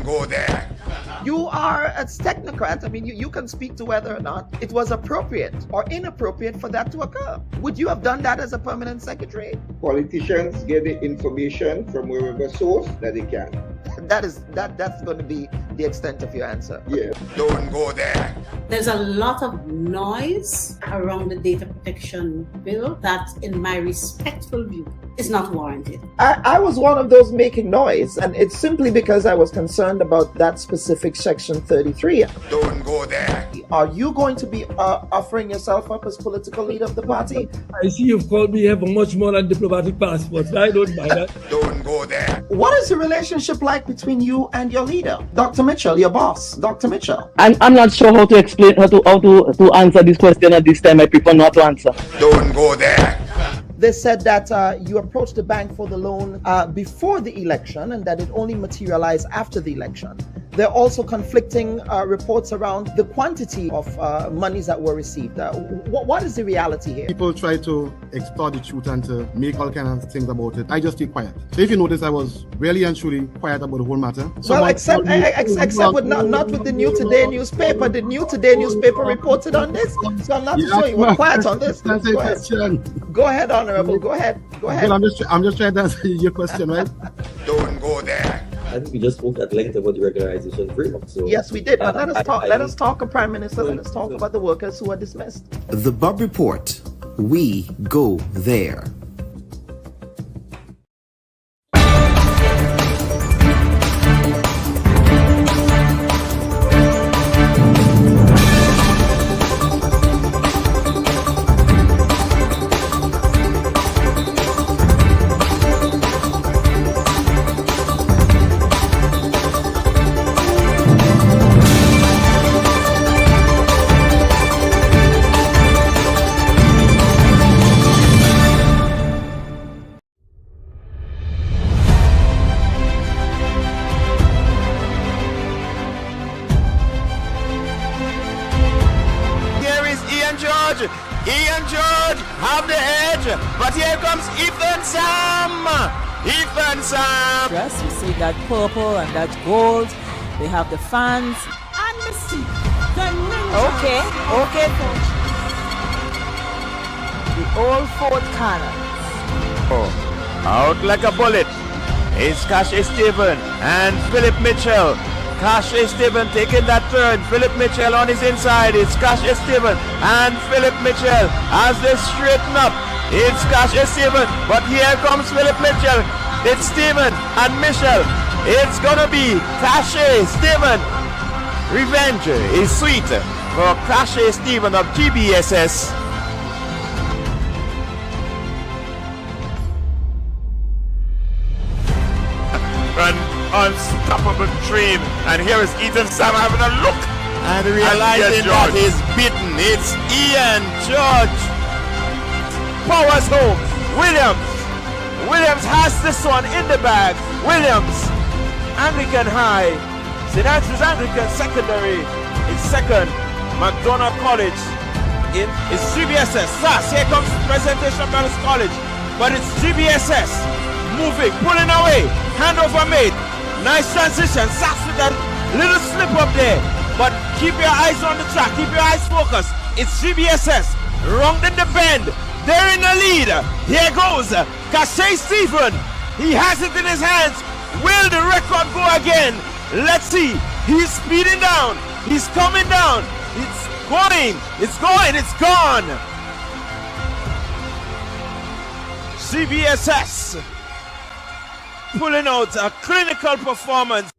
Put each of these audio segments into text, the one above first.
Don't go there. You are a technocrat. I mean, you can speak to whether or not it was appropriate or inappropriate for that to occur. Would you have done that as a permanent secretary? Politicians get the information from wherever source that they can. That's going to be the extent of your answer. Yeah. Don't go there. There's a lot of noise around the data protection bill that, in my respectful view, is not warranted. I was one of those making noise, and it's simply because I was concerned about that specific section 33. Don't go there. Are you going to be offering yourself up as political leader of the party? I see you've called me here for much more than diplomatic passports. I don't mind that. Don't go there. What is the relationship like between you and your leader, Dr. Mitchell, your boss, Dr. Mitchell? I'm not sure how to explain how to answer this question at this time. I prefer not to answer. Don't go there. They said that you approached the bank for the loan before the election and that it only materialized after the election. There are also conflicting reports around the quantity of monies that were received. What is the reality here? People try to extort the truth and to make all kinds of things about it. I just stay quiet. So if you notice, I was really and truly quiet about the whole matter. Well, except with not with the New Today newspaper. The New Today newspaper reported on this, so I'm not too sure you were quiet on this. Go ahead, Honorable. Go ahead. Well, I'm just trying to answer your question, right? Don't go there. I think we just spoke at length about the regularization framework. So yes, we did. But let us talk. Let us talk, Prime Minister. Let us talk about the workers who are dismissed. The Bubb Report. We go there. Ian George have the edge, but here comes Ethan Sam. Ethan Sam. Yes, you see that purple and that gold. They have the fans. And Mystique, the ninja. Okay, coach. The old Fort Cannons. Out like a bullet is Cash Esteban and Philip Mitchell. Cash Esteban taking that turn. Philip Mitchell on his inside. It's Cash Esteban and Philip Mitchell as they straighten up. It's Cash Esteban, but here comes Philip Mitchell. It's Steven and Mitchell. It's gonna be Cash Esteban. Revenge is sweet for Cash Esteban of GBSS. An unstoppable dream, and here is Ethan Sam having a look and realizing that he's beaten. It's Ian George. Powers home. Williams has this one in the bag. Williams, Anglican High, St. Andrews Anglican Secondary is second. McDonald College is GBSS. Sass, here comes presentation by this college, but it's GBSS moving, pulling away, handover made. Nice transition. Sass with that little slip up there, but keep your eyes on the track, keep your eyes focused. It's GBSS, round in the bend. They're in the lead. Here goes Cache Stephen. He has it in his hands. Will the record go again? Let's see. He's speeding down. He's coming down. It's going. It's going. It's gone. GBSS pulling out a clinical performance.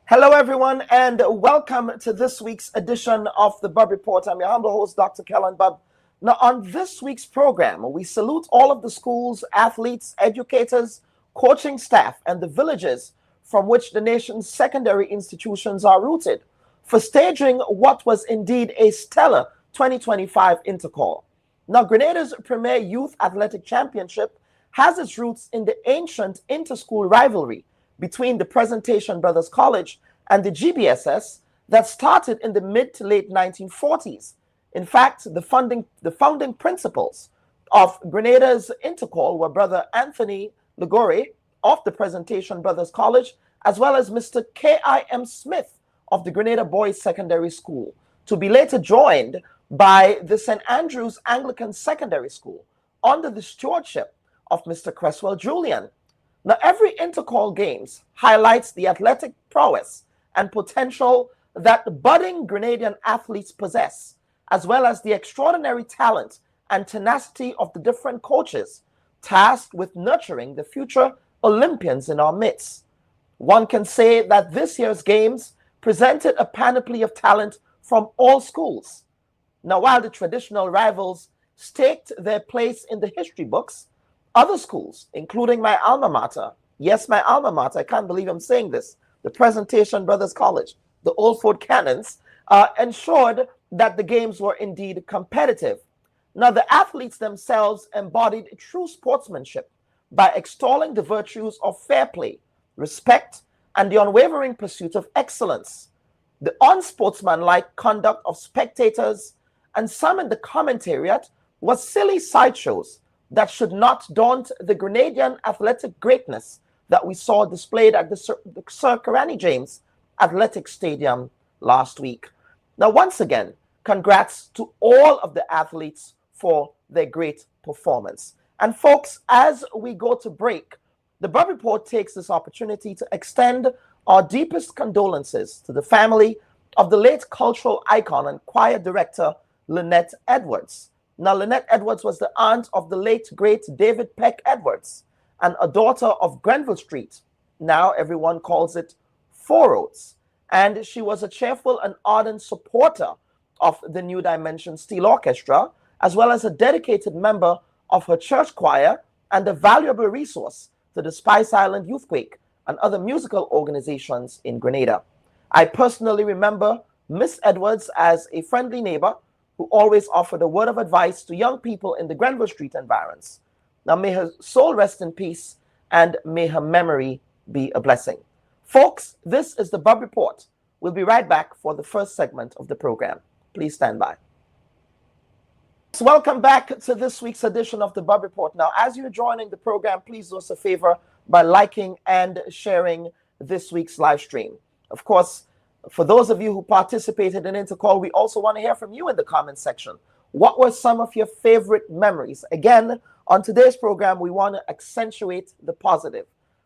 Hello, everyone, and welcome to this week's edition of the Bubb Report. I'm your humble host, Dr. Kellen Bubb. Now, on this week's program, we salute all of the schools, athletes, educators, coaching staff, and the villages from which the nation's secondary institutions are rooted for staging what was indeed a stellar 2025 Intercol. Now, Grenada's premier youth athletic championship has its roots in the ancient inter-school rivalry between the Presentation Brothers College and the GBSS that started in the mid to late 1940s. In fact, the founding principals of Grenada's Intercol were Brother Anthony Ligori of the Presentation Brothers College, as well as Mr. K.I.M. Smith of the Grenada Boys Secondary School, to be later joined by the St. Andrew's Anglican Secondary School under the stewardship of Mr. Cresswell Julian. Now, every Intercol Games highlights the athletic prowess and potential that budding Grenadian athletes possess, as well as the extraordinary talent and tenacity of the different coaches tasked with nurturing the future Olympians in our midst. One can say that this year's games presented a panoply of talent from all schools. Now, while the traditional rivals staked their place in the history books, other schools, including my alma mater, yes, my alma mater, I can't believe I'm saying this, the Presentation Brothers College, the Old Fort Cannons, ensured that the games were indeed competitive. Now, the athletes themselves embodied true sportsmanship by extolling the virtues of fair play, respect, and the unwavering pursuit of excellence. The unsportsmanlike conduct of spectators and some in the commentariat was silly sideshows that should not daunt the Grenadian athletic greatness that we saw displayed at the Sir Karani James Athletic Stadium last week. Now, once again, congrats to all of the athletes for their great performance. And folks, as we go to break, the Bubb Report takes this opportunity to extend our deepest condolences to the family of the late cultural icon and choir director, Lynette Edwards. Now, Lynette Edwards was the aunt of the late, great David Peck Edwards and a daughter of Grenville Street. Now everyone calls it Four Roads. And she was a cheerful and ardent supporter of the New Dimension Steel Orchestra, as well as a dedicated member of her church choir and a valuable resource to the Spice Island Youthquake and other musical organizations in Grenada. I personally remember Miss Edwards as a friendly neighbor who always offered a word of advice to young people in the Grenville Street environs. Now, may her soul rest in peace and may her memory be a blessing. Folks, this is the Bubb Report. We'll be right back for the first segment of the program. Please stand by. So welcome back to this week's edition of the Bubb Report. Now, as you're joining the program, please do us a favor by liking and sharing this week's live stream. Of course, for those of you who participated in Intercol, we also want to hear from you in the comment section. What were some of your favorite memories? Again, on today's program, we want to accentuate the positive.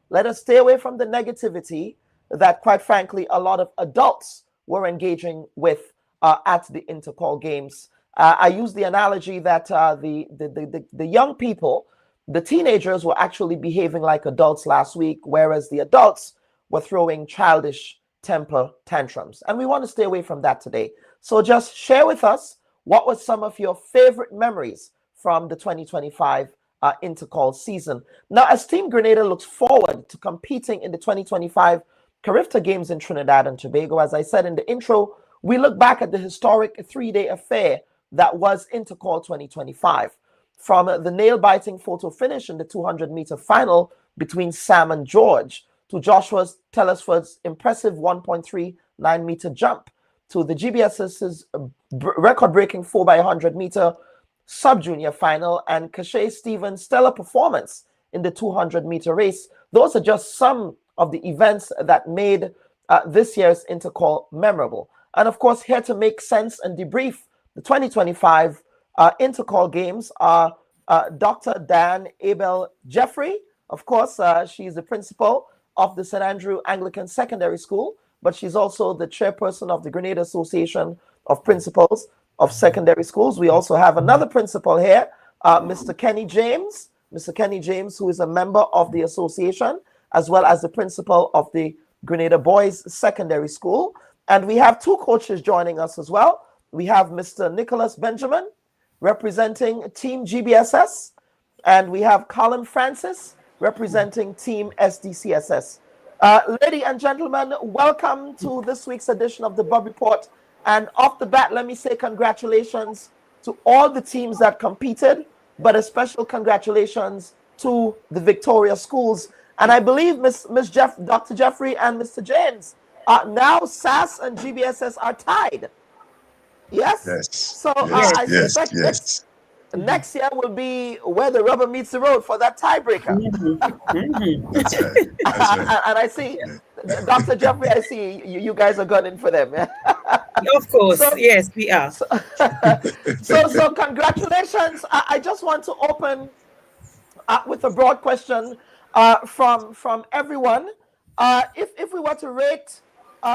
Let us stay away from the negativity that, quite frankly, a lot of adults were engaging with at the Intercol Games. I use the analogy that the young people, the teenagers, were actually behaving like adults last week, whereas the adults were throwing childish temper tantrums. And we want to stay away from that today. So just share with us what were some of your favorite memories from the 2025 Intercol season. Now, as Team Grenada looks forward to competing in the 2025 Carifta Games in Trinidad and Tobago, as I said in the intro, we look back at the historic three-day affair that was Intercol 2025. From the nail-biting photo finish in the 200-meter final between Sam and George, to Joshua Telesford's impressive 1.39-meter jump, to the GBSS's record-breaking 4x100-meter sub-junior final, and Kashay Stevens' stellar performance in the 200-meter race. Those are just some of the events that made this year's Intercol memorable. And of course, here to make sense and debrief the 2025 Intercol Games are Dr. Dan Abel Jeffrey. Of course, she's the principal of the St. Andrew Anglican Secondary School, but she's also the chairperson of the Grenada Association of Principals of Secondary Schools. We also have another principal here, Mr. Kenny James. Mr. Kenny James, who is a member of the association, as well as the principal of the Grenada Boys Secondary School. And we have two coaches joining us as well. We have Mr. Nicholas Benjamin, representing Team GBSS, and we have Colin Francis, representing Team SDCSS. Ladies and gentlemen, welcome to this week's edition of the Bubb Report. And off the bat, let me say congratulations to all the teams that competed, but a special congratulations to the victorious schools. And I believe Dr. Jeffrey and Mr. James, now SAS and GBSS are tied. Yes. Yes. So Yes. I Yes. suspect Yes. next year will be where the rubber meets the road for that tiebreaker. That's right. That's right. And I see, Dr. Jeffrey, I see you guys are gunning for them. Of course, So, yes, we are. so congratulations. I just want to open with a broad question from everyone. If we were to rate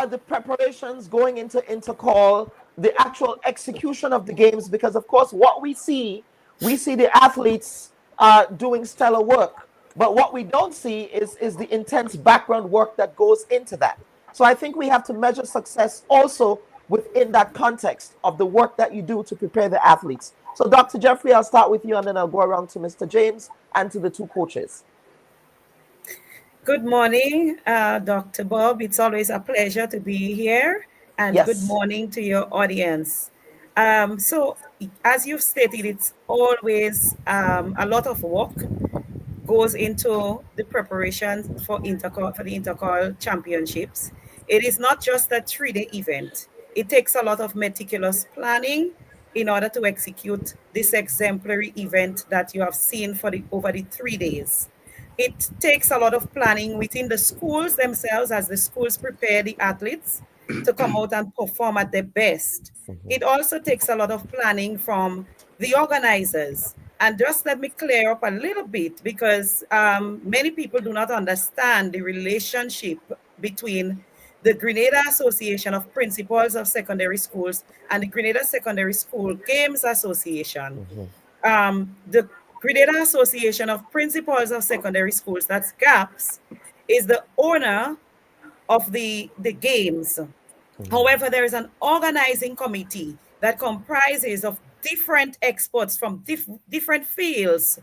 the preparations going into Intercol, the actual execution of the games, because of course what we see the athletes doing stellar work, but what we don't see is the intense background work that goes into that. So I think we have to measure success also within that context of the work that you do to prepare the athletes. So Dr. Jeffrey, I'll start with you and then I'll go around to Mr. James and to the two coaches. Good morning, Dr. Bob. It's always a pleasure to be here, and Yes. good morning to your audience. So, as you've stated, it's always a lot of work goes into the preparation for the Intercol Championships. It is not just a 3-day event. It takes a lot of meticulous planning in order to execute this exemplary event that you have seen over the 3 days. It takes a lot of planning within the schools themselves as the schools prepare the athletes to come out and perform at their best. It also takes a lot of planning from the organizers. And just let me clear up a little bit, because many people do not understand the relationship between the Grenada Association of Principals of Secondary Schools and the Grenada Secondary School Games Association. The Grenada Association of Principals of Secondary Schools, that's GAPS, is the owner of the games. However, there is an organizing committee that comprises of different experts from different fields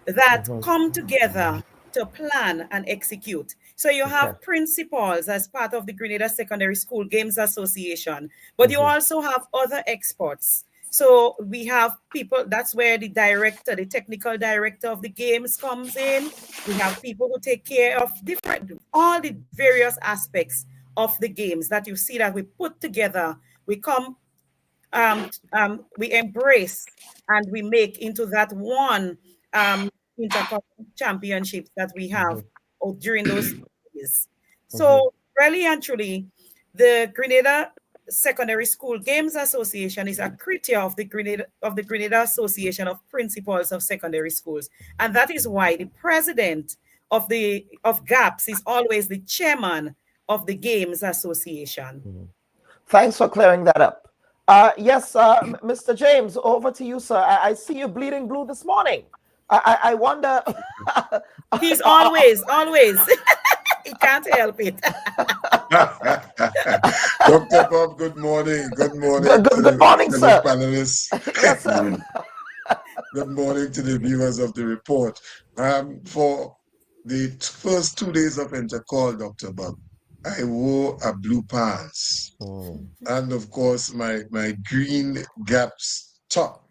that come together to plan and execute. So you have principals as part of the Grenada Secondary School Games Association, but you also have other experts. So we have people, that's where the technical director of the games comes in. We have people who take care of all the various aspects of the games that you see that we put together. We come, we embrace and we make into that one Intercol championships that we have during those days. So really and truly, the Grenada Secondary School Games Association is a creature of the Grenada Association of Principals of Secondary Schools, and that is why the president of GAPS is always the chairman of the Games Association. Thanks for clearing that up. Yes, Mr. James, over to you, sir. I see you bleeding blue this morning. I wonder. He's always. He can't help it. Dr. Bob, good morning. Good morning. Good morning, sir. Panelists. Yes, sir. Good morning to the viewers of the report. For the first 2 days of Intercol, Dr. Bob, I wore a blue pants and, of course, my green GAPS top.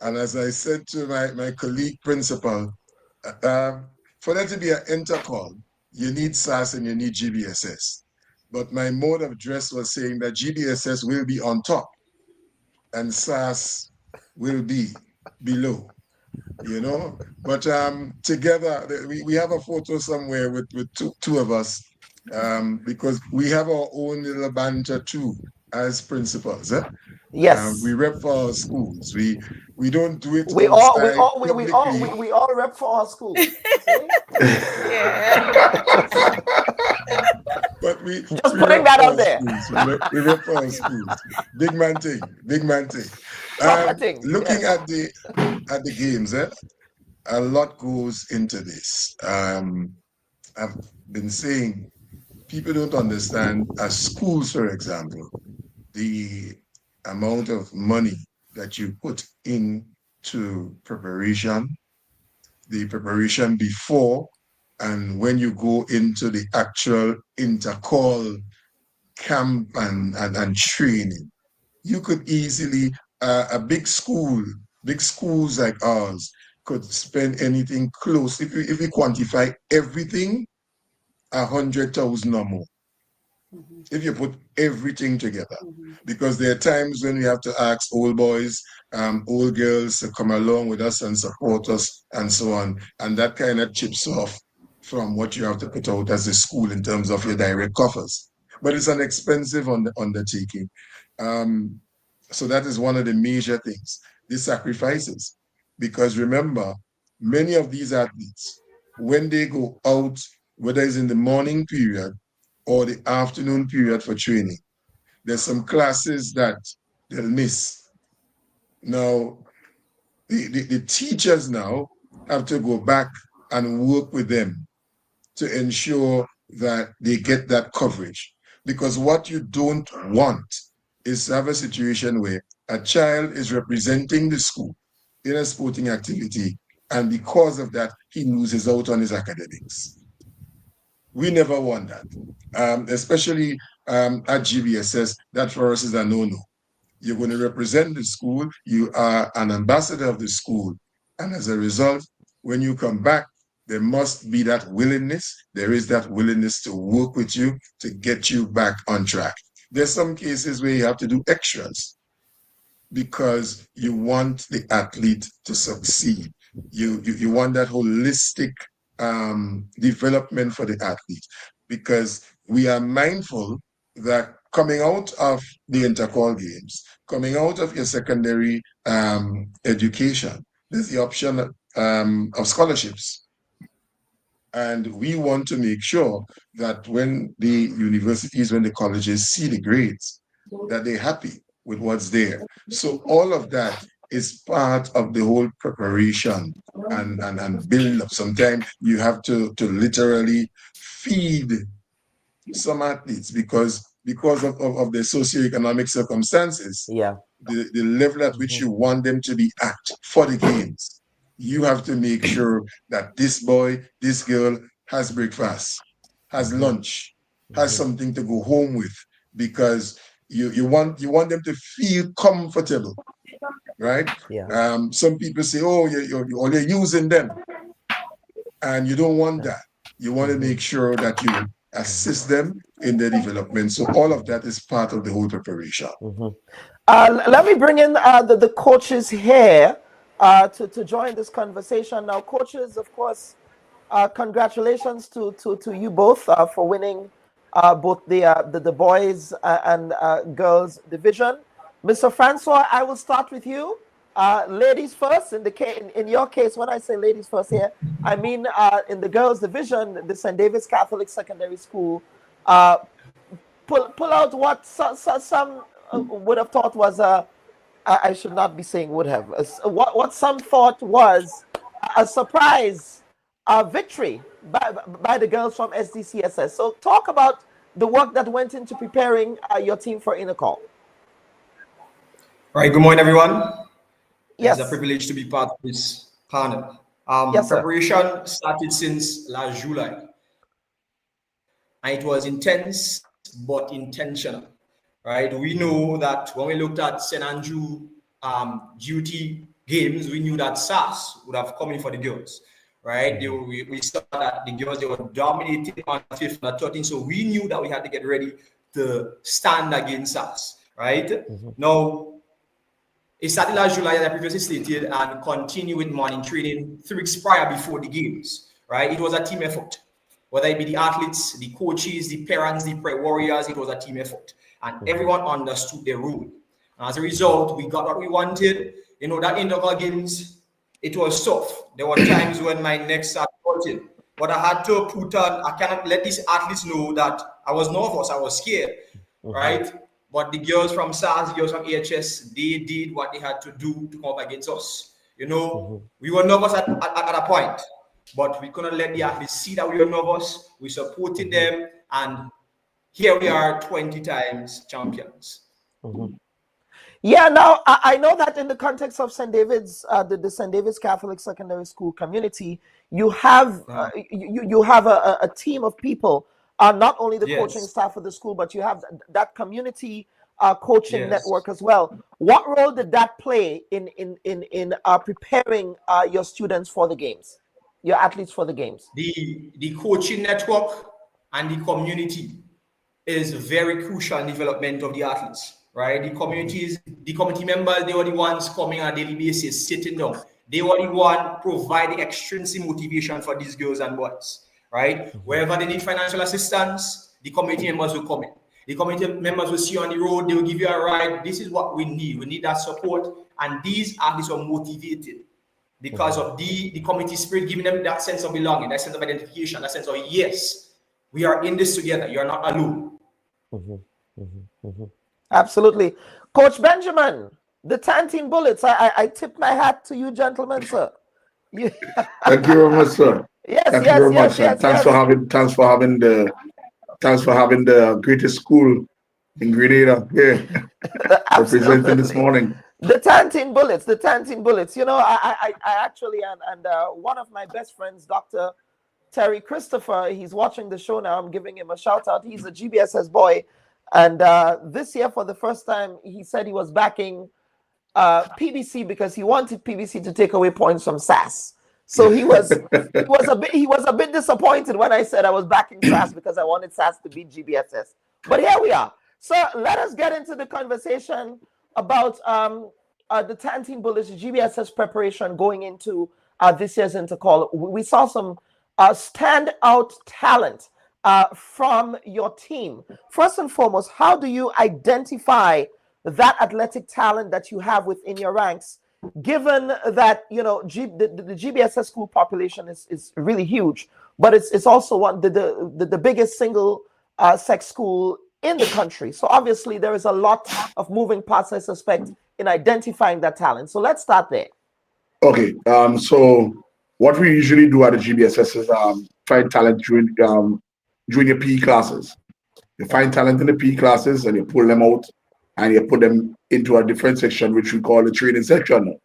And as I said to my colleague principal, for there to be an Intercol, you need SAS and you need GBSS. But my mode of dress was saying that GBSS will be on top and SAS will be below, you know. But together, we have a photo somewhere with two of us, because we have our own little banter too as principals. Yes. We rep for our schools. We don't do it. We all rep for our schools. But we just putting that out there. We rep for our schools. Big man thing. Looking at the games, a lot goes into this. I've been saying people don't understand, as schools, for example, the amount of money that you put into preparation, the preparation before, and when you go into the actual Intercol camp and training. You could easily, a big schools like ours could spend anything close, if we quantify everything, 100,000 or more. if you put everything together. Because there are times when we have to ask old boys, old girls to come along with us and support us and so on. And that kind of chips off from what you have to put out as a school in terms of your direct coffers. But it's an expensive undertaking. So that is one of the major things, the sacrifices. Because remember, many of these athletes, when they go out, whether it's in the morning period or the afternoon period for training, there's some classes that they'll miss. Now, the teachers now have to go back and work with them to ensure that they get that coverage. Because what you don't want is to have a situation where a child is representing the school in a sporting activity, and because of that, he loses out on his academics. We never want that, especially at GBSS. That for us is a no-no. You're going to represent the school. You are an ambassador of the school. And as a result, when you come back, there must be that willingness. There is that willingness to work with you to get you back on track. There's some cases where you have to do extras because you want the athlete to succeed. You want that holistic development for the athlete, because we are mindful that coming out of the Intercol games, coming out of your secondary education, there's the option of scholarships. And we want to make sure that when the universities, when the colleges see the grades, that they're happy with what's there. So all of that is part of the whole preparation and build up. Sometimes you have to literally feed some athletes because of the socioeconomic circumstances. Yeah. The level at which you want them to be at for the games. You have to make sure that this boy, this girl has breakfast, has lunch, has something to go home with, because you want them to feel comfortable, right? Yeah. Some people say, oh, you're using them, and you don't want that. You want to make sure that you assist them in their development. So all of that is part of the whole preparation. Let me bring in the coaches here to join this conversation. Now, coaches, of course, congratulations to you both for winning both the boys and girls division. Mr. Francois, I will start with you. Ladies first. In your case, when I say ladies first here, I mean in the girls division, the St. David's Catholic Secondary School pull out what some would have thought was I should not be saying would have, what some thought was a surprise victory by the girls from SDCSS. So talk about the work that went into preparing your team for Intercol. All right, good morning, everyone. Yes. It's a privilege to be part of this panel. Yes, sir. Preparation started since last July. And it was intense, but intentional, right? We know that when we looked at St. Andrew duty games, we knew that SAS would have come in for the girls, right? We saw that the girls, they were dominating on 5th and 13th, so we knew that we had to get ready to stand against SAS, right? Now, it started last July, as I previously stated, and continued with morning training 3 weeks prior before the games, right? It was a team effort. Whether it be the athletes, the coaches, the parents, the warriors, it was a team effort. And everyone understood their role. And as a result, we got what we wanted. You know, that Intercol games, it was tough. There were times when my neck started hurting. But I had to put on, I cannot let these athletes know that I was nervous, I was scared, right? But the girls from SARS, the girls from AHS, they did what they had to do to come up against us. You know, we were nervous at a point, but we couldn't let the athletes see that we were nervous. We supported them, and here we are 20 times champions. Yeah, now I know that in the context of St. David's, the St. David's Catholic Secondary School community, you have you have a team of people, not only the coaching staff of the school, but you have that community coaching network as well. What role did that play in preparing your students for the games, your athletes for the games? The coaching network and the community, is very crucial in development of the athletes, right? The committee members, they were the ones coming on a daily basis, sitting down. They were the one providing extrinsic motivation for these girls and boys, right? Wherever they need financial assistance, the committee members will come in. The committee members will see you on the road, they will give you a ride. This is what we need. We need that support. And these athletes are motivated because of the committee spirit, giving them that sense of belonging, that sense of identification, that sense of, yes, we are in this together. You're not alone. Absolutely. Coach Benjamin, the Tantine Bullets, I tip my hat to you gentlemen, sir. Thank you very much, sir. Yes, Thank you very much. Thanks for having the greatest school in Grenada here representing this morning. The Tantine Bullets. You know, I actually, and one of my best friends, Dr. Terry Christopher, he's watching the show now. I'm giving him a shout out. He's a GBSS boy. And this year, for the first time, he said he was backing PBC because he wanted PBC to take away points from SAS. So he was a bit disappointed when I said I was backing SAS because I wanted SAS to beat GBSS. But here we are. So let us get into the conversation about the Tantine Bullets, GBSS preparation going into this year's Intercol. We saw some standout talent from your team. First and foremost, how do you identify that athletic talent that you have within your ranks, given that, you know, the GBSS school population is really huge, but it's also the biggest single sex school in the country. So obviously there is a lot of moving parts, I suspect, in identifying that talent. So let's start there. Okay, so what we usually do at the GBSS is find talent during your PE classes. You find talent in the PE classes and you pull them out and you put them into a different section, which we call the training section.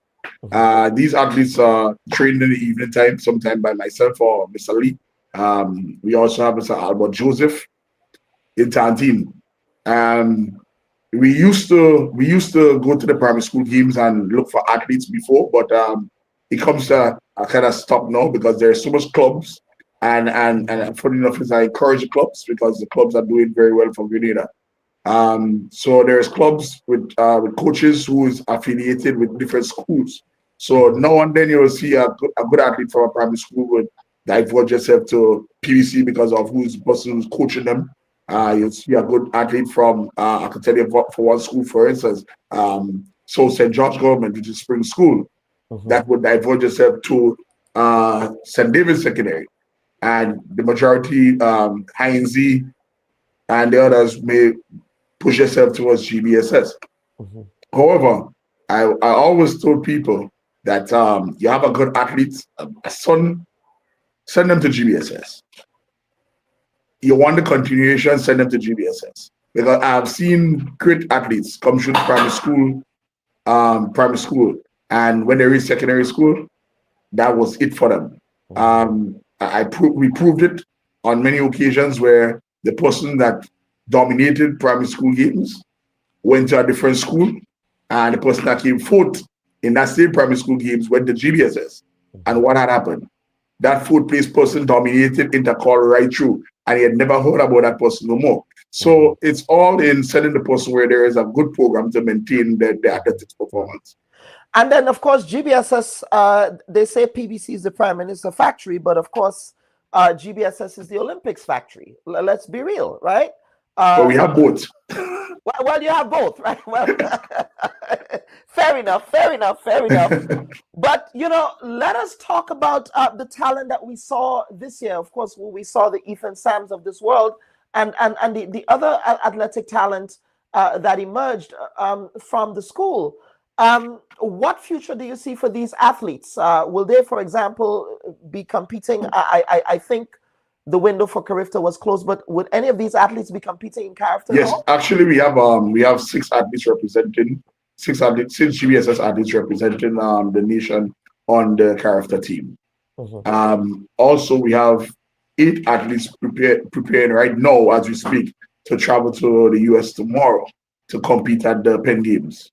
These athletes are trained in the evening time, sometimes by myself or Mr. Lee. We also have Mr. Albert Joseph in Tantine. We used to go to the primary school games and look for athletes before, but it comes to a kind of stop now because there's so much clubs, and funny enough is I encourage the clubs because the clubs are doing very well for Grenada. So there's clubs with coaches who is affiliated with different schools. So now and then you will see a good athlete from a primary school would divulge yourself to PVC because of who's the person who's coaching them. You'll see a good athlete from, I can tell you for one school, for instance, so St. George Government, which is spring school, that would divulge yourself to St. David's Secondary. And the majority, Heinz and the others may push yourself towards GBSS. However, I always told people that you have a good athlete, a son, send them to GBSS. You want the continuation, send them to GBSS. Because I've seen great athletes come through primary school, and when they reach secondary school, that was it for them. We proved it on many occasions where the person that dominated primary school games went to a different school, and the person that came fourth in that same primary school games went to GBSS. And what had happened? That fourth place person dominated Intercol right through, and he had never heard about that person no more. So it's all in sending the person where there is a good program to maintain the athletics performance. And then, of course, GBSS, they say PBC is the Prime Minister factory, but of course, GBSS is the Olympics factory. Let's be real, right? Well, we have both. Well, you have both, right? Well, fair enough. But, you know, let us talk about the talent that we saw this year. Of course, we saw the Ethan Sams of this world and the other athletic talent that emerged from the school. What future do you see for these athletes? Will they, for example, be competing? I think the window for Carifta was closed, but would any of these athletes be competing in Carifta? Yes, actually, we have six GBSS athletes representing the nation on the Carifta team. Also, we have 8 athletes preparing right now as we speak to travel to the US tomorrow to compete at the Penn Games.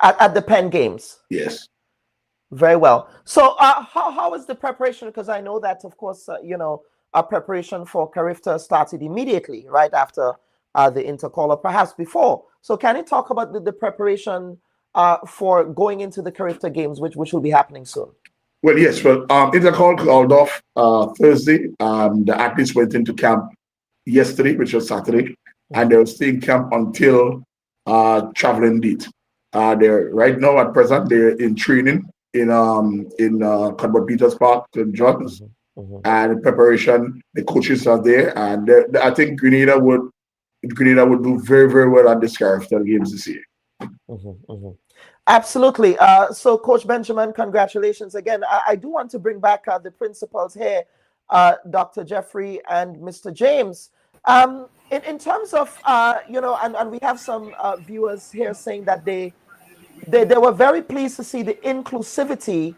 At the Penn Games? Yes. Very well. So how is the preparation? Because I know that, of course, you know, preparation for Carifta started immediately, right after the Intercol, or perhaps before. So can you talk about the preparation for going into the Carifta Games, which will be happening soon? Well, yes. Well, Intercol called off Thursday. The athletes went into camp yesterday, which was Saturday, and they will stay in camp until traveling date. They're right now at present. They're in training in Cuthbert Peters Park, St. John's, and in preparation. The coaches are there, and I think Grenada would do very, very well at this Carifta Games this year. Absolutely. So, Coach Benjamin, congratulations again. I do want to bring back the principals here, Dr. Jeffrey and Mr. James. In terms of, and we have some viewers here saying that they were very pleased to see the inclusivity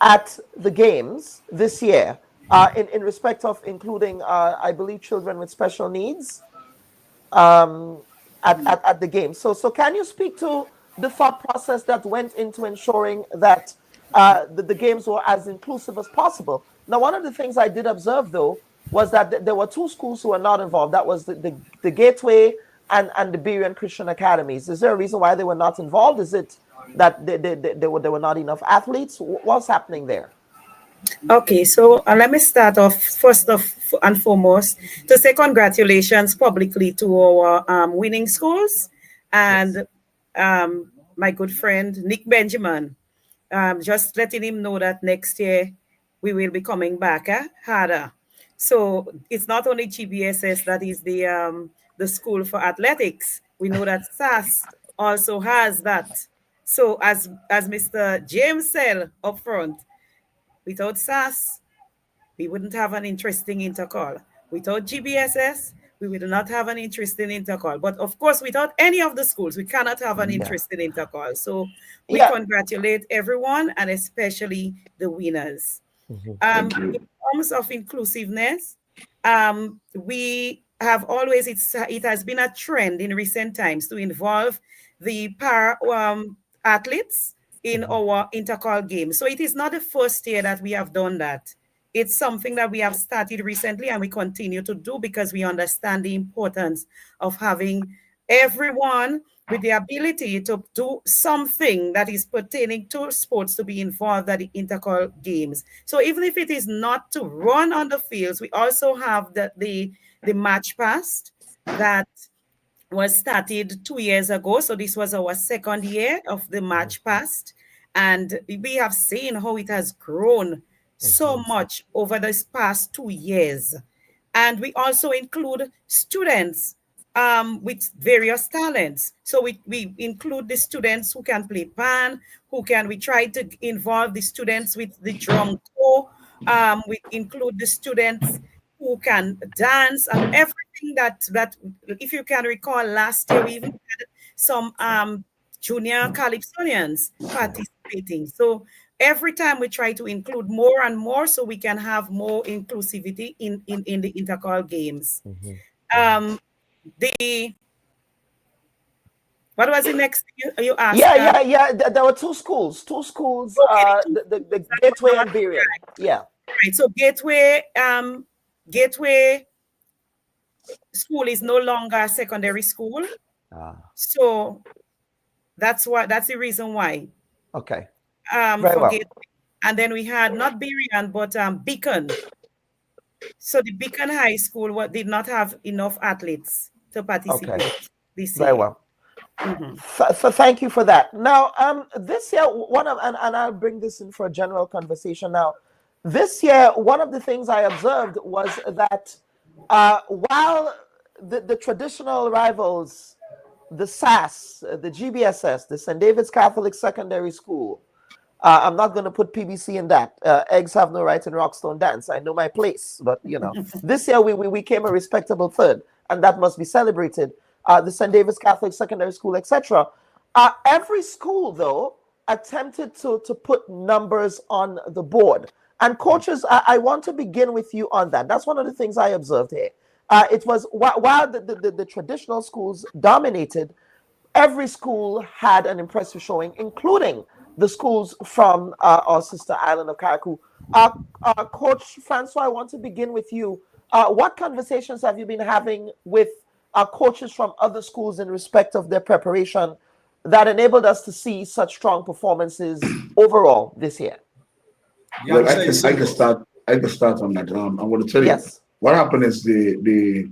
at the games this year, in respect of including, I believe, children with special needs at the game. So can you speak to the thought process that went into ensuring that the games were as inclusive as possible? Now, one of the things I did observe, though, was that there were two schools who were not involved. That was the Gateway and the Berean Christian Academies. Is there a reason why they were not involved? Is it that there were not enough athletes? What's happening there? Okay, so let me start off first and foremost to say congratulations publicly to our winning schools and my good friend Nick Benjamin. Just letting him know that next year we will be coming back harder. So it's not only GBSS that is the school for athletics. We know that SAS also has that. So as Mr. James said up front, without SAS, we wouldn't have an interesting Intercol. Without GBSS, we would not have an interesting Intercol. But of course, without any of the schools, we cannot have an interesting Intercol. So we congratulate everyone and especially the winners. In terms of inclusiveness, we have always, it has been a trend in recent times to involve the para athletes in our Intercol games. So it is not the first year that we have done that. It's something that we have started recently and we continue to do because we understand the importance of having everyone with the ability to do something that is pertaining to sports to be involved at the Intercol games. So even if it is not to run on the fields, we also have the match pass that was started 2 years ago. So this was our second year of the match pass. And we have seen how it has grown so much over this past 2 years. And we also include students with various talents. So we include the students who can play pan, we try to involve the students with the drum corps. We include the students who can dance and everything that if you can recall, last year we even had some junior calypsonians participating. So every time we try to include more and more so we can have more inclusivity in the Intercol games. What was the next you asked? Yeah. There were two schools. Okay, the Gateway and Berean. Yeah. Right. So Gateway school is no longer a secondary school. So that's the reason why. Okay. For Gateway. And then we had not Berean, but Beacon. So the Beacon High School did not have enough athletes to participate this year. Very well. So thank you for that. Now, this year, and I'll bring this in for a general conversation now. This year, one of the things I observed was that while the traditional rivals, the SAS, the GBSS, the St. David's Catholic Secondary School, I'm not going to put PBC in that. Eggs have no right in Rockstone dance. I know my place. But, this year we came a respectable third, and that must be celebrated. The St. David's Catholic Secondary School, etc. Every school, though, attempted to put numbers on the board. And coaches, I want to begin with you on that. That's one of the things I observed here. It was while the traditional schools dominated, every school had an impressive showing, including the schools from our sister island of Carriacou. Coach Francois, I want to begin with you. What conversations have you been having with coaches from other schools in respect of their preparation that enabled us to see such strong performances overall this year? Well, I can start. I can start on that. I'm going to tell you. Yes. What happened is the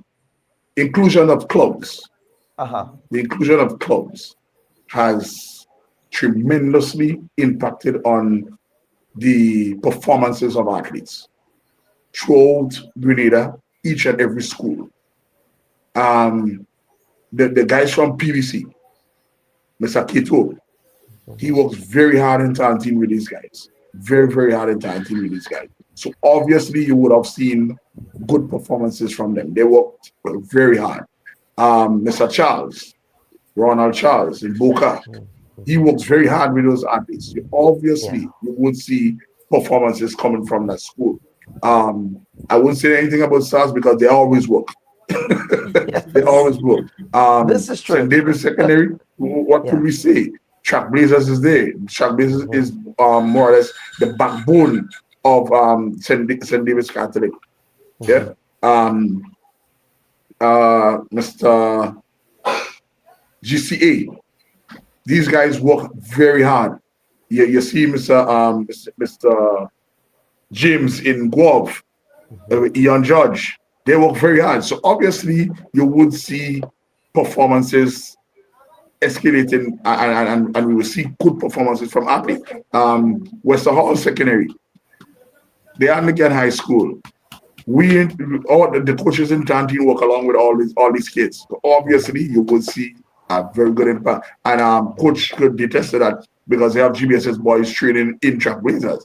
inclusion of clubs. The inclusion of clubs has tremendously impacted on the performances of athletes throughout Grenada, each and every school. The guys from PVC, Mr. Kito, he works very hard in talenting with these guys. Very, very hard in talenting with these guys. So obviously you would have seen good performances from them. They worked very hard. Mr. Charles, Ronald Charles in Boca, he works very hard with those athletes. Obviously, you would see performances coming from that school. I wouldn't say anything about SARS because they always work. They always work. This is true. St. David Secondary, what could we say? Track Blazers is there. Track Blazers is more or less the backbone of St. David's Catholic. Yeah. Mr. GCA. These guys work very hard. You see Mr. James in Guelph, Ian Judge, they work very hard. So obviously you would see performances escalating and we will see good performances from athletes. Wester Hall Secondary, the Anglican High School, all the coaches in Tantin work along with all these kids. So obviously you would see a very good impact. And coach could detest that because they have GBSS boys training in Track Blazers.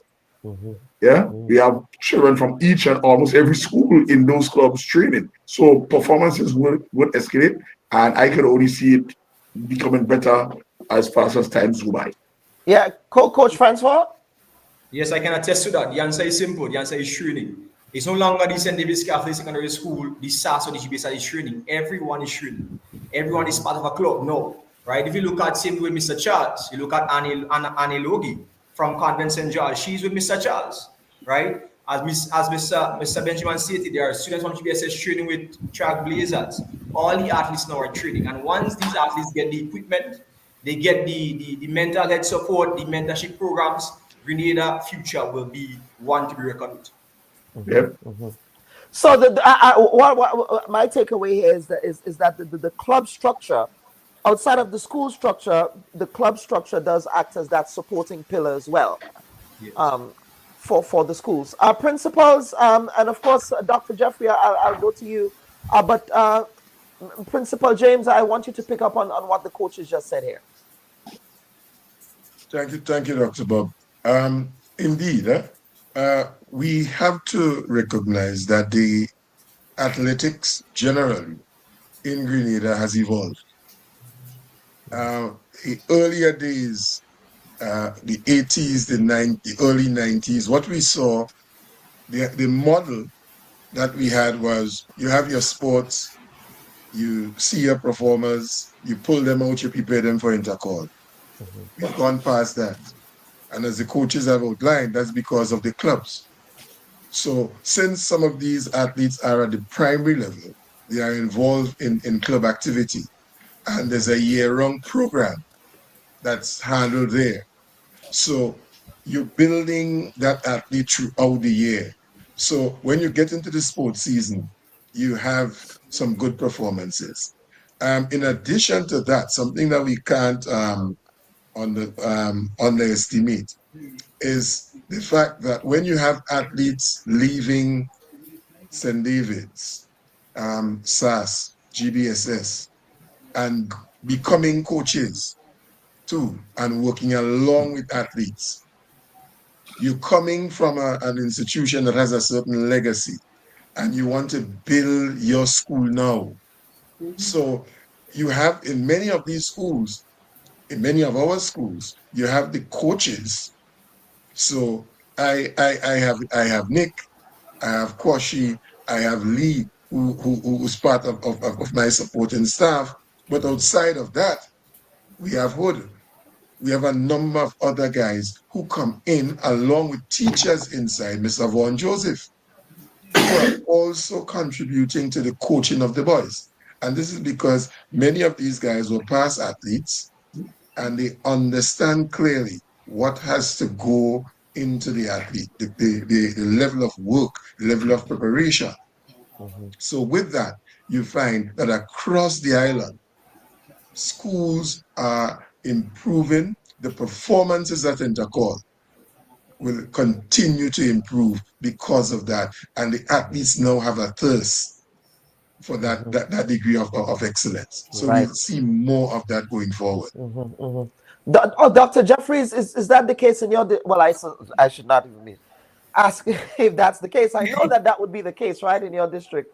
Yeah, we have children from each and almost every school in those clubs training. So performances would escalate, and I can only see it becoming better as fast as times go by. Yeah, Coach Francois? Yes, I can attest to that. The answer is simple. The answer is training. It's no longer the St. David's Catholic Secondary School, the SAS or the GBS is training. Everyone is training. Everyone is part of a club. No, right? If you look at same with Mr. Charles, you look at Annie Logie from Convent St. George. She's with Mr. Charles, right? As Mr. Benjamin stated, there are students from GBSS training with Track Blazers. All the athletes now are training. And once these athletes get the equipment, they get the mental health support, the mentorship programs, Grenada future will be one to be reckoned with. Yep. So what my takeaway here is that the club structure, outside of the school structure, the club structure does act as that supporting pillar as well. Yes. For the schools. Principals, and of course, Dr. Jeffrey, I'll go to you. But Principal James, I want you to pick up on what the coaches just said here. Thank you, Dr. Bob. Indeed, we have to recognize that the athletics generally in Grenada has evolved. The earlier days, the 80s, the early 90s, what we saw, the model that we had was you have your sports, you see your performers, you pull them out, you prepare them for Intercol. We've gone past that. And as the coaches have outlined, that's because of the clubs. So since some of these athletes are at the primary level, they are involved in club activity. And there's a year-round program that's handled there. So you're building that athlete throughout the year. So when you get into the sports season, you have some good performances. In addition to that, something that we can't underestimate is the fact that when you have athletes leaving St. David's, SAS, GBSS, and becoming coaches too, and working along with athletes, you're coming from an institution that has a certain legacy, and you want to build your school now. So you have in many of these schools, in many of our schools, you have the coaches. So I have Nick, I have Kwashi, I have Lee, who's part of my supporting staff. But outside of that, we have Hood. We have a number of other guys who come in along with teachers inside, Mr. Vaughan Joseph. who are also contributing to the coaching of the boys. And this is because many of these guys were past athletes and they understand clearly what has to go into the athlete, the level of work, the level of preparation. So with that, you find that across the island, schools are improving. The performances at Intercol will continue to improve because of that. And the athletes now have a thirst for that degree of excellence. So Right. we'll see more of that going forward. Dr. Jeffries, is that the case in your well, I should not even be asking if that's the case. I know that would be the case, right, in your district.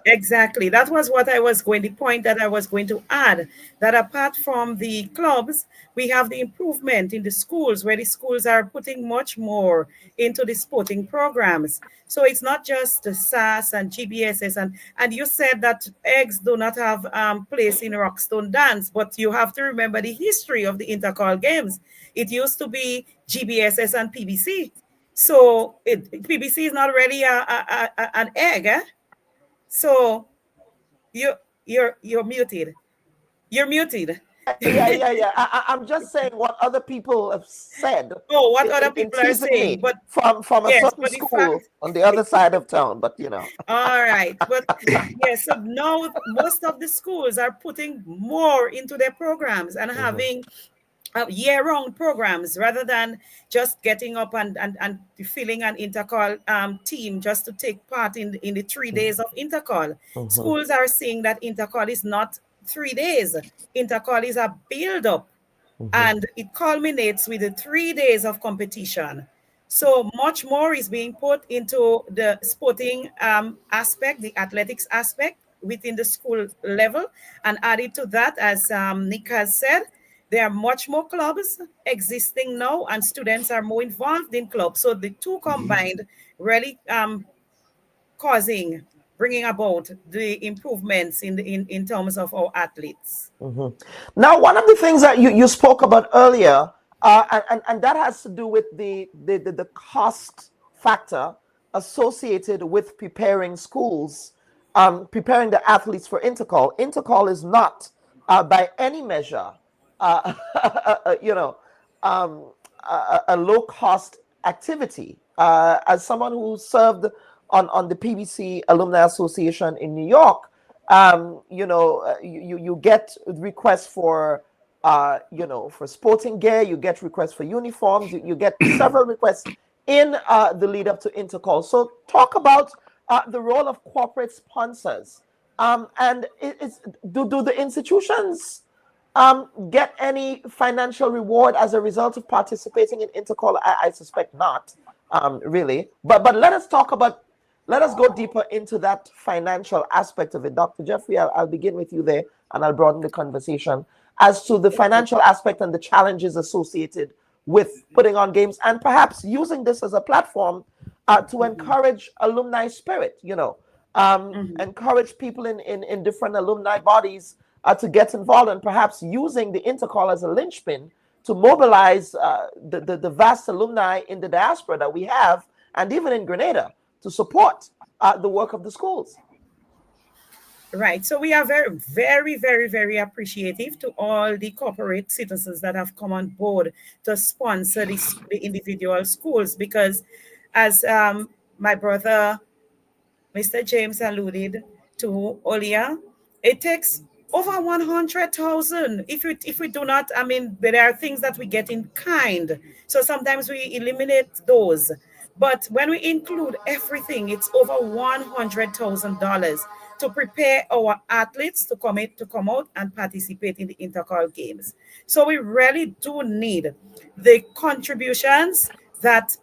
Exactly. That was what the point that I was going to add, that apart from the clubs, we have the improvement in the schools, where the schools are putting much more into the sporting programs. So it's not just the SAS and GBSS, and you said that eggs do not have place in Rockstone dance, but you have to remember the history of the Intercol games. It used to be GBSS and PBC. So PBC is not really an egg, eh? So you're muted. You're muted. Yeah. I'm just saying what other people have said. Oh, what other people are teasing saying, me but from a yes, certain but the school fact, on the other side of town. But you know. all right, but yes, so now most of the schools are putting more into their programs and having year-round programs rather than just getting up and filling an Intercol team just to take part in the 3 days of Intercol. Schools are seeing that Intercol is not 3 days. Intercol is a build-up, and it culminates with the 3 days of competition. So much more is being put into the sporting aspect, the athletics aspect within the school level, and added to that, as Nick has said, there are much more clubs existing now, and students are more involved in clubs. So the two combined really bringing about the improvements in terms of our athletes. Now, one of the things that you spoke about earlier, and that has to do with the cost factor associated with preparing schools, preparing the athletes for Intercol. Intercol is not, by any measure, a low-cost activity. As someone who served on the PBC Alumni Association in New York, you get requests for for sporting gear, you get requests for uniforms, you get several requests in the lead up to Intercol. So talk about the role of corporate sponsors, and do the institutions get any financial reward as a result of participating in Intercol? I suspect not, really. But let us go deeper into that financial aspect of it. Dr. Jeffrey, I'll begin with you there, and I'll broaden the conversation as to the financial aspect and the challenges associated with putting on games, and perhaps using this as a platform to encourage alumni spirit, encourage people in different alumni bodies to get involved, and perhaps using the Intercol as a linchpin to mobilize the vast alumni in the diaspora that we have, and even in Grenada, to support the work of the schools. Right. So we are very, very, very, very appreciative to all the corporate citizens that have come on board to sponsor the individual schools, because as my brother, Mr. James, alluded to earlier, it takes over 100,000. If we do not, there are things that we get in kind. So sometimes we eliminate those. But when we include everything, it's over $100,000 to prepare our athletes to come out and participate in the Intercol games. So we really do need the contributions that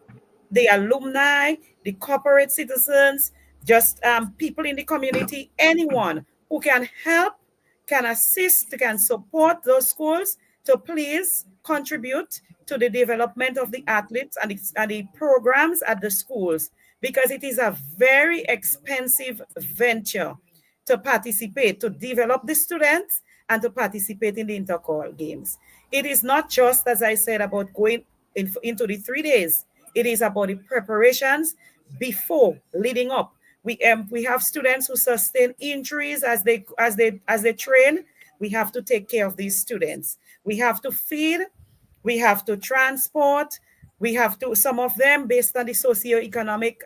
the alumni, the corporate citizens, just people in the community, anyone who can help, can assist, can support those schools to please contribute to the development of the athletes and the programs at the schools, because it is a very expensive venture to participate, to develop the students and to participate in the Intercol games. It is not just, as I said, about going into the 3 days. It is about the preparations before, leading up, We have students who sustain injuries as they train. We have to take care of these students. We have to feed, we have to transport, we have to, some of them based on the socioeconomic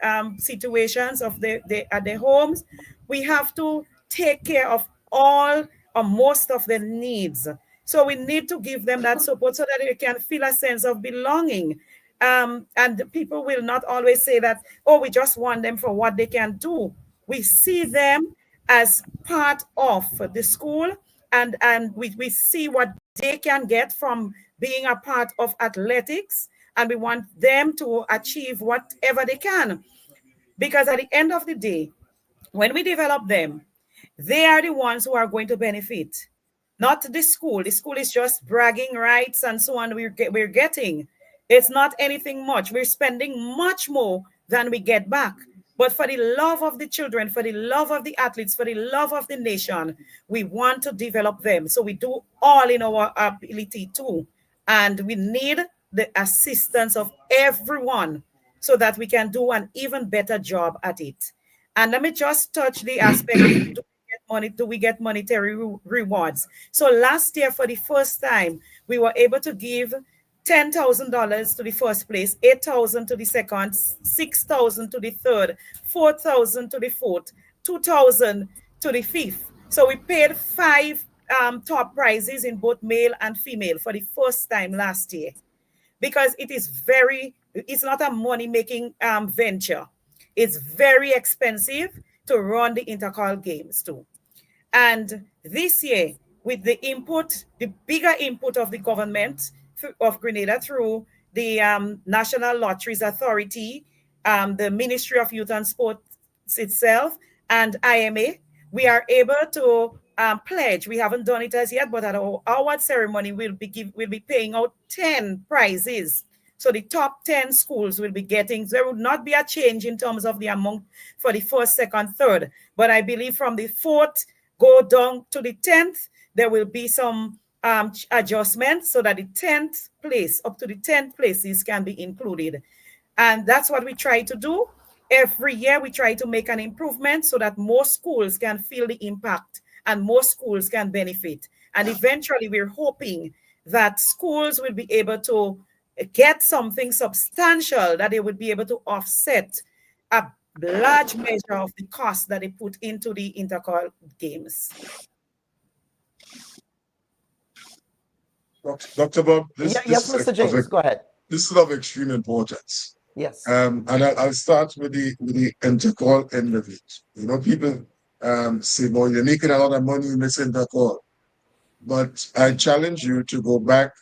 situations of at their homes, we have to take care of all or most of their needs. So we need to give them that support so that they can feel a sense of belonging. And people will not always say that, oh, we just want them for what they can do. We see them as part of the school, and we see what they can get from being a part of athletics, and we want them to achieve whatever they can. Because at the end of the day, when we develop them, they are the ones who are going to benefit, not the school. The school is just bragging rights and so on. We're getting. It's not anything much. We're spending much more than we get back. But for the love of the children, for the love of the athletes, for the love of the nation, we want to develop them. So we do all in our ability too. And we need the assistance of everyone so that we can do an even better job at it. And let me just touch the aspect, do we get monetary rewards? So last year, for the first time, we were able to give $10,000 to the first place, 8,000 to the second, 6,000 to the third, 4,000 to the fourth, 2,000 to the fifth. So we paid 5 top prizes in both male and female for the first time last year, because it's not a money-making venture. It's very expensive to run the Intercol games too. And this year, with the bigger input of the government of Grenada through the National Lotteries Authority, the Ministry of Youth and Sports itself, and IMA, we are able to pledge. We haven't done it as yet, but at our award ceremony, we'll be paying out 10 prizes. So the top 10 schools will be getting, there will not be a change in terms of the amount for the first, second, third. But I believe from the fourth go down to the 10th, there will be some adjustments so that the 10th place, up to the 10th places can be included. And that's what we try to do. Every year we try to make an improvement so that more schools can feel the impact and more schools can benefit. And eventually we're hoping that schools will be able to get something substantial, that they would be able to offset a large measure of the cost that they put into the Intercol games. Dr. Bubb, yes, Mr. James, go ahead. This is of extreme importance. Yes. And I'll start with the Intercol end of it. You know, people say, well, you're making a lot of money in this Intercol. But I challenge you to go back,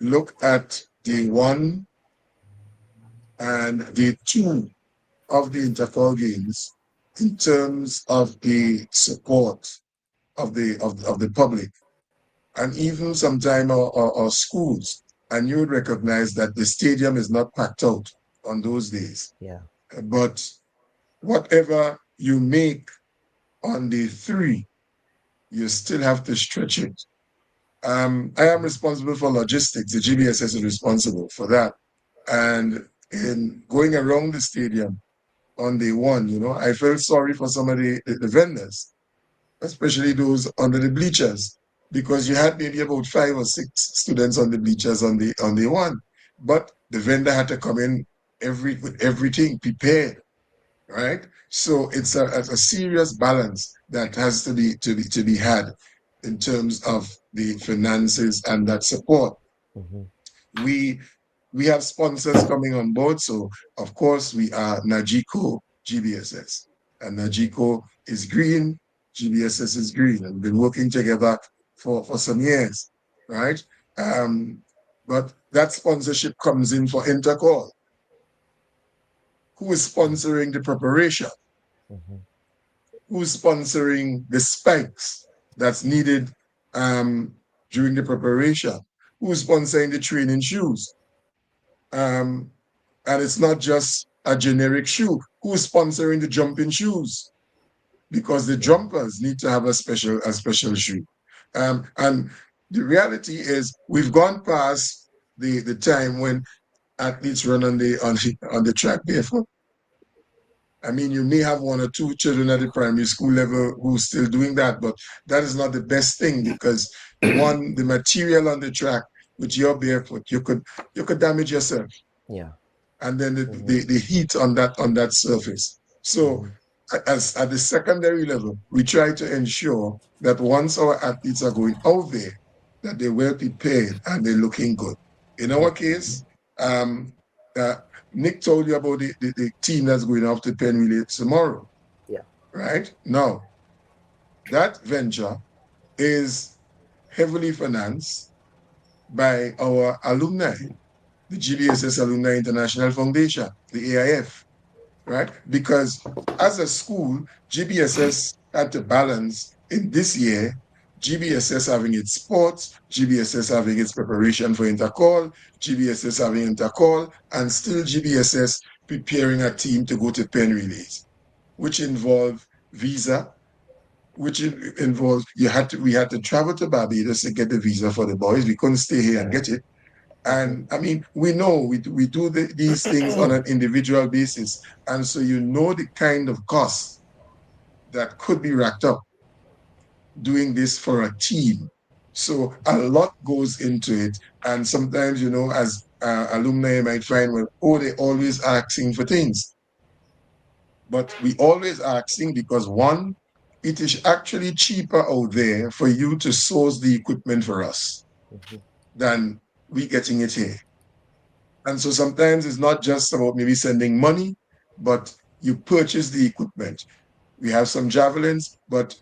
look at the 1 and the 2 of the Intercol games in terms of the support of the public, and even sometime our schools, and you would recognize that the stadium is not packed out on those days. Yeah. But whatever you make on the 3, you still have to stretch it. I am responsible for logistics. The GBSS is responsible for that. And in going around the stadium on day 1, you know, I felt sorry for some of the vendors, especially those under the bleachers, because you had maybe about 5 or 6 students on the bleachers on day 1. But the vendor had to come in with everything prepared, right? So it's a serious balance that has to be had in terms of the finances and that support. Mm-hmm. We have sponsors coming on board, so of course we are Najiko GBSS, and Najiko is green, GBSS is green, and we've been working together for some years, right? But that sponsorship comes in for Intercol. Who is sponsoring the preparation? Mm-hmm. Who's sponsoring the spikes that's needed during the preparation? Who's sponsoring the training shoes? And it's not just a generic shoe. Who's sponsoring the jumping shoes? Because the jumpers need to have a special shoe. And the reality is we've gone past the time when athletes run on the track barefoot. I mean, you may have one or two children at the primary school level who's still doing that, but that is not the best thing because one, the material on the track with your barefoot, you could damage yourself. Yeah. And then the heat on that surface. So as at the secondary level, we try to ensure that once our athletes are going out there, that they're well prepared and they're looking good. In our case, Nick told you about the team that's going off to Penn Relay tomorrow. Yeah. Right? Now, that venture is heavily financed by our alumni, the GBSS Alumni International Foundation, the AIF, right? Because as a school, GBSS had to balance in this year, GBSS having its sports, GBSS having its preparation for Intercol, GBSS having Intercol, and still GBSS preparing a team to go to Penn Relays, which involved visa, which involves we had to travel to Barbados to get the visa for the boys. We couldn't stay here and get it. And I mean, we know we do these things on an individual basis. And so you know the kind of cost that could be racked up doing this for a team. So a lot goes into it. And sometimes, you know, as alumni, you might find, well, they're always asking for things. But we always asking because one, it is actually cheaper out there for you to source the equipment for us than we getting it here. And so sometimes it's not just about maybe sending money, but you purchase the equipment. We have some javelins, but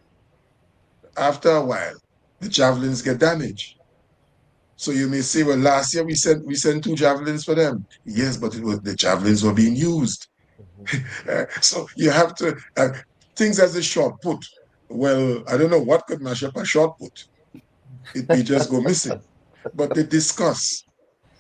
after a while, the javelins get damaged. So you may say, well, last year we sent 2 javelins for them. Yes, but the javelins were being used. So you have to, things as a short put. Well, I don't know what could mash up a short put. It may just go missing. But they discuss,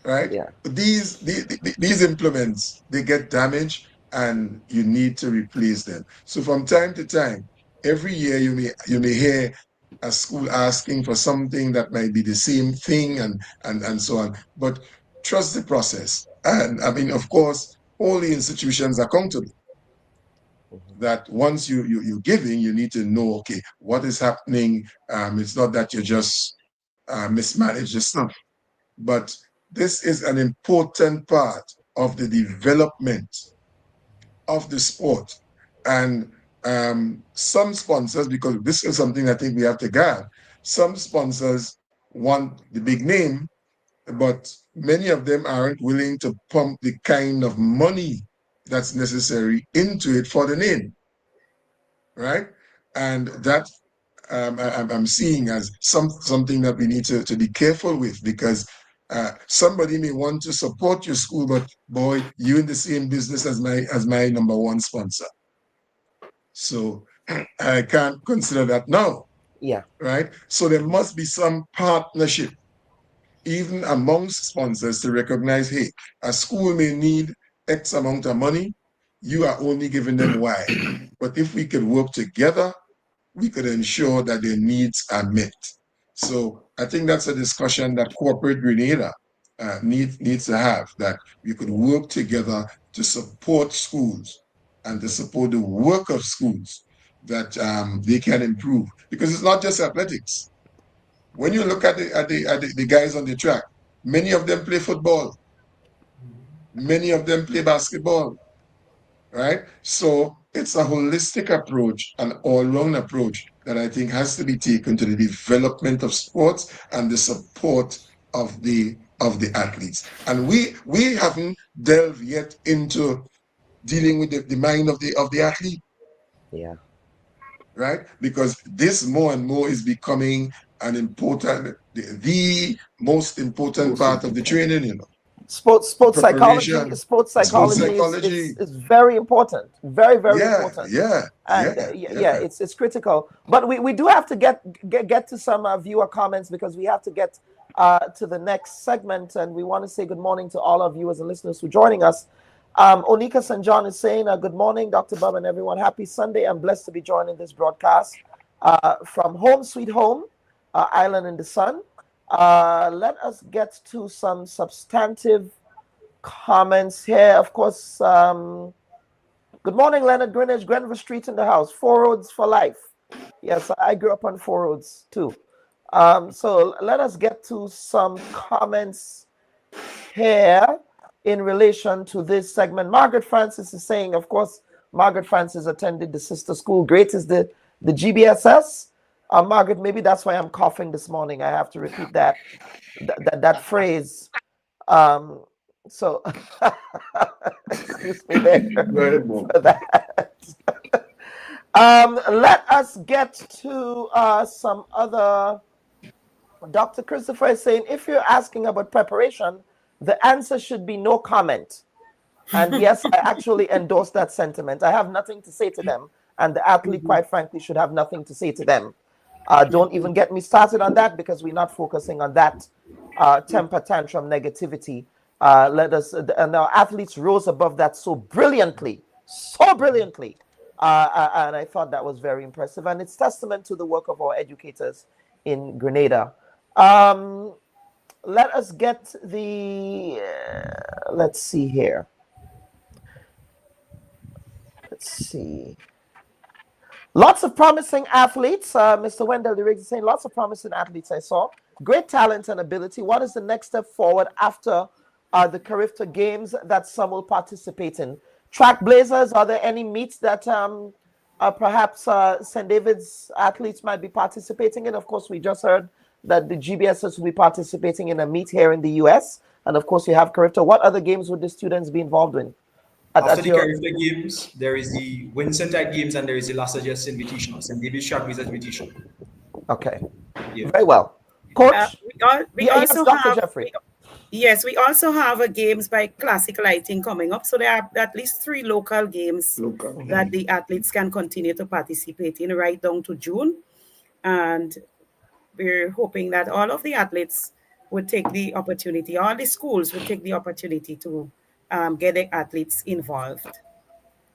right? Yeah. These implements, they get damaged and you need to replace them. So from time to time, every year you may hear a school asking for something that might be the same thing and so on. But trust the process. And I mean, of course, all the institutions are accountable. That once you're giving, you need to know, okay, what is happening. It's not that you just mismanage the stuff. But this is an important part of the development of the sport. And some sponsors, because this is something I think we have to guard, some sponsors want the big name, but many of them aren't willing to pump the kind of money that's necessary into it for the name, right? And that I'm seeing as something that we need to be careful with, because somebody may want to support your school, but boy, you're in the same business as my number one sponsor. So I can't consider that now. Yeah. Right? So there must be some partnership, even amongst sponsors, to recognize, hey, a school may need X amount of money, you are only giving them Y. But if we could work together, we could ensure that their needs are met. So I think that's a discussion that corporate Grenada needs to have, that we could work together to support schools and to support the work of schools, that they can improve. Because it's not just athletics. When you look at the guys on the track, many of them play football. Many of them play basketball, right? So it's a holistic approach, an all-round approach that I think has to be taken to the development of sports and the support of the athletes. And we haven't delved yet into dealing with the mind of the athlete. Yeah. Right? Because this more and more is becoming an important, the most important part of the training, you know. Sports psychology is very important, very important. It's critical. But we do have to get to some viewer comments, because we have to get to the next segment, and we want to say good morning to all our viewers and listeners who are joining us. Onika St. John is saying, good morning, Dr. Bubb and everyone. Happy Sunday. I'm blessed to be joining this broadcast from Home Sweet Home, Island in the Sun. Let us get to some substantive comments here. Of course, Good morning, Leonard Greenwich, Grenville Street in the house. 4 roads for life. Yes, I grew up on 4 roads too. So let us get to some comments here in relation to this segment. Margaret Francis is saying, of course, Margaret Francis attended the sister school. Great is the GBSS. Margaret, maybe that's why I'm coughing this morning. I have to repeat that phrase. So excuse me there for that. Let us get to some other. Dr. Christopher is saying, if you're asking about preparation, the answer should be no comment. And yes, I actually endorse that sentiment. I have nothing to say to them, and the athlete, quite frankly, should have nothing to say to them. Don't even get me started on that, because we're not focusing on that temper tantrum negativity. And our athletes rose above that so brilliantly. And I thought that was very impressive, and it's testament to the work of our educators in Grenada. Let us get the let's see here. Let's see. Lots of promising athletes. Mr. Wendell Riggs is saying lots of promising athletes I saw. Great talent and ability. What is the next step forward after the Carifta Games that some will participate in? Track Blazers, are there any meets that perhaps St. David's athletes might be participating in? Of course, we just heard that the GBSs will be participating in a meet here in the US. And of course, you have Carifta. What other games would the students be involved in? After the Carifta Games, there is the Winston-type games, and there is the Las Vegas Invitational, St. David's Track Blazers Invitational. Okay. Yeah. Very well. Coach? We also have... Yes, we also have a games by Classic Lighting coming up. So there are at least 3 local games that the athletes can continue to participate in right down to June. And we're hoping that all of the athletes would take the opportunity, all the schools would take the opportunity to get the athletes involved.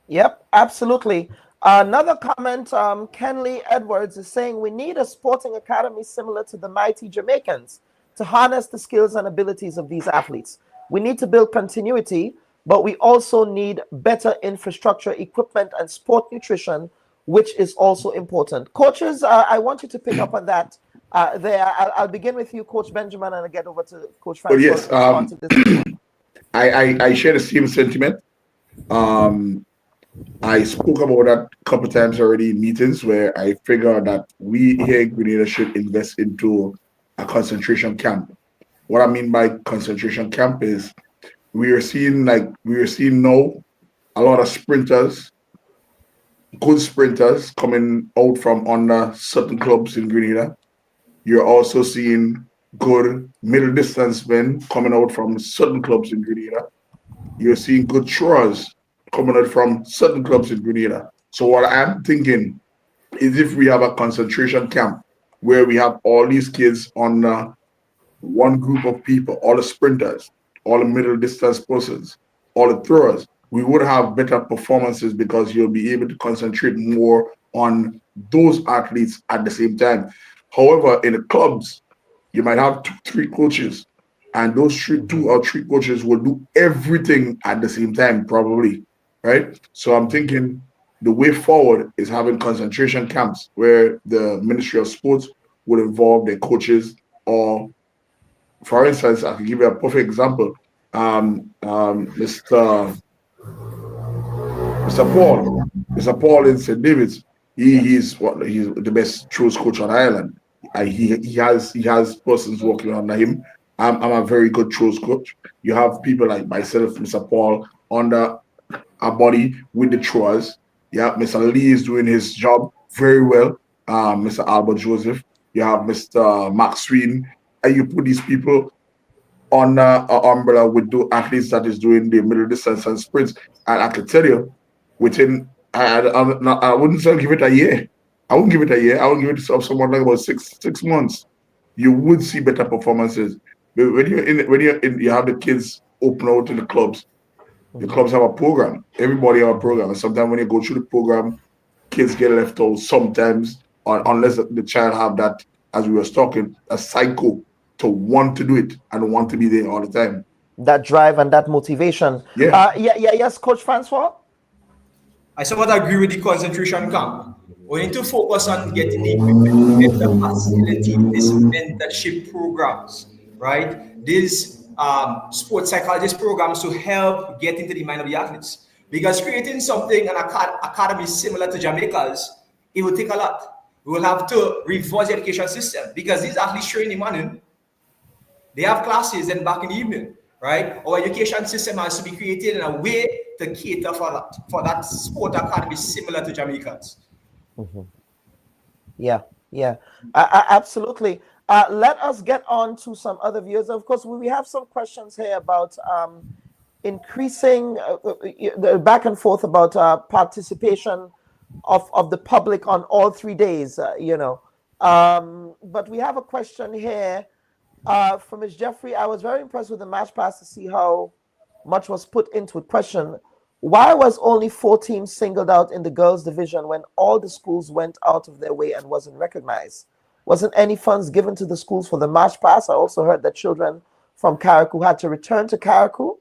Yep, absolutely. Another comment, Kenley Edwards is saying, we need a sporting academy similar to the mighty Jamaicans to harness the skills and abilities of these athletes. We need to build continuity, but we also need better infrastructure, equipment, and sport nutrition, which is also important. Coaches, I want you to pick up on that there. I'll begin with you, Coach Benjamin, and I'll get over to Coach Francis. Yes, I share the same sentiment. I spoke about that a couple of times already in meetings where I figured that we here in Grenada should invest into a concentration camp. What I mean by concentration camp is we are seeing now a lot of sprinters, good sprinters coming out from under certain clubs in Grenada. You're also seeing good middle distance men coming out from certain clubs in Grenada. You're seeing good throwers coming out from certain clubs in Grenada. So what I'm thinking is if we have a concentration camp where we have all these kids on one group of people, all the sprinters, all the middle distance persons, all the throwers, we would have better performances because you'll be able to concentrate more on those athletes at the same time. However, in the clubs, you might have 2-3 coaches, and those 2 or 3 coaches will do everything at the same time, probably, right? So I'm thinking the way forward is having concentration camps where the Ministry of Sports would involve their coaches, or, for instance, I can give you a perfect example. Mr. Paul in St. David's, he's the best throws coach on Ireland. He has persons working under him. I'm a very good throws coach. You have people like myself, Mr. Paul, under our body with the throwers. Yeah, Mr. Lee is doing his job very well. Mr. Albert Joseph. You have Mr. Max Sween. And you put these people on an umbrella with the athletes that is doing the middle distance and sprints. And I can tell you, within, I wouldn't say give it a year. I wouldn't give it a year. I would give it to someone like about six months. You would see better performances. When you have the kids open out in the clubs, the clubs have a program. Everybody have a program. And sometimes when you go through the program, kids get left out sometimes, unless the child have that, as we were talking, a cycle to want to do it and want to be there all the time. That drive and that motivation. Yeah. Yes, Coach Francois? I somewhat agree with the concentration camp. We need to focus on getting the equipment, the facility, these mentorship programs, right? These sports psychologist programs to help get into the mind of the athletes. Because creating something, an academy similar to Jamaica's, it will take a lot. We will have to revise the education system because these athletes train in the morning, they have classes and back in the evening, right? Our education system has to be created in a way to cater for that sport academy similar to Jamaica's. Yeah, yeah, absolutely. Let us get on to some other views. Of course, we have some questions here about increasing the back and forth about participation of the public on all 3 days, but we have a question here from Ms. Jeffrey. I was very impressed with the match pass to see how much was put into it. Question: why was only 4 teams singled out in the girls division when all the schools went out of their way and wasn't recognized? Wasn't any funds given to the schools for the match pass? I also heard that children from Carriacou had to return to Carriacou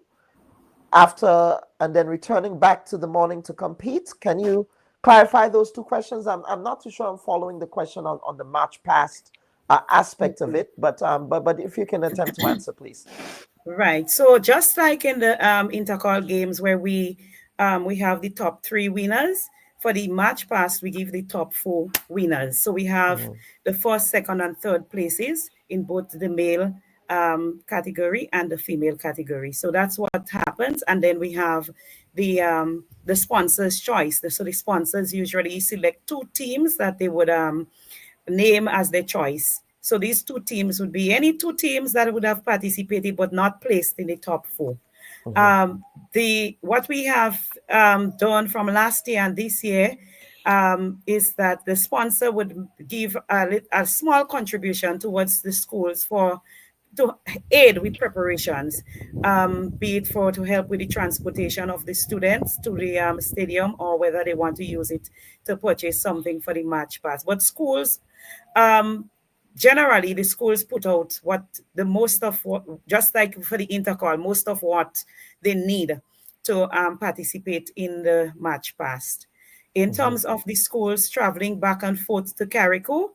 after and then returning back to the morning to compete. Can you clarify those 2 questions? I'm not too sure I'm following the question on the match pass aspect of it, but if you can attempt to answer, please. Right. So just like in the Intercol games where we have the top 3 winners, for the match pass we give the top 4 winners. So we have the first, second, and third places in both the male category and the female category. So that's what happens. And then we have the sponsors' choice. So the sponsors usually select 2 teams that they would name as their choice. So these 2 teams would be any 2 teams that would have participated but not placed in the top 4. What we have done from last year and this year is that the sponsor would give a small contribution towards the schools to aid with preparations, be it to help with the transportation of the students to the stadium, or whether they want to use it to purchase something for the match pass. But schools, generally, the schools put out just like for the Intercol, most of what they need to participate in the match pass. In terms of the schools traveling back and forth to Carriacou,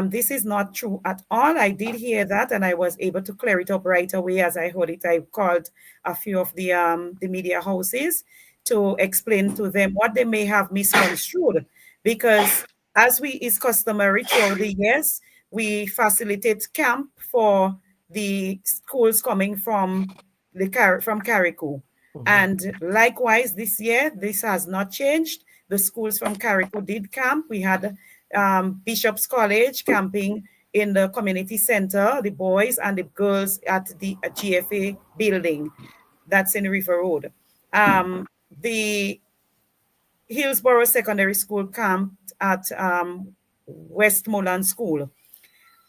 this is not true at all. I did hear that, and I was able to clear it up right away as I heard it. I called a few of the media houses to explain to them what they may have misconstrued, because as is customary throughout the years, we facilitate camp for the schools coming from Carriacou. And likewise, this year, this has not changed. The schools from Carriacou did camp. We had Bishop's College camping in the community center, the boys and the girls at the GFA building. That's in River Road. The Hillsborough Secondary School camped at Westmoreland School.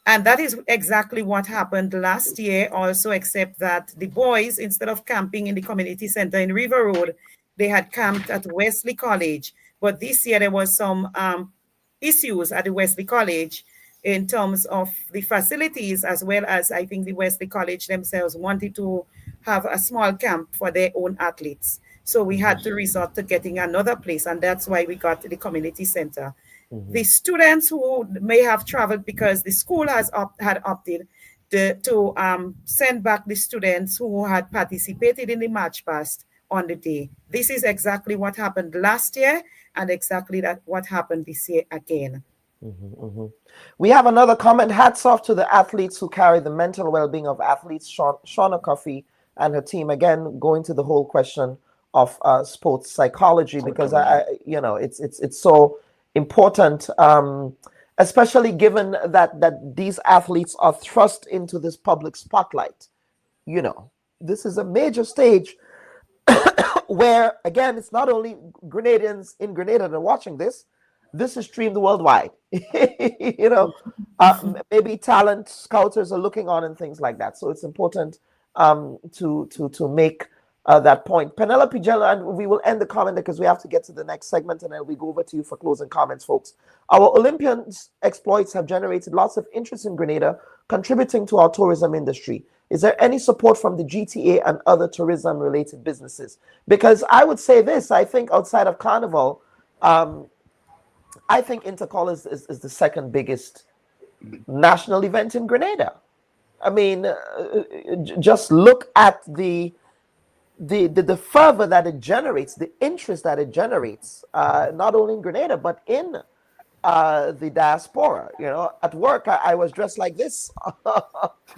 And that is exactly what happened last year also, except that the boys, instead of camping in the community center in River Road, they had camped at Wesley College. But this year there was some issues at the Wesley College in terms of the facilities, as well as I think the Wesley College themselves wanted to have a small camp for their own athletes. So we had to resort to getting another place, and that's why we got the community center. The students who may have traveled because the school had opted to send back the students who had participated in the match pass on the day. This is exactly what happened last year, and exactly what happened this year again. We have another comment. Hats off to the athletes who carry the mental well-being of athletes. Shauna Coffey and her team, again, going to the whole question of sports psychology, because it's so important, especially given that these athletes are thrust into this public spotlight. This is a major stage where, again, it's not only Grenadians in Grenada that are watching this. This is streamed worldwide. Maybe talent scouters are looking on and things like that. So it's important to make that point. Penelope Jello, and we will end the comment because we have to get to the next segment, and then we go over to you for closing comments, folks. Our Olympians' exploits have generated lots of interest in Grenada, contributing to our tourism industry. Is there any support from the GTA and other tourism-related businesses? Because I would say this, I think outside of Carnival, I think Intercol is the second biggest national event in Grenada. I mean, just look at the fervor that it generates, the interest that it generates, not only in Grenada, but in the diaspora. You know, at work, I was dressed like this,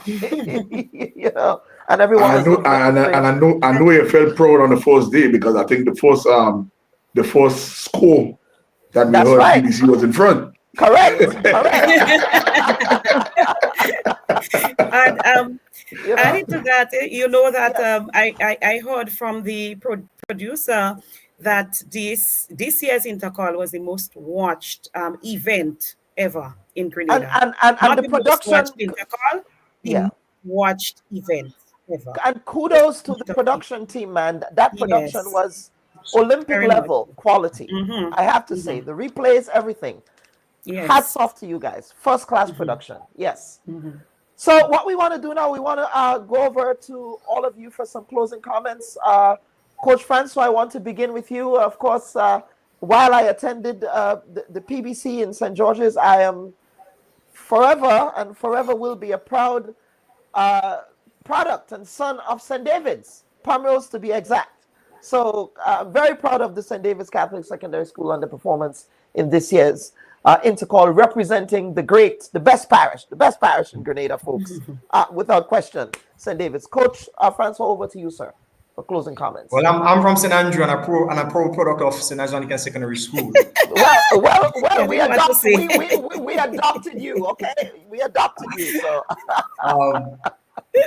you know, and everyone. I know you felt proud on the first day because I think the first score that we heard right. BBC was in front. Correct. And adding to that, you know that I heard from the producer that this year's Intercol was the most watched event ever in Grenada. And the production watched Intercol, the watched event ever. And kudos to the production team, man. That production was Olympic level quality. I have to say, the replays, everything. Yes. Hats off to you guys. First class production. Yes. So what we want to do now, we want to go over to all of you for some closing comments. Coach Francois, I want to begin with you. Of course, while I attended the PBC in St. George's, I am forever will be a proud product and son of St. David's, Primrose to be exact. So very proud of the St. David's Catholic Secondary School and the performance in this year's Intercol, representing the best parish in Grenada, folks, without question, St. David's. Coach Francois, over to you, sir, for closing comments. Well, I'm from St. Andrew and a proud product of St. Andrew Secondary School. well, we adopted you, okay? We adopted you, so.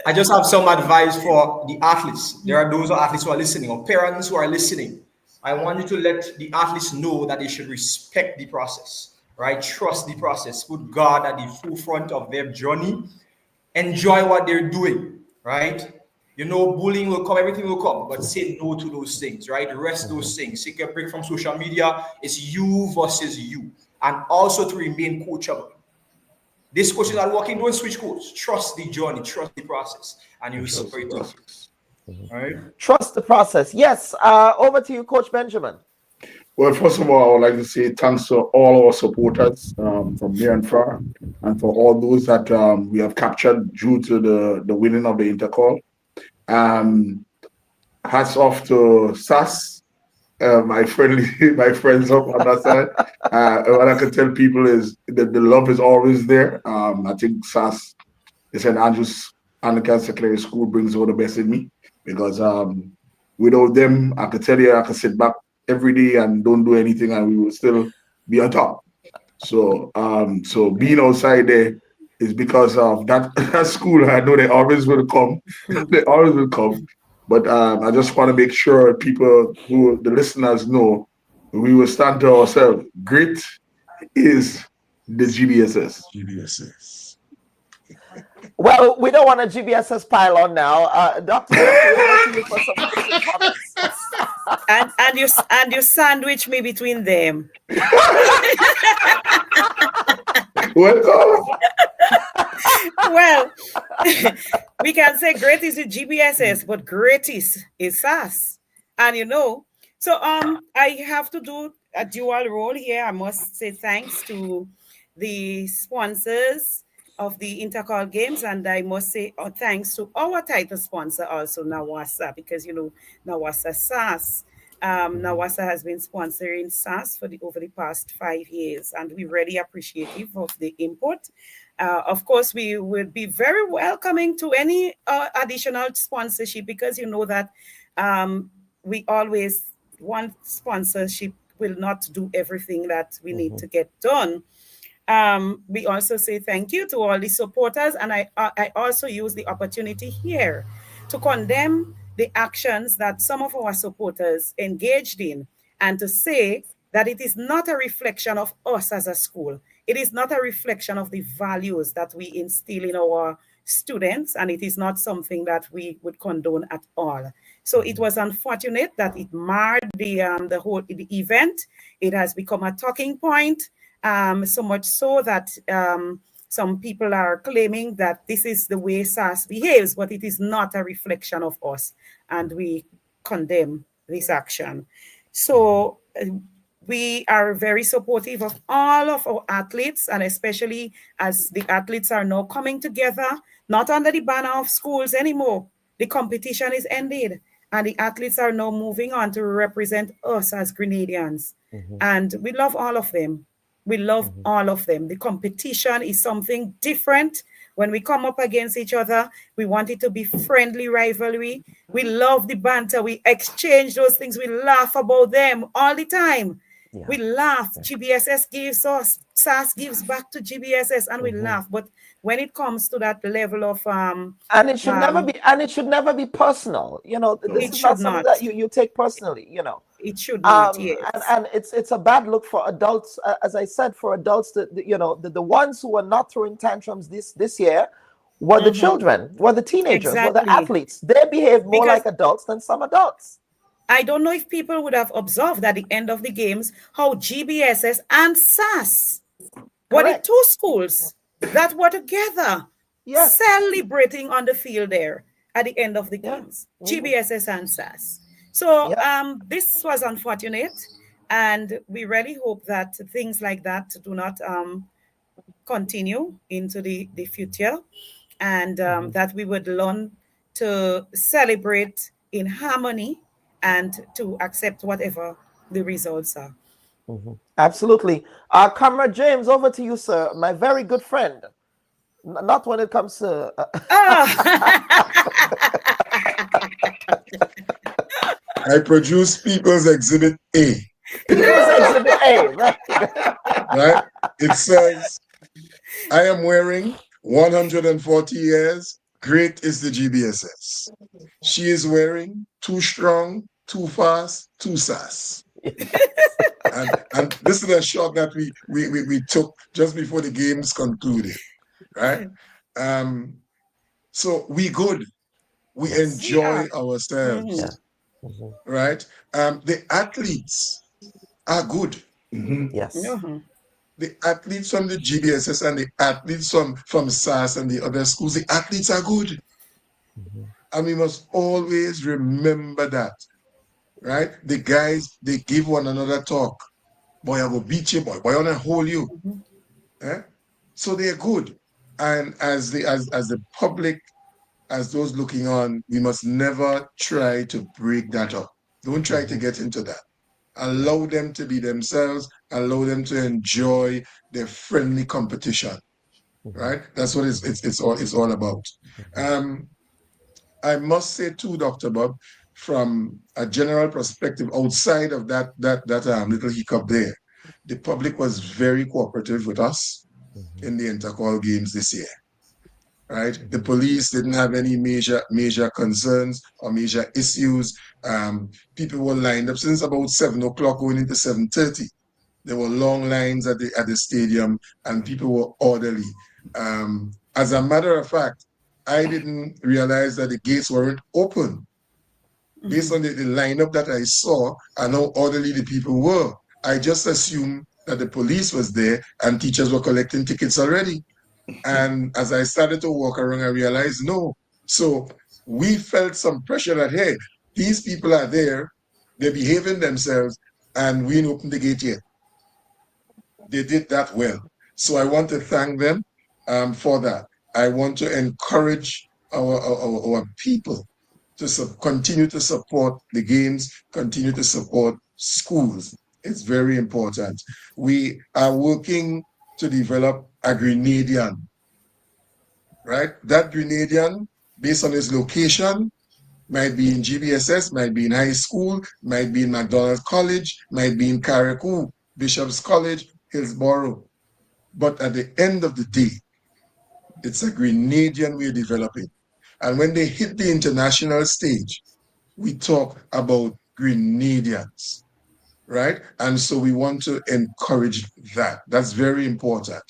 I just have some advice for the athletes. There are those athletes who are listening, or parents who are listening. I want you to let the athletes know that they should respect the process, right? Trust the process. Put God at the forefront of their journey. Enjoy what they're doing, right? You know, bullying will come, everything will come, but say no to those things, right? Rest those things. Take a break from social media. It's you versus you. And also to remain coachable. These coaches are working, don't switch coach. Trust the journey, trust the process, and you will see it. All right. Trust the process. Yes. Over to you, Coach Benjamin. Well, first of all, I would like to say thanks to all our supporters from near and far, and for all those that we have captured due to the winning of the Intercol. Hats off to SAS, my friends up on that side. What I can tell people is that the love is always there. I think SAS, the St. Andrews Anglican Secondary School, brings out the best in me because without them, I could tell you I could sit back every day and don't do anything, and we will still be on top. So, so being outside there is because of that school. I know they always will come. They always will come. But I just want to make sure people the listeners know we will stand to ourselves. Great is the GBSS. GBSS. Well, we don't want a GBSS pile on now. Dr. over to you for some closing comments. and you sandwich me between them. Well, we can say great is the GBSS, but greatest is SAS. And you know, so I have to do a dual role here. I must say thanks to the sponsors of the Intercol Games, and I must say thanks to our title sponsor also, Nawasa, because you know Nawasa SAS. Nawasa has been sponsoring SAS over the past 5 years, and we're really appreciative of the input. Of course, we would be very welcoming to any additional sponsorship, because you know that we always want sponsorship will not do everything that we need to get done. We also say thank you to all the supporters, and I also use the opportunity here to condemn the actions that some of our supporters engaged in, and to say that it is not a reflection of us as a school. It is not a reflection of the values that we instill in our students, and it is not something that we would condone at all. So it was unfortunate that it marred the whole event. It has become a talking point, so much so that some people are claiming that this is the way SAS behaves, but it is not a reflection of us, and we condemn this action. So we are very supportive of all of our athletes, and especially as the athletes are now coming together, not under the banner of schools anymore. The competition is ended, and the athletes are now moving on to represent us as Grenadians. And we love all of them. We love all of them. The competition is something different. When we come up against each other, we want it to be friendly rivalry. We love the banter. We exchange those things. We laugh about them all the time. Yeah. We laugh. GBSS gives us, SAS gives back to GBSS, and we laugh. But when it comes to that level of and it should never be personal. You know, this is not something that you take personally. You know, it should not. Yes. And it's a bad look for adults. As I said, for adults, the ones who are not throwing tantrums this year were the children, were the teenagers, were the athletes. They behave more like adults than some adults. I don't know if people would have observed at the end of the games how GBSS and SAS were the two schools that were together, celebrating on the field there at the end of the games. GBSS and SAS. So this was unfortunate, and we really hope that things like that do not continue into the future, and that we would learn to celebrate in harmony and to accept whatever the results are. Absolutely. Comrade James, over to you, sir. My very good friend. Not when it comes to... I produce People's Exhibit A. People's Exhibit A, right? Right? It says, I am wearing 140 years. Great is the GBSS. She is wearing too strong, too fast, too sass. and this is a shot that we took just before the games concluded, right? So we good. We enjoy ourselves, right? The athletes are good. Yes. The athletes from the GBSS and the athletes from SAS and the other schools, the athletes are good. And we must always remember that, right? The guys, they give one another talk. Boy, I will beat you, boy. Boy, I want to hold you. So they're good. And as the public, as those looking on, we must never try to break that up. Don't try to get into that. Allow them to be themselves. Allow them to enjoy their friendly competition, right? That's what it's all about. I must say too, Dr. Bubb, from a general perspective, outside of that little hiccup there, the public was very cooperative with us in the Intercol games this year. Right, the police didn't have any major concerns or major issues. People were lined up since about 7 o'clock going into 7:30. There were long lines at the stadium, and people were orderly. As a matter of fact, I didn't realize that the gates weren't open. Based on the lineup that I saw and how orderly the people were, I just assumed that the police was there and teachers were collecting tickets already. And as I started to walk around, I realized no. So we felt some pressure that, hey, these people are there, they're behaving themselves, and we didn't open the gate yet. They did that well. So I want to thank them for that. I want to encourage our people to continue to support the games, continue to support schools. It's very important. We are working to develop a Grenadian, right? That Grenadian, based on his location, might be in GBSS, might be in high school, might be in McDonald College, might be in Carriacou, Bishop's College, Hillsborough. But at the end of the day, it's a Grenadian we're developing. And when they hit the international stage, we talk about Grenadians, right? And so we want to encourage that. That's very important.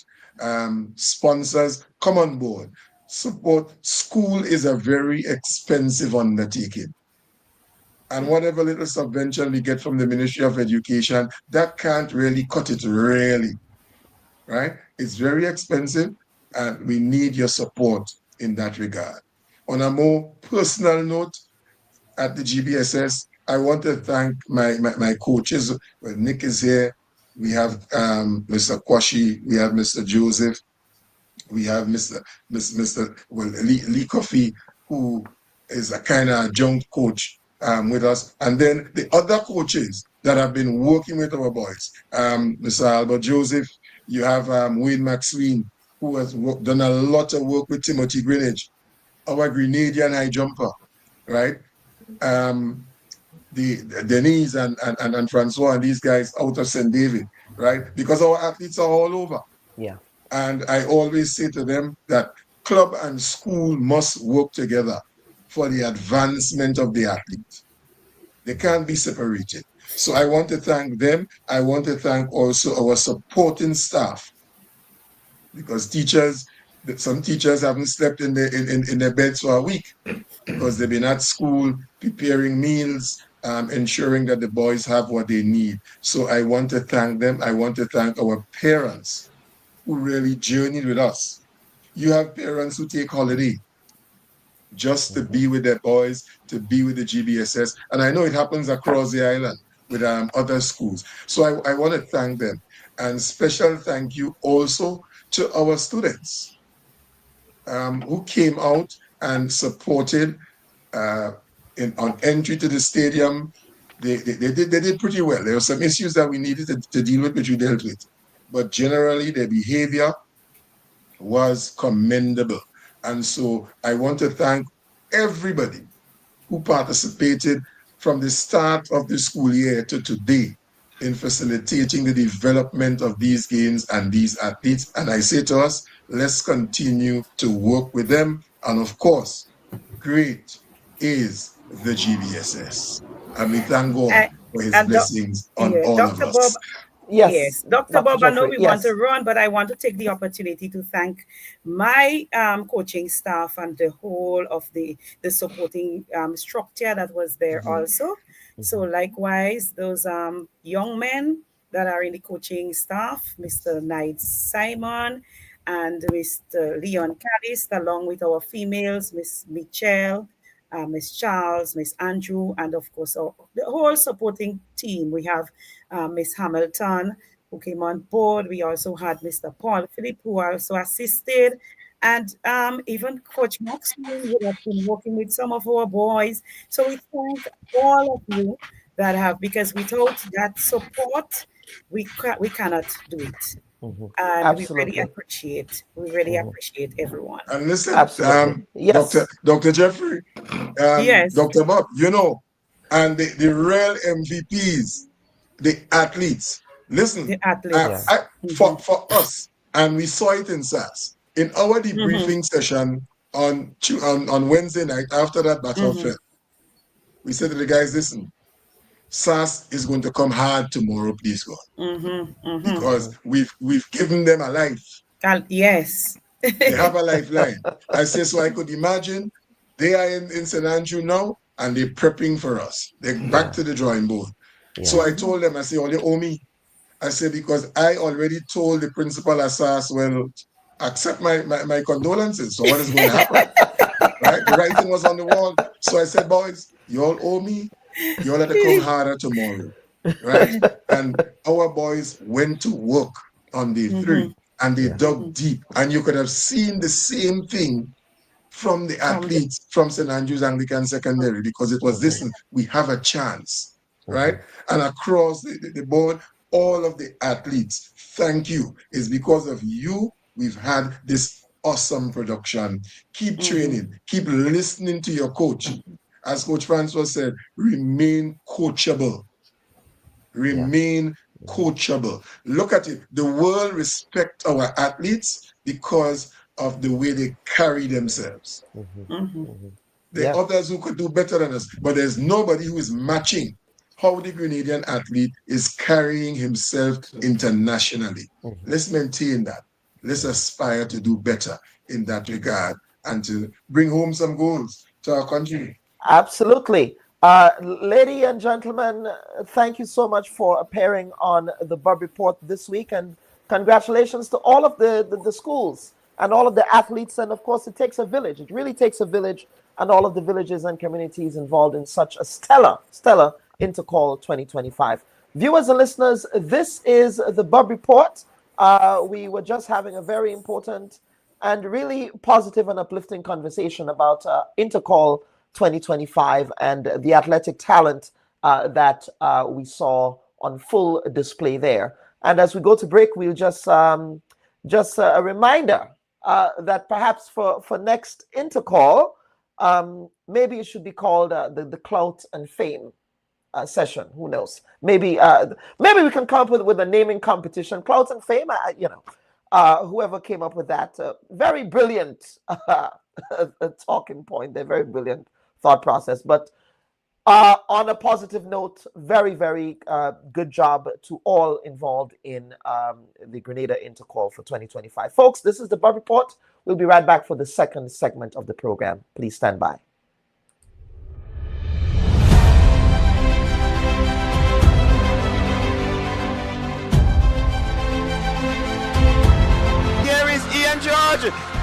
Sponsors, come on board. support. School is a very expensive undertaking. And whatever little subvention we get from the Ministry of Education, that can't really cut it really, right? It's very expensive and we need your support in that regard. On a more personal note, at the GBSS, I want to thank my coaches. Well, Nick is here. We have Mr. Kwashi. We have Mr. Joseph. We have Mr. Lee Coffey, who is a kind of adjunct coach with us. And then the other coaches that have been working with our boys. Mr. Albert Joseph, you have Wayne Maxwell, who has done a lot of work with Timothy Greenwich, our Grenadian high jumper, right? The Denise and Francois and these guys out of St. David, right? Because our athletes are all over. Yeah. And I always say to them that club and school must work together for the advancement of the athlete. They can't be separated. So I want to thank them. I want to thank also our supporting staff, because some teachers haven't slept in their beds for a week because they've been at school preparing meals, ensuring that the boys have what they need. So I want to thank them. I want to thank our parents who really journeyed with us. You have parents who take holiday just to be with their boys, to be with the GBSS. And I know it happens across the island with other schools. So I want to thank them. And special thank you also to our students who came out and supported on entry to the stadium. They did pretty well. There were some issues that we needed to deal with, which we dealt with. But generally, their behavior was commendable. And so I want to thank everybody who participated from the start of the school year to today in facilitating the development of these games and these athletes. And I say to us, let's continue to work with them. And of course, great is the GBSS. And we thank God for his blessings on all Dr. of us. Bob, yes, Dr. Bob, I know Jeffrey, we want to run, but I want to take the opportunity to thank my coaching staff and the whole of the supporting structure that was there also. So likewise, those young men that are in the coaching staff, Mr. Knight Simon and Mr. Leon Callis, along with our females, Miss Michelle, Miss Charles, Miss Andrew, and of course the whole supporting team. We have Miss Hamilton, who came on board. We also had Mr. Paul Philip, who also assisted, and even Coach Maxwell, who have been working with some of our boys. So we thank all of you that have, because without that support, we cannot do it. And Absolutely. we really appreciate everyone. And listen, yes. Dr. Jeffrey, yes, Dr. Bob, and the real MVPs, the athletes. Listen, the athletes. For us, and we saw it in SAS, in our debriefing session on Wednesday night after that battlefield, we said to the guys, listen, SAS is going to come hard tomorrow, please God. Because we've given them a life. Yes. They have a lifeline. I say, so I could imagine they are in St. Andrew now and they're prepping for us. They're back to the drawing board. So I told them, I say, oh, you owe me. I said, because I already told the principal at SAS, well, accept my condolences. So what is going to happen? Right? The writing was on the wall. So I said, boys, you all owe me. You all have to come harder tomorrow. Right? And our boys went to work on day 3 and they dug deep. And you could have seen the same thing from the athletes from St. Andrew's Anglican Secondary, because it was this, we have a chance, right? And across the board, all of the athletes, thank you. It's because of you we've had this awesome production. Keep training, keep listening to your coach. As Coach Francois said, remain coachable. Remain coachable. Look at it. The world respects our athletes because of the way they carry themselves. There are others who could do better than us, but there's nobody who is matching how the Grenadian athlete is carrying himself internationally. Let's maintain that. Let's aspire to do better in that regard. and to bring home some goals to our country. Absolutely. Lady and gentlemen, thank you so much for appearing on the Bubb Report this week, and congratulations to all of the schools and all of the athletes. And of course, it takes a village. It really takes a village, and all of the villages and communities involved in such a stellar Intercol 2025. Viewers and listeners, this is the Bubb Report. We were just having a very important and really positive and uplifting conversation about Intercol 2025 and the athletic talent that we saw on full display there. And as we go to break, we'll just a reminder that perhaps for next Intercol, maybe it should be called the Clout and Fame session. Who knows? Maybe we can come up with a naming competition. Clout and Fame. Whoever came up with that, very brilliant talking point. They're very brilliant thought process. But on a positive note, very, very good job to all involved in the Grenada Intercol for 2025. Folks, this is the Bubb Report. We'll be right back for the second segment of the program. Please stand by.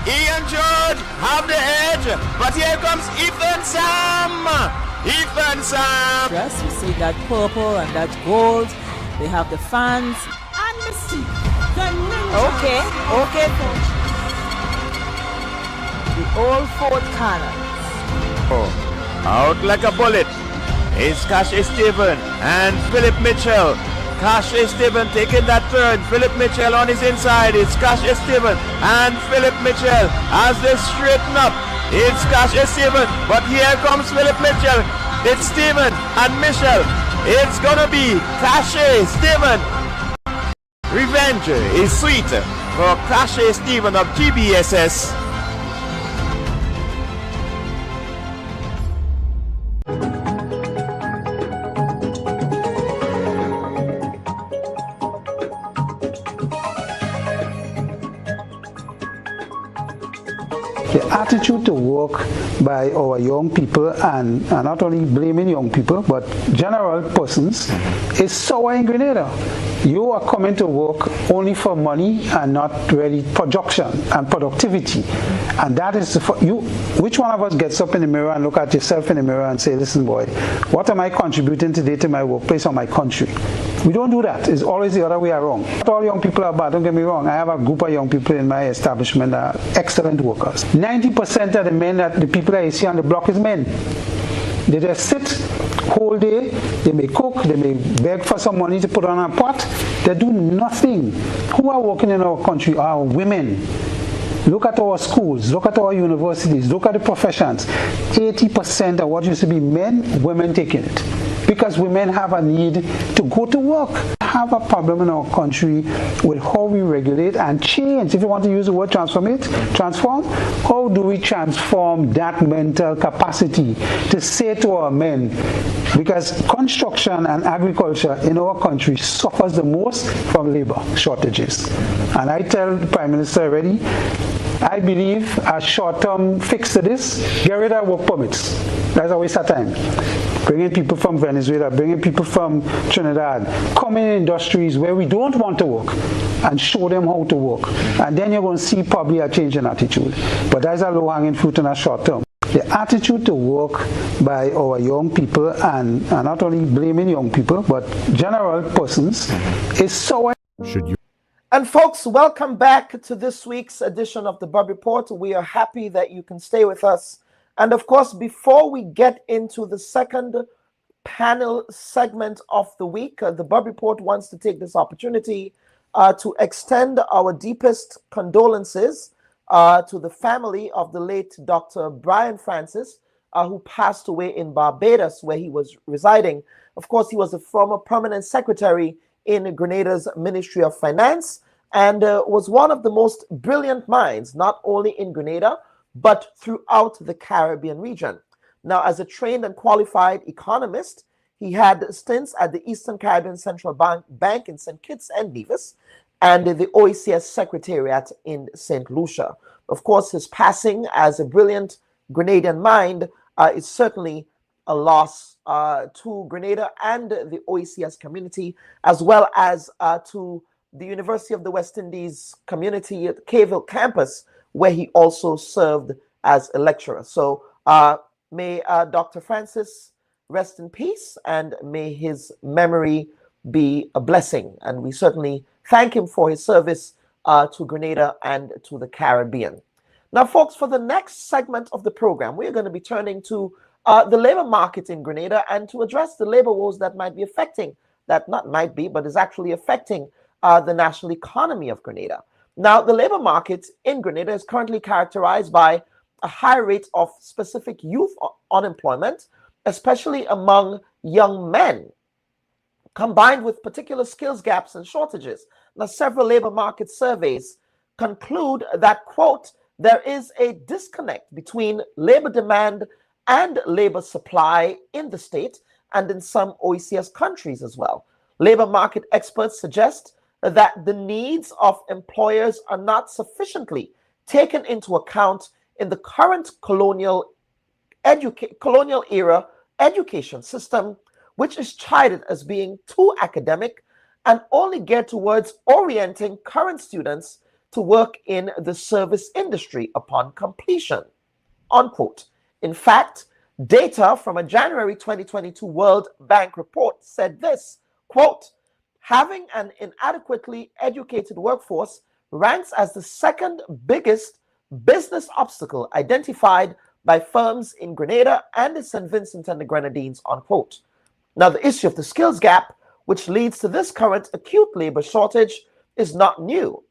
Ian George have the edge, but here comes Ethan Sam. Yes, you see that purple and that gold. They have the fans. And the sea, the ninja. Okay, coach. The old Fort Cannons. Out like a bullet is Cash Esteban and Philip Mitchell. Cash Esteban taking that turn. Philip Mitchell on his inside. It's Cash Esteban and Philip Mitchell as they straighten up. It's Cash Esteban, but here comes Philip Mitchell. It's Steven and Mitchell. It's gonna be Cash Esteban. Revenge is sweet for Cash Esteban of GBSS. The attitude to work by our young people, and not only blaming young people, but general persons, is sour in Grenada. You are coming to work only for money and not really production and productivity. And that is, which one of us gets up in the mirror and look at yourself in the mirror and say, listen boy, what am I contributing today to my workplace or my country? We don't do that. It's always the other way around. Not all young people are bad, don't get me wrong. I have a group of young people in my establishment that are excellent workers. 90% of the people that you see on the block is men. They just sit whole day, they may cook, they may beg for some money to put on a pot, they do nothing. Who are working in our country are women. Look at our schools, look at our universities, look at the professions. 80% of what used to be men, women taking it. Because women have a need to go to work. We have a problem in our country with how we regulate and change. If you want to use the word transform, how do we transform that mental capacity to say to our men? Because construction and agriculture in our country suffers the most from labor shortages. And I tell the Prime Minister already, I believe a short-term fix to this, get rid of work permits. That's a waste of time. Bringing people from Venezuela, bringing people from Trinidad, coming in industries where we don't want to work and show them how to work. And then you're going to see probably a change in attitude. But that's a low-hanging fruit in a short term. The attitude to work by our young people, and not only blaming young people, but general persons, is so... And folks, welcome back to this week's edition of the Bubb Report. We are happy that you can stay with us. And of course, before we get into the second panel segment of the week, the Bubb Report wants to take this opportunity to extend our deepest condolences to the family of the late Dr. Brian Francis, who passed away in Barbados, where he was residing. Of course, he was a former permanent secretary in Grenada's Ministry of Finance, and was one of the most brilliant minds, not only in Grenada, but throughout the Caribbean region. Now, as a trained and qualified economist, he had stints at the Eastern Caribbean Central Bank in St. Kitts and Nevis, and the OECS Secretariat in St. Lucia. Of course, his passing as a brilliant Grenadian mind is certainly a loss to Grenada and the OECS community, as well as to the University of the West Indies community at Caveville campus, where he also served as a lecturer. So may Dr. Francis rest in peace, and may his memory be a blessing. And we certainly thank him for his service to Grenada and to the Caribbean. Now, folks, for the next segment of the program, we're going to be turning to the labor market in Grenada and to address the labor woes that might be affecting, that not might be, but is actually affecting the national economy of Grenada. Now, the labor market in Grenada is currently characterized by a high rate of specific youth unemployment, especially among young men, combined with particular skills gaps and shortages. Now, several labor market surveys conclude that, quote, there is a disconnect between labor demand and labor supply in the state and in some OECS countries as well. Labor market experts suggest that the needs of employers are not sufficiently taken into account in the current colonial era education system, which is chided as being too academic and only geared towards orienting current students to work in the service industry upon completion, unquote. In fact, data from a January 2022 World Bank report said this, quote, having an inadequately educated workforce ranks as the second biggest business obstacle identified by firms in Grenada and the St. Vincent and the Grenadines, unquote. Now, the issue of the skills gap, which leads to this current acute labor shortage, is not new.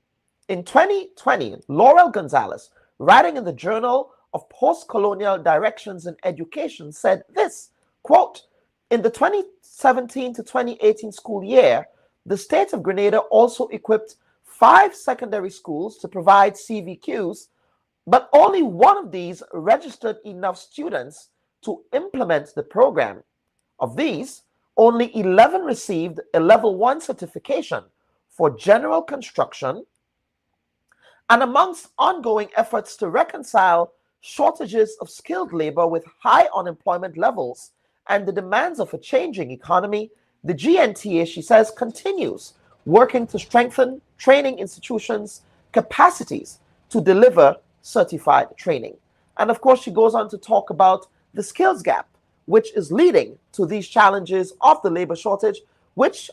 In 2020, Laurel Gonzalez, writing in the Journal of Post-Colonial Directions in Education, said this, quote, in the 2017 to 2018 school year, the state of Grenada also equipped 5 secondary schools to provide CVQs, but only one of these registered enough students to implement the program. Of these, only 11 received a level 1 certification for general construction. And amongst ongoing efforts to reconcile shortages of skilled labor with high unemployment levels and the demands of a changing economy, the GNTA, she says, continues working to strengthen training institutions' capacities to deliver certified training. And of course, she goes on to talk about the skills gap, which is leading to these challenges of the labor shortage, which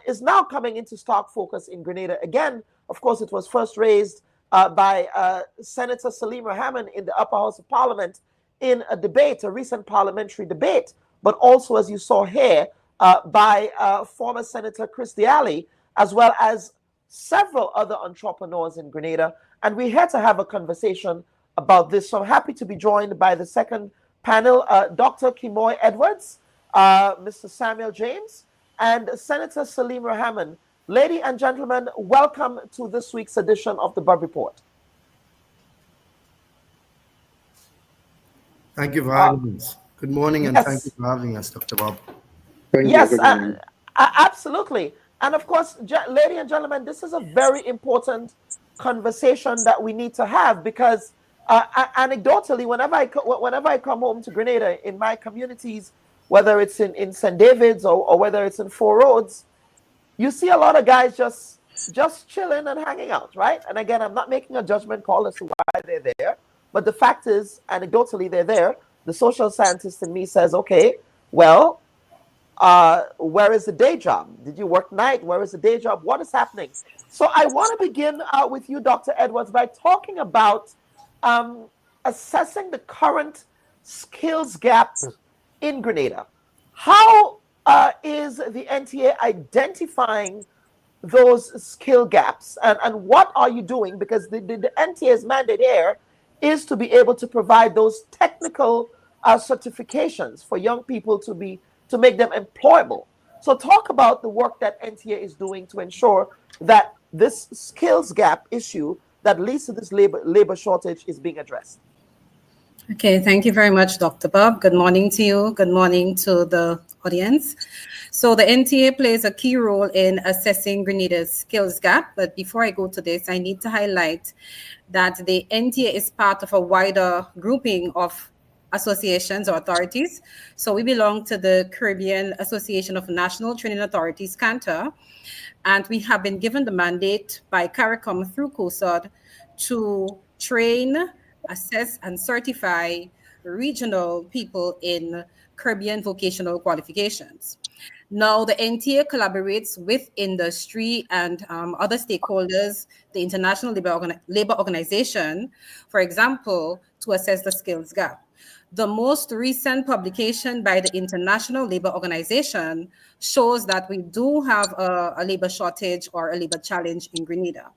is now coming into stark focus in Grenada. Again, of course, it was first raised by Senator Salim Rahman in the Upper House of Parliament in a debate, a recent parliamentary debate, but also, as you saw here, by former Senator Chris Diali, as well as several other entrepreneurs in Grenada. And we had to have a conversation about this. So I'm happy to be joined by the second panel, Dr. Kimoy Edwards, Mr. Samuel James, and Senator Salim Rahman. Ladies and gentlemen, welcome to this week's edition of the Bubb Report. Thank you for having us. Good morning, and thank you for having us, Dr. Bob. Yes, absolutely. And of course, ladies and gentlemen, this is a very important conversation that we need to have because anecdotally, whenever I come home to Grenada in my communities, whether it's in St. David's or whether it's in Four Roads, you see a lot of guys just chilling and hanging out, right? And again, I'm not making a judgment call as to why they're there, but the fact is, anecdotally, they're there. The social scientist in me says, okay, well, where is the day job? Did you work night? Where is the day job? What is happening? So I want to begin with you, Dr. Edwards, by talking about assessing the current skills gap in Grenada. How is the NTA identifying those skill gaps, and what are you doing? Because the NTA's mandate here is to be able to provide those technical certifications for young people to make them employable. So talk about the work that NTA is doing to ensure that this skills gap issue that leads to this labor shortage is being addressed. Okay, thank you very much, Dr. Bubb. Good morning to you. Good morning to the audience. So the NTA plays a key role in assessing Grenada's skills gap. But before I go to this, I need to highlight that the NTA is part of a wider grouping of associations or authorities. So we belong to the Caribbean Association of National Training Authorities, CANTA, and we have been given the mandate by CARICOM through COSOD to train, assess, and certify regional people in Caribbean vocational qualifications. Now, the NTA collaborates with industry and other stakeholders, the International Labor Organization, for example, to assess the skills gap. The most recent publication by the International Labor Organization shows that we do have a labor shortage or a labor challenge in Grenada.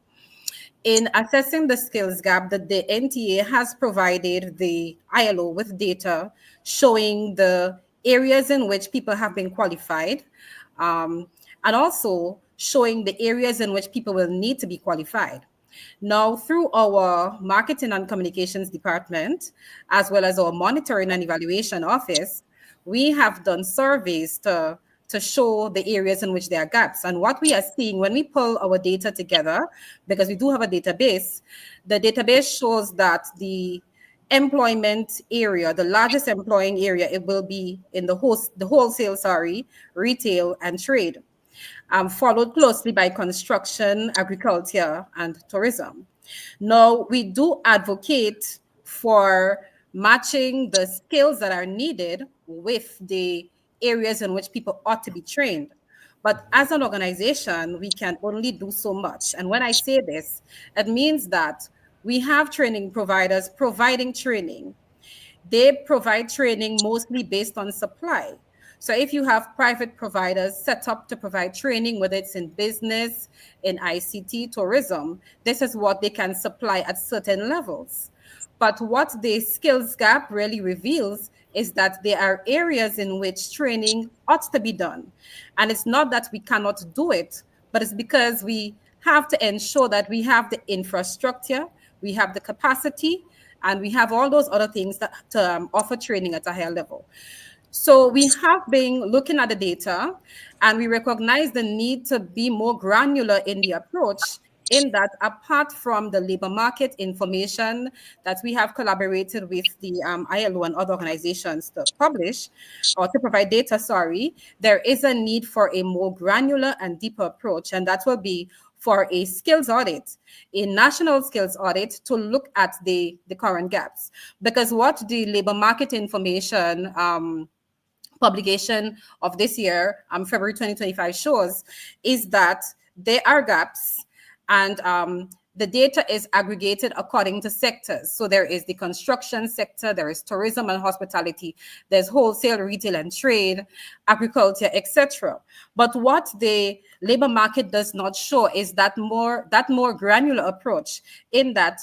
In assessing the skills gap, the NTA has provided the ILO with data showing the areas in which people have been qualified, and also showing the areas in which people will need to be qualified. Now, through our marketing and communications department, as well as our monitoring and evaluation office, we have done surveys to show the areas in which there are gaps. And what we are seeing when we pull our data together, because we do have a database, the database shows that the employment area, the largest employing area, it will be in the wholesale, retail and trade. Followed closely by construction, agriculture, and tourism. Now, we do advocate for matching the skills that are needed with the areas in which people ought to be trained. But as an organization, we can only do so much. And when I say this, it means that we have training providers providing training. They provide training mostly based on supply. So if you have private providers set up to provide training, whether it's in business, in ICT, tourism, this is what they can supply at certain levels. But what the skills gap really reveals is that there are areas in which training ought to be done. And it's not that we cannot do it, but it's because we have to ensure that we have the infrastructure, we have the capacity, and we have all those other things that to offer training at a higher level. So we have been looking at the data, and we recognize the need to be more granular in the approach, in that apart from the labor market information that we have collaborated with the ILO and other organizations to publish or to provide data, there is a need for a more granular and deeper approach, and that will be for a skills audit, a national skills audit, to look at the current gaps. Because what the labor market information publication of this year, February 2025, shows is that there are gaps, and the data is aggregated according to sectors. So there is the construction sector, there is tourism and hospitality, there's wholesale, retail and trade, agriculture, etc. But what the labor market does not show is that more granular approach, in that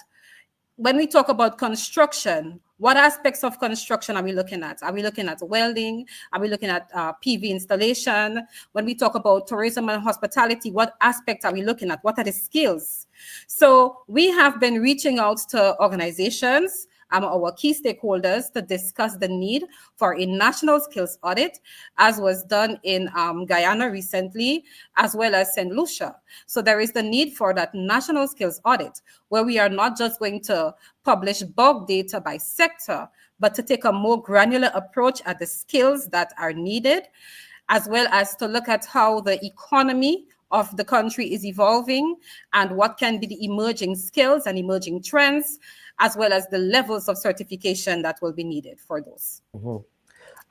when we talk about construction, what aspects of construction are we looking at? Are we looking at welding? Are we looking at PV installation? When we talk about tourism and hospitality, what aspects are we looking at? What are the skills? So we have been reaching out to organizations, our key stakeholders, to discuss the need for a national skills audit, as was done in Guyana recently, as well as St. Lucia. So there is the need for that national skills audit, where we are not just going to publish bulk data by sector, but to take a more granular approach at the skills that are needed, as well as to look at how the economy of the country is evolving and what can be the emerging skills and emerging trends, as well as the levels of certification that will be needed for those. Mm-hmm.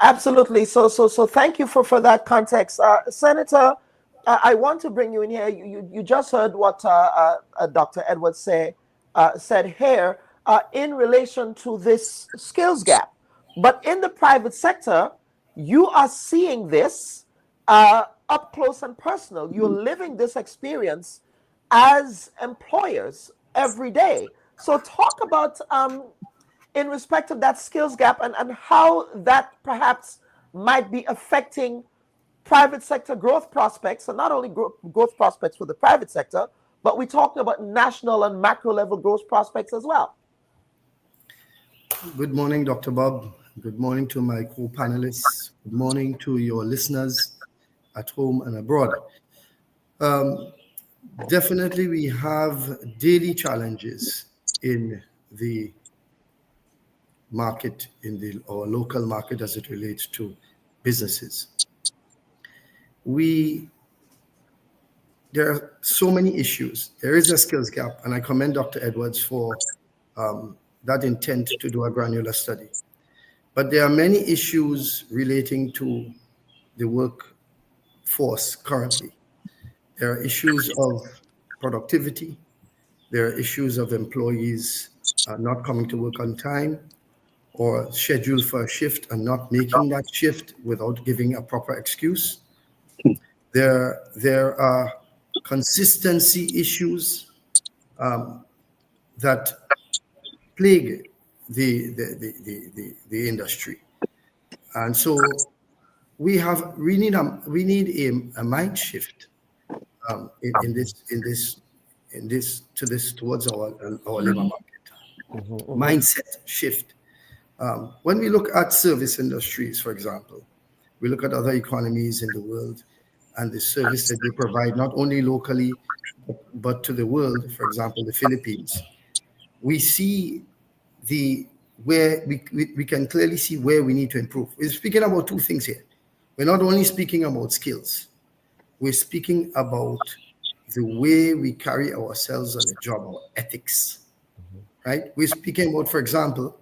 Absolutely. So thank you for that context. Senator, I want to bring you in here. You just heard what Dr. Edwards said here in relation to this skills gap. But in the private sector, you are seeing this up close and personal. You're living this experience as employers every day. So talk about, in respect of that skills gap, and how that perhaps might be affecting private sector growth prospects, and not only growth prospects for the private sector, but we're talking about national and macro level growth prospects as well. Good morning, Dr. Bob. Good morning to my co-panelists. Good morning to your listeners at home and abroad. Definitely, we have daily challenges in the market, our local market as it relates to businesses. There are so many issues. There is a skills gap, and I commend Dr. Edwards for that intent to do a granular study. But there are many issues relating to the workforce currently. There are issues of productivity. There are issues of employees not coming to work on time or scheduled for a shift and not making that shift without giving a proper excuse. There are consistency issues that plague the industry. And so we need a mind shift towards our labor market. Mindset shift. When we look at service industries, for example, we look at other economies in the world and the service that they provide, not only locally, but to the world, for example, the Philippines. We see where we can clearly see where we need to improve. We're speaking about two things here. We're not only speaking about skills, we're speaking about the way we carry ourselves on the job, our ethics, right? We're speaking about, for example,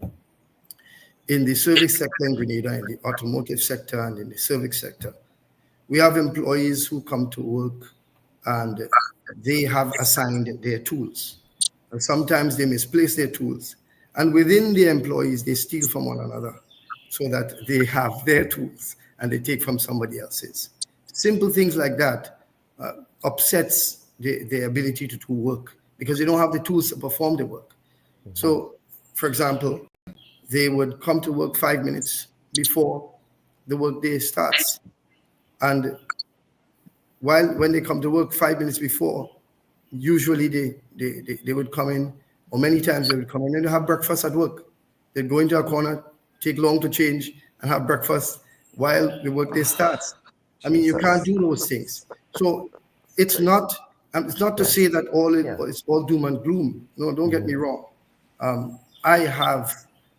in the service sector in Grenada, in the automotive sector and in the service sector, we have employees who come to work and they have assigned their tools. And sometimes they misplace their tools. And within the employees, they steal from one another so that they have their tools and they take from somebody else's. Simple things like that upsets their ability to do work because they don't have the tools to perform the work. So, for example, they would come to work 5 minutes before the workday starts. And when they come to work 5 minutes before, usually they would come in, or many times they would come in and have breakfast at work. They'd go into a corner, take long to change, and have breakfast while the workday starts. I mean, you can't do those things. So it's not to say that it's all doom and gloom. No, don't get me wrong. I've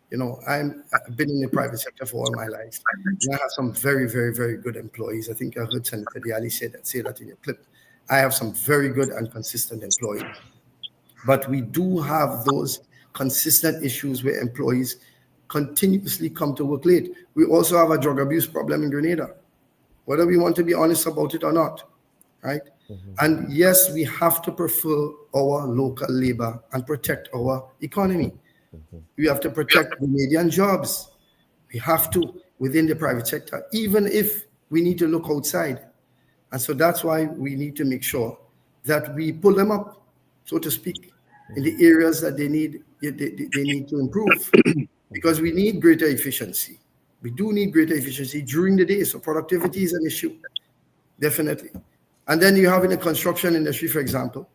been in the private sector for all my life. And I have some very, very, very good employees. I think I heard Senator Diali say that in your clip. I have some very good and consistent employees. But we do have those consistent issues where employees continuously come to work late. We also have a drug abuse problem in Grenada, whether we want to be honest about it or not, right? And yes, we have to prefer our local labor and protect our economy. We have to protect Grenadian jobs. We have to within the private sector, even if we need to look outside. And so that's why we need to make sure that we pull them up, so to speak, in the areas that they need to improve, because we need greater efficiency. We do need greater efficiency during the day. So productivity is an issue, definitely. And then you have in the construction industry, for example,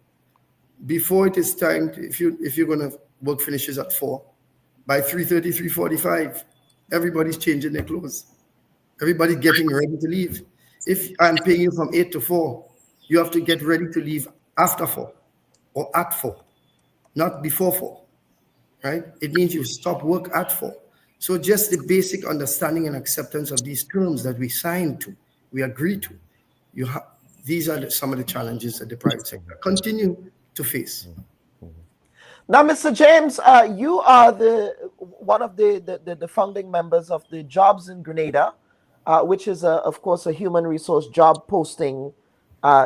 before it is time, if you're going to work finishes at 4, by 3:30, 3:45, everybody's changing their clothes. Everybody's getting ready to leave. If I'm paying you from 8 to 4, you have to get ready to leave after 4 or at 4, not before 4, right? It means you stop work at 4. So just the basic understanding and acceptance of these terms that we signed to, we agree to, these are some of the challenges that the private sector continue to face. Now, Mr. James, you are one of the founding members of the Jobs in Grenada, which is, of course, a human resource job posting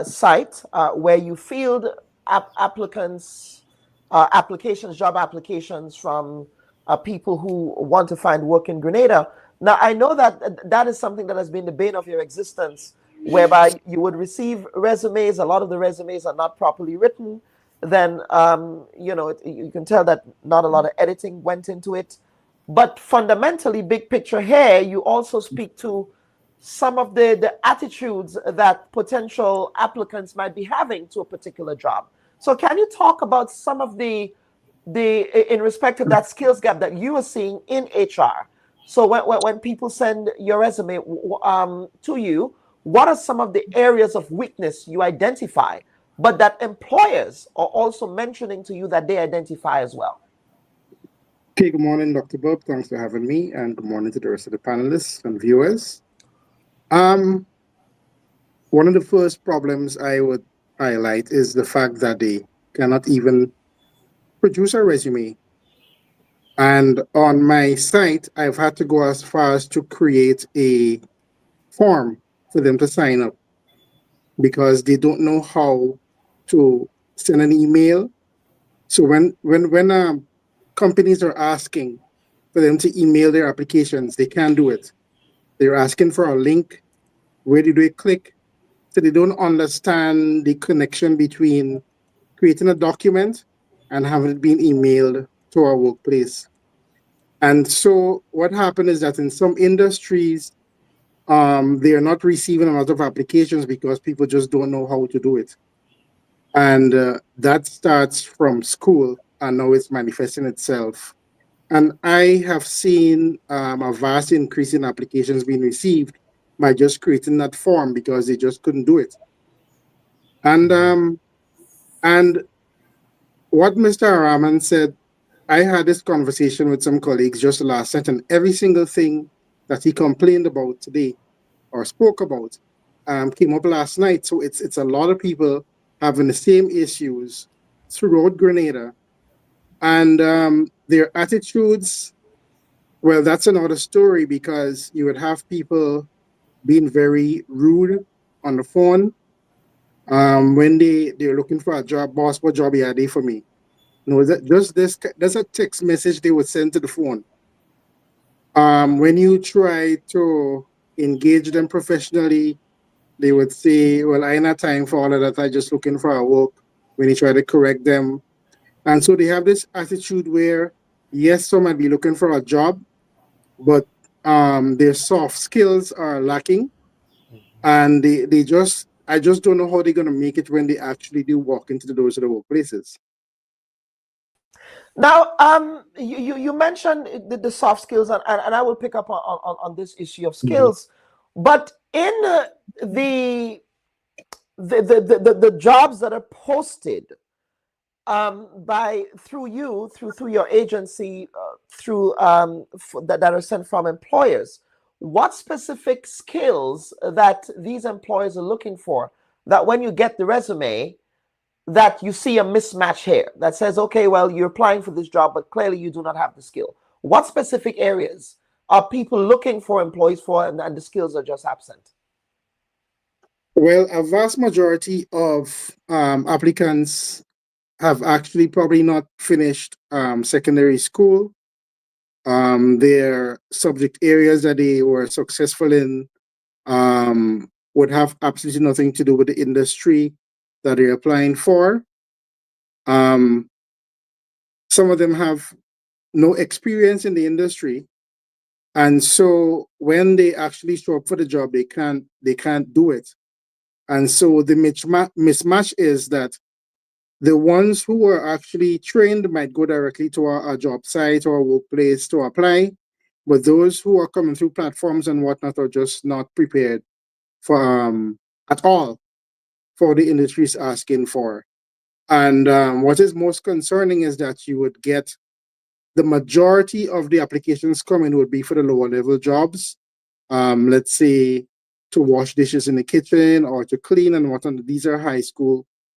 site where you field job applications from people who want to find work in Grenada. Now, I know that is something that has been the bane of your existence, whereby you would receive resumes. A lot of the resumes are not properly written. Then, you can tell that not a lot of editing went into it. But fundamentally, big picture here, you also speak to some of the attitudes that potential applicants might be having to a particular job. So can you talk about some of the in respect of that skills gap that you are seeing in HR. So when people send your resume to you, what are some of the areas of weakness you identify, but that employers are also mentioning to you that they identify as well? Okay, good morning, Dr. Bubb. Thanks for having me, and good morning to the rest of the panelists and viewers. One of the first problems I would highlight is the fact that they cannot even produce a resume. And on my site, I've had to go as far as to create a form for them to sign up because they don't know how to send an email. So when companies are asking for them to email their applications, they can't do it. They're asking for a link. Where do they click? So they don't understand the connection between creating a document and having it being emailed to our workplace. And so what happened is that in some industries, they are not receiving a lot of applications because people just don't know how to do it. And that starts from school, and now it's manifesting itself. And I have seen a vast increase in applications being received by just creating that form because they just couldn't do it. And what Mr. Araman said, I had this conversation with some colleagues just last night, and every single thing that he complained about today or spoke about came up last night. So it's a lot of people having the same issues throughout Grenada. And their attitudes, well, that's another story because you would have people being very rude on the phone when they're looking for a job. Boss, what job you there for me? No, there's a text message they would send to the phone. When you try to engage them professionally, they would say, well, I ain't have time for all of that. I'm just looking for a work. When you try to correct them. And so they have this attitude where, yes, some might be looking for a job, but their soft skills are lacking. And I just don't know how they're going to make it when they actually do walk into the doors of the workplaces. Now, you mentioned the soft skills, and I will pick up on this issue of skills. But in the jobs that are posted through your agency, that are sent from employers, what specific skills that these employers are looking for, that when you get the resume, that you see a mismatch here that says, okay, well, you're applying for this job, but clearly you do not have the skill? What specific areas are people looking for employees for, and the skills are just absent? Well, a vast majority of applicants have actually probably not finished secondary school. Their subject areas that they were successful in would have absolutely nothing to do with the industry that they're applying for. Some of them have no experience in the industry, and so when they actually show up for the job, they can't do it. And so the mismatch is that the ones who are actually trained might go directly to a job site or a workplace to apply, but those who are coming through platforms and whatnot are just not prepared for at all for the industries asking for. And what is most concerning is that you would get the majority of the applications coming would be for the lower level jobs. Let's say to wash dishes in the kitchen or to clean and whatnot. These are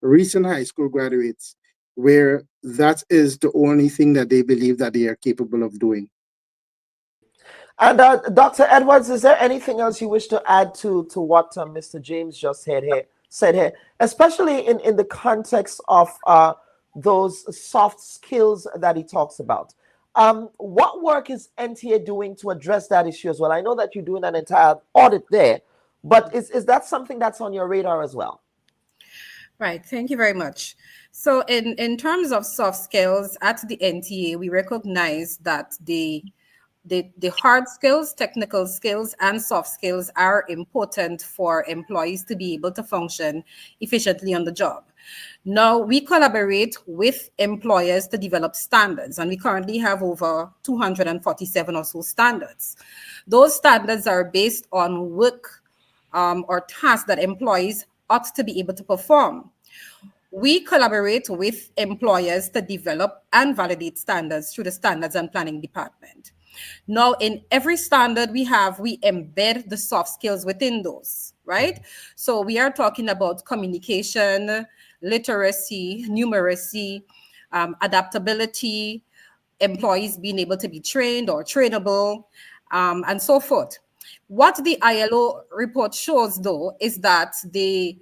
recent high school graduates, where that is the only thing that they believe that they are capable of doing. And Dr. Edwards, is there anything else you wish to add to what Mr. James just said here, especially in the context of those soft skills that he talks about? What work is NTA doing to address that issue as well? I know that you're doing an entire audit there, but is that something that's on your radar as well? Right. Thank you very much. So in terms of soft skills at the NTA, we recognize that the hard skills, technical skills, and soft skills are important for employees to be able to function efficiently on the job. Now, we collaborate with employers to develop standards, and we currently have over 247 or so standards. Those standards are based on work or tasks that employees ought to be able to perform. We collaborate with employers to develop and validate standards through the Standards and Planning Department. Now, in every standard we embed the soft skills within those, right? So we are talking about communication, literacy, numeracy, adaptability, employees being able to be trained or trainable, and so forth. What the ILO report shows, though, is that the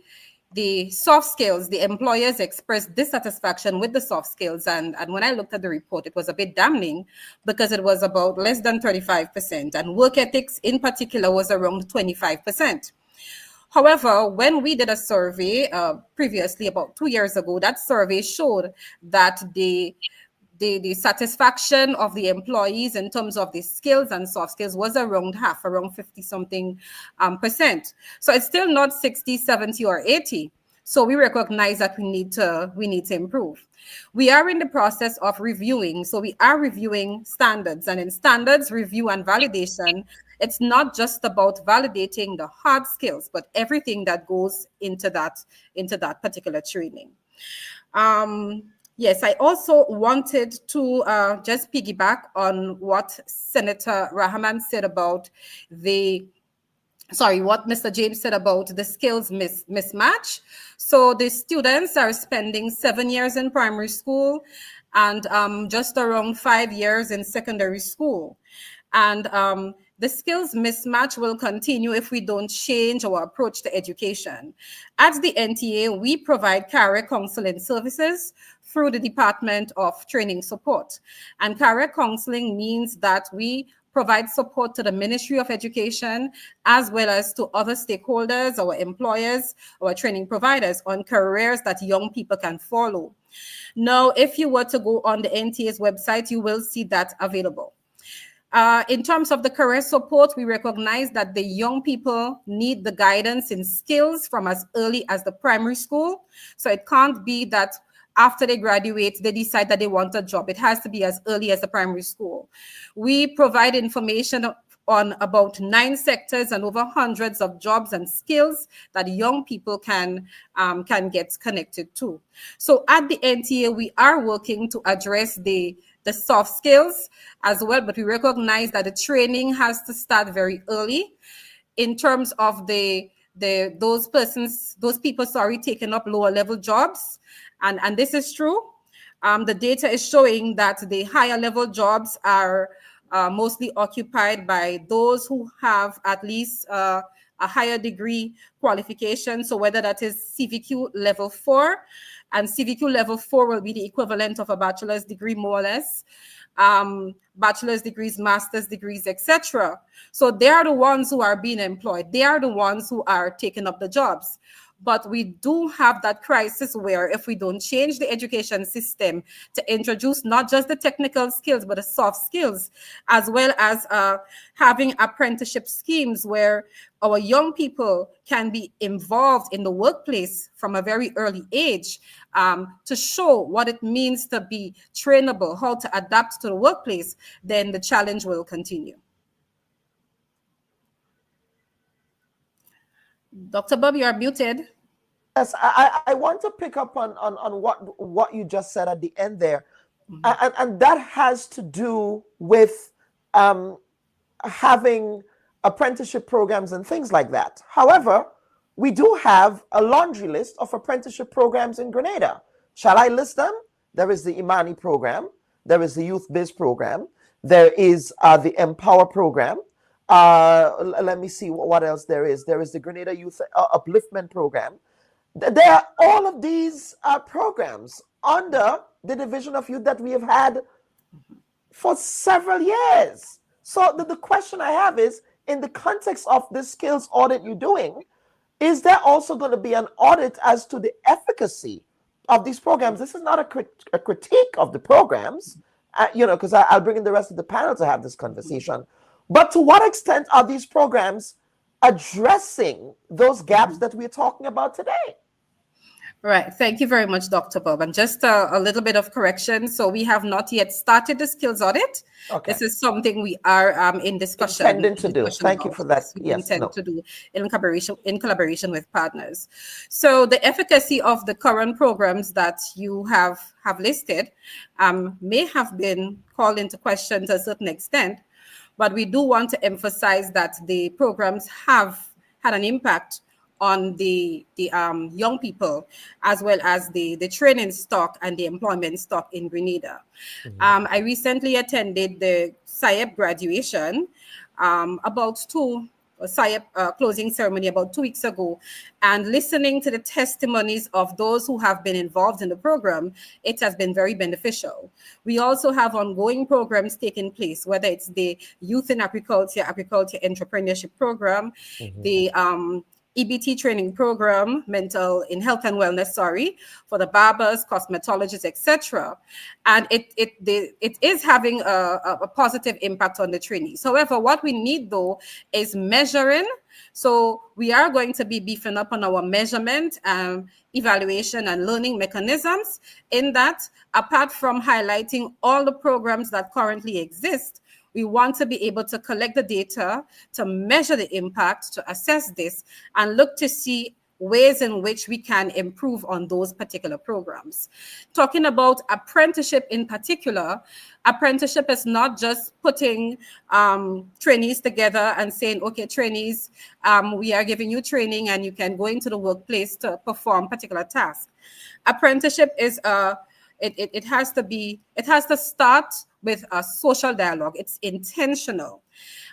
soft skills, the employers expressed dissatisfaction with the soft skills. And when I looked at the report, it was a bit damning because it was about less than 35%. And work ethics in particular was around 25%. However, when we did a survey previously, about 2 years ago, that survey showed that the satisfaction of the employees in terms of the skills and soft skills was around half, around 50-something percent. So it's still not 60, 70, or 80. So we recognize that we need to improve. We are in the process of reviewing. So we are reviewing standards, and in standards review and validation, it's not just about validating the hard skills, but everything that goes into that particular training. Yes, I also wanted to just piggyback on what Senator Rahman said about what Mr. James said about the skills mismatch. So the students are spending 7 years in primary school and just around 5 years in secondary school. And the skills mismatch will continue if we don't change our approach to education. At the NTA, we provide career counseling services through the Department of Training Support. And career counseling means that we provide support to the Ministry of Education as well as to other stakeholders, our employers, our training providers on careers that young people can follow. Now, if you were to go on the NTA's website, you will see that available. In terms of the career support, we recognize that the young people need the guidance in skills from as early as the primary school. So it can't be that after they graduate, they decide that they want a job. It has to be as early as the primary school. We provide information on about 9 sectors and over hundreds of jobs and skills that young people can get connected to. So at the NTA, we are working to address the soft skills as well, but we recognize that the training has to start very early in terms of those people taking up lower level jobs. And this is true. The data is showing that the higher level jobs are mostly occupied by those who have at least a higher degree qualification. So whether that is CVQ level 4, and CVQ level 4 will be the equivalent of a bachelor's degree, more or less, bachelor's degrees, master's degrees, etc. So they are the ones who are being employed. They are the ones who are taking up the jobs. But we do have that crisis where if we don't change the education system to introduce not just the technical skills, but the soft skills, as well as having apprenticeship schemes where our young people can be involved in the workplace from a very early age to show what it means to be trainable, how to adapt to the workplace, then the challenge will continue. Dr. Bubb, you are muted. Yes, I want to pick up on what you just said at the end there. Mm-hmm. And that has to do with having apprenticeship programs and things like that. However, we do have a laundry list of apprenticeship programs in Grenada. Shall I list them? There is the Imani program. There is the Youth Biz program. There is the Empower program. Let me see what else there is. There is the Grenada Youth Upliftment program. There are all of these programs under the Division of Youth that we have had for several years. So the question I have is, in the context of this skills audit you're doing, is there also going to be an audit as to the efficacy of these programs? This is not a critique of the programs, because I'll bring in the rest of the panel to have this conversation. But to what extent are these programs addressing those gaps that we're talking about today? Right. Thank you very much, Dr. Bob. And just a little bit of correction. So we have not yet started the skills audit. Okay. This is something we are in discussion. Intending to do. Thank you for that. We Yes. intend to do in collaboration with partners. So the efficacy of the current programs that you have listed may have been called into question to a certain extent, but we do want to emphasize that the programs have had an impact on the young people, as well as the training stock and the employment stock in Grenada. I recently attended the SIEP graduation SIEP closing ceremony about 2 weeks ago, and listening to the testimonies of those who have been involved in the program, it has been very beneficial. We also have ongoing programs taking place, whether it's the Youth in Agriculture Entrepreneurship Program, the EBT training program, mental in health and wellness, for the barbers, cosmetologists, etc. And it is having a positive impact on the trainees. However, what we need though is measuring. So we are going to be beefing up on our measurement, evaluation and learning mechanisms, in that apart from highlighting all the programs that currently exist, we want to be able to collect the data, to measure the impact, to assess this, and look to see ways in which we can improve on those particular programs. Talking about apprenticeship in particular, apprenticeship is not just putting trainees together and saying, okay, trainees, we are giving you training and you can go into the workplace to perform particular tasks. Apprenticeship is it has to start with a social dialogue. It's intentional.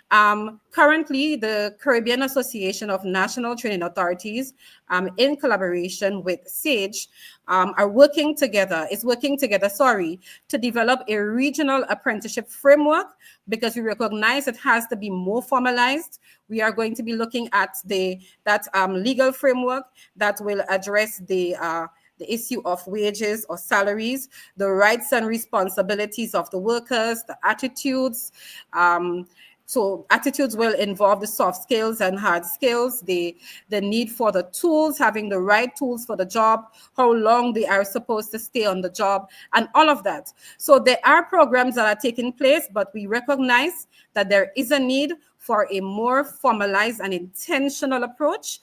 Currently, the Caribbean Association of National Training Authorities, in collaboration with SAGE, is working together, to develop a regional apprenticeship framework, because we recognize it has to be more formalized. We are going to be looking at that legal framework that will address the issue of wages or salaries, the rights and responsibilities of the workers, the attitudes. So attitudes will involve the soft skills and hard skills, the need for the tools, having the right tools for the job, how long they are supposed to stay on the job, and all of that. So there are programs that are taking place, but we recognize that there is a need for a more formalized and intentional approach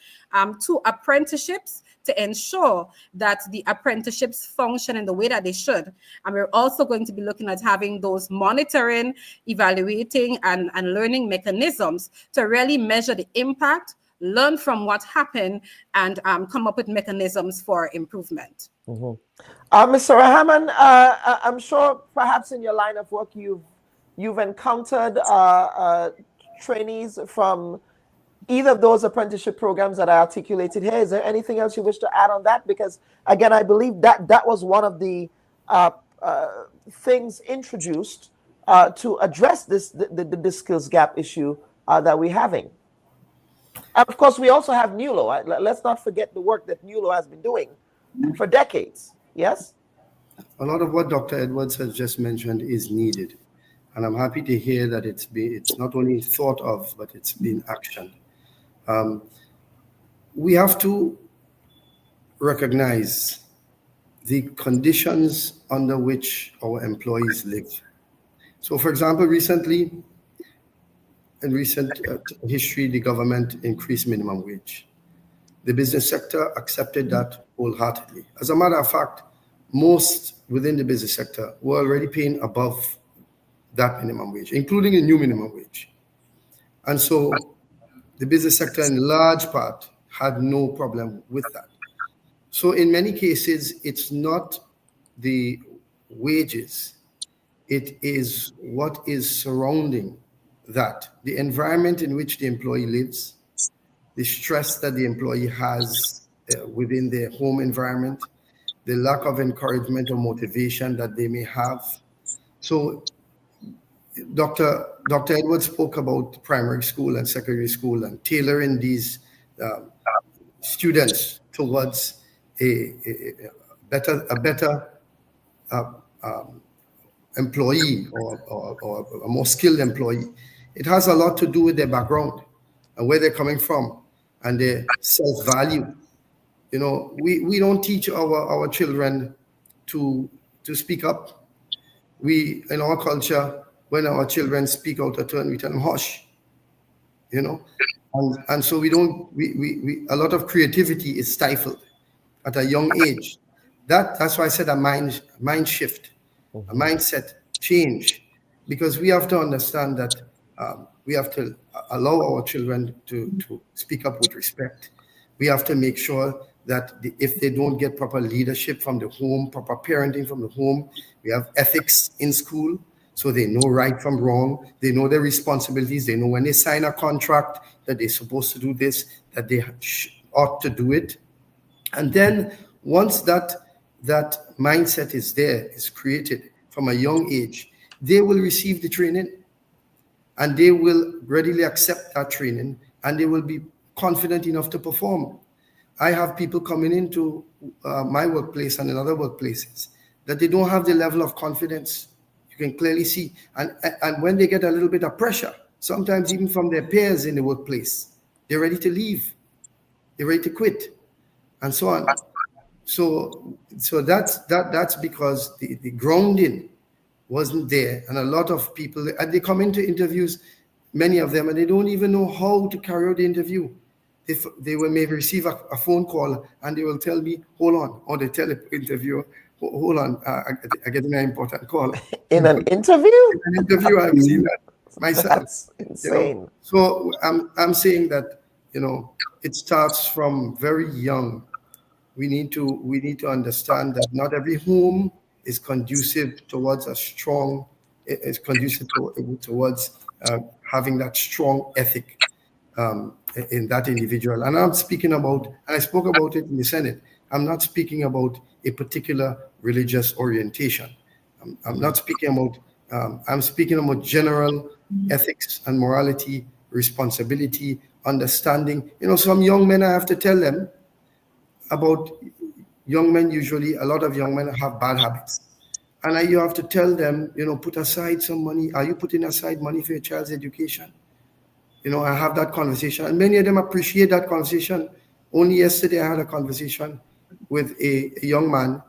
to apprenticeships, to ensure that the apprenticeships function in the way that they should. And we're also going to be looking at having those monitoring, evaluating, and learning mechanisms to really measure the impact, learn from what happened, and come up with mechanisms for improvement. Mr. Rahman, I'm sure perhaps in your line of work you've encountered trainees from either of those apprenticeship programs that I articulated here. Is there anything else you wish to add on that? Because again, I believe that was one of the things introduced to address the skills gap issue that we're having. Of course, we also have NULO. Let's not forget the work that NULO has been doing for decades. Yes? A lot of what Dr. Edwards has just mentioned is needed. And I'm happy to hear that it's not only thought of, but it's been actioned. We have to recognize the conditions under which our employees live. So, for example, in recent history, the government increased minimum wage. The business sector accepted that wholeheartedly. As a matter of fact, most within the business sector were already paying above that minimum wage, including a new minimum wage. And so the business sector in large part had no problem with that. So in many cases, it's not the wages, it is what is surrounding that, the environment in which the employee lives, the stress that the employee has within their home environment, the lack of encouragement or motivation that they may have. So Dr. Edwards spoke about primary school and secondary school and tailoring these students towards a better employee or a more skilled employee. It has a lot to do with their background and where they're coming from and their self-value. You know, we don't teach our children to speak up. We, in our culture, when our children speak out of turn, we tell them hush. You know, and so we a lot of creativity is stifled at a young age. That's why I said a mind shift, a mindset change, because we have to understand that we have to allow our children to speak up with respect. We have to make sure that if they don't get proper leadership from the home, proper parenting from the home, we have ethics in school, so they know right from wrong. They know their responsibilities. They know when they sign a contract that they're supposed to do this, that they ought to do it. And then once that mindset is there, is created from a young age, they will receive the training and they will readily accept that training and they will be confident enough to perform. I have people coming into my workplace and in other workplaces that they don't have the level of confidence. You can clearly see. And when they get a little bit of pressure, sometimes even from their peers in the workplace, they're ready to leave. They're ready to quit and so on. So that's because the grounding wasn't there. And a lot of people, and they come into interviews, many of them, and they don't even know how to carry out the interview. They will maybe receive a phone call and they will tell me, hold on, or they tell the interviewer, hold on, I get an important call. In an interview? In an interview, I've seen that myself. That's insane. You know? So I'm saying that, you know, it starts from very young. We need to understand that not every home is conducive towards towards having that strong ethic in that individual. And I'm speaking about, and I spoke about it in the Senate, I'm not speaking about a particular religious orientation. I'm not speaking about, I'm speaking about general ethics and morality, responsibility, understanding. You know, some young men, I have to tell them about young men. Usually a lot of young men have bad habits. And you have to tell them, you know, put aside some money. Are you putting aside money for your child's education? You know, I have that conversation. And many of them appreciate that conversation. Only yesterday I had a conversation with a young man.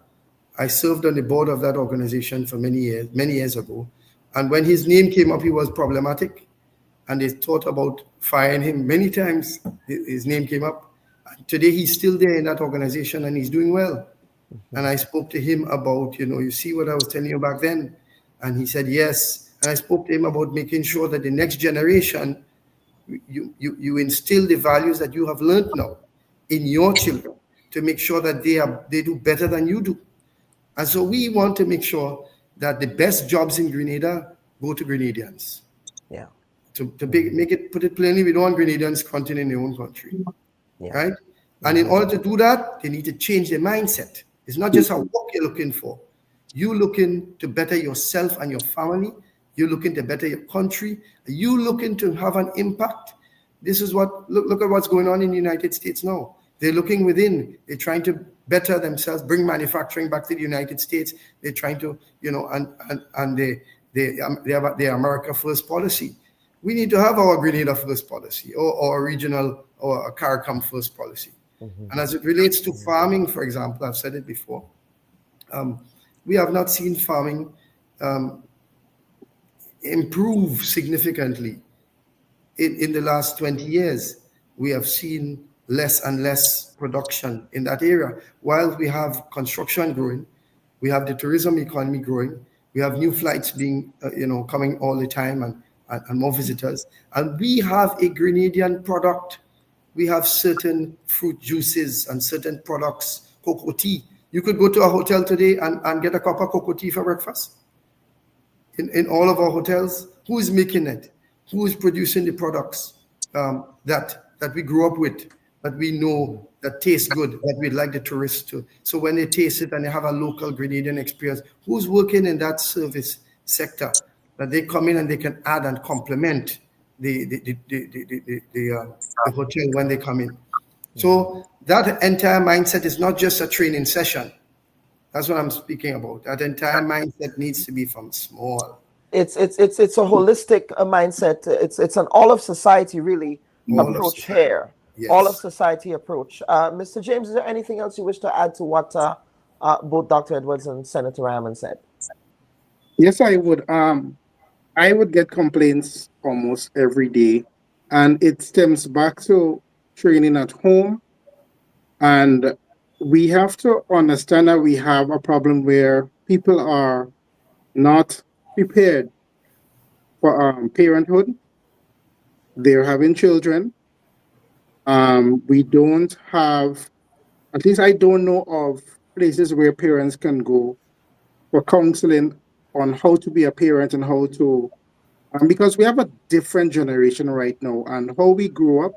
I served on the board of that organization for many years ago. And when his name came up, he was problematic. And they thought about firing him many times. His name came up. And today he's still there in that organization and he's doing well. And I spoke to him about, you know, you see what I was telling you back then? And he said, yes. And I spoke to him about making sure that the next generation, you instill the values that you have learned now in your children to make sure that they do better than you do. And so we want to make sure that the best jobs in Grenada go to Grenadians. Yeah. Put it plainly, we don't want Grenadians continuing in their own country. Yeah. Right? And in order to do that, they need to change their mindset. It's not just a work you're looking for. You're looking to better yourself and your family. You're looking to better your country. You're looking to have an impact. This is what, look at what's going on in the United States now. They're looking within. They're trying to better themselves, bring manufacturing back to the United States. They're trying to, you know, and they have their America First policy. We need to have our Grenada First policy or a regional or a CARICOM First policy. And as it relates to farming, for example, I've said it before, we have not seen farming improve significantly in the last 20 years. We have seen less and less production in that area. While we have construction growing, we have the tourism economy growing, we have new flights being, coming all the time and more visitors. And we have a Grenadian product. We have certain fruit juices and certain products, cocoa tea. You could go to a hotel today and get a cup of cocoa tea for breakfast. In all of our hotels, who is making it? Who is producing the products that we grew up with, that we know that taste good, that we'd like the tourists to? So when they taste it and they have a local Grenadian experience, who's working in that service sector that they come in and they can add and complement the hotel when they come in? So that entire mindset is not just a training session. That's what I'm speaking about. That entire mindset needs to be from small. It's a holistic mindset. It's an all of society really approach here. all of Yes. society approach. Mr. James, is there anything else you wish to add to what both Dr. Edwards and Senator Rahman said? Yes, I would. I would get complaints almost every day, and it stems back to training at home. And we have to understand that we have a problem where people are not prepared for parenthood. They're having children. We don't have, at least I don't know of places where parents can go for counseling on how to be a parent and how to, because we have a different generation right now, and how we grew up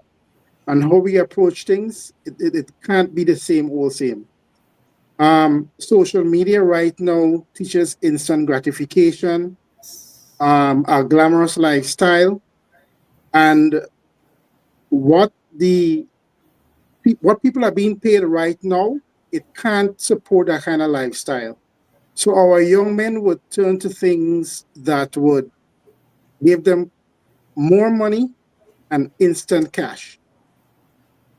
and how we approach things, it can't be the same old same. Social media right now teaches instant gratification, a glamorous lifestyle, and what the what people are being paid right now, it can't support that kind of lifestyle. So our young men would turn to things that would give them more money and instant cash.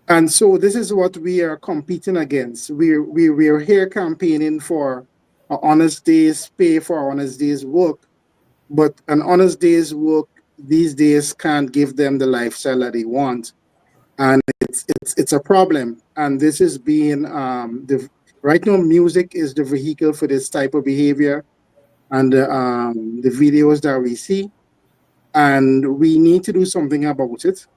And so this is what we are competing against. We're here campaigning for an honest day's pay for an honest day's work, but an honest day's work these days can't give them the lifestyle that they want, and it's a problem. And this is being right now music is the vehicle for this type of behavior, and the videos that we see, and we need to do something about it.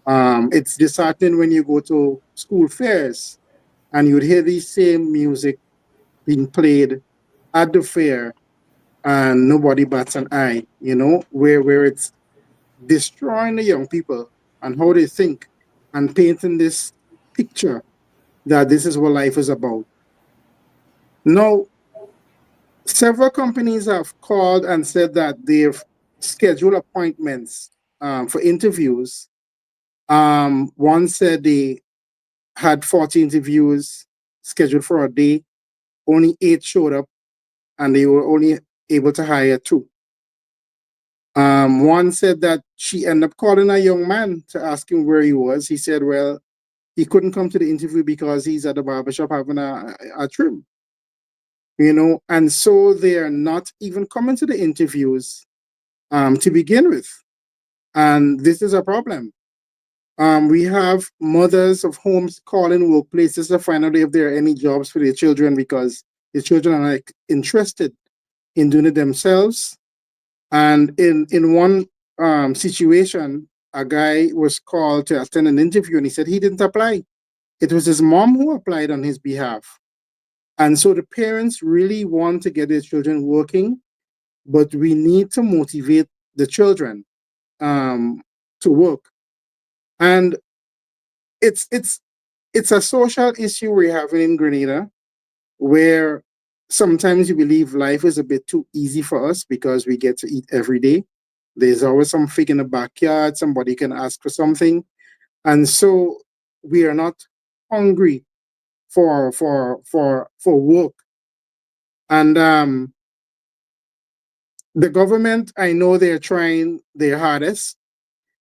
It's disheartening when you go to school fairs and you'd hear the same music being played at the fair and nobody bats an eye, where it's destroying the young people and how they think and painting this picture that this is what life is about. Now, several companies have called and said that they've scheduled appointments for interviews. One said they had 40 interviews scheduled for a day, only 8 showed up, and they were only able to hire 2. One said that she ended up calling a young man to ask him where he was. He said, well, he couldn't come to the interview because he's at the barbershop having a trim. And so they are not even coming to the interviews to begin with. And this is a problem. We have mothers of homes calling workplaces to find out if there are any jobs for their children because the children are like interested in doing it themselves. And in one situation, a guy was called to attend an interview and he said he didn't apply. It was his mom who applied on his behalf. And so the parents really want to get their children working, but we need to motivate the children to work. And it's a social issue we're having in Grenada, where sometimes you believe life is a bit too easy for us because we get to eat every day. There's always some fig in the backyard, somebody can ask for something. And so we are not hungry for work. And the government, I know they're trying their hardest,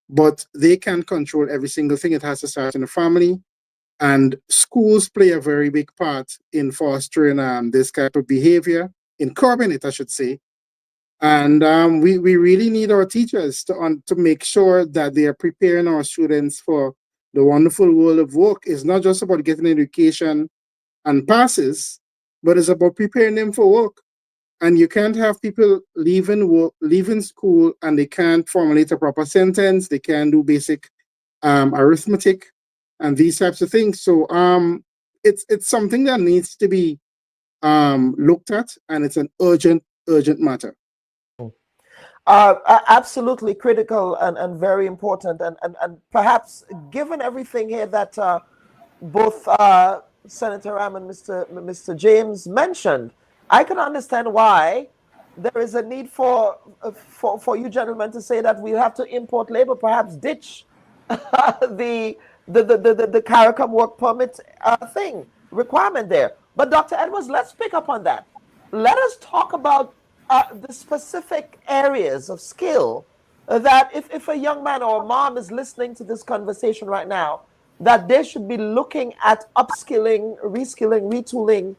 but they can't control every single thing. It has to start in the family. And schools play a very big part in fostering this type of behavior, in curbing it, I should say. And we really need our teachers to make sure that they are preparing our students for the wonderful world of work. It's not just about getting education and passes, but it's about preparing them for work. And you can't have people leaving school and they can't formulate a proper sentence. They can't do basic arithmetic and these types of things. So it's something that needs to be looked at, and it's an urgent matter. Absolutely critical and very important. And perhaps given everything here that both Senator Ram and Mr. James mentioned, I can understand why there is a need for you gentlemen to say that we have to import labor, perhaps ditch the CARICOM work permit requirement there. But Dr. Edwards, let's pick up on that. Let us talk about the specific areas of skill that if a young man or a mom is listening to this conversation right now that they should be looking at upskilling, reskilling, retooling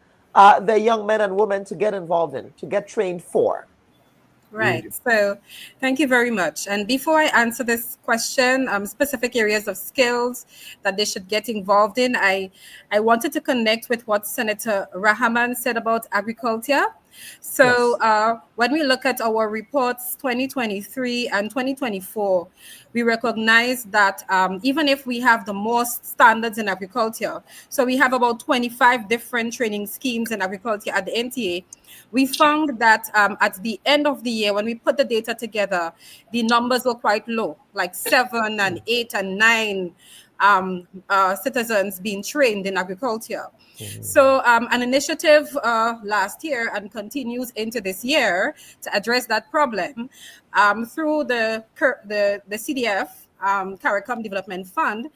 their young men and women to get involved in, to get trained for? Right. So thank you very much. And before I answer this question, specific areas of skills that they should get involved in, I wanted to connect with what Senator Rahman said about agriculture. So when we look at our reports 2023 and 2024, we recognize that even if we have the most standards in agriculture, so we have about 25 different training schemes in agriculture at the NTA, we found that at the end of the year, when we put the data together, the numbers were quite low, like 7 and 8 and 9 citizens being trained in agriculture. So an initiative last year and continues into this year to address that problem through the CDF, CARICOM Development Fund,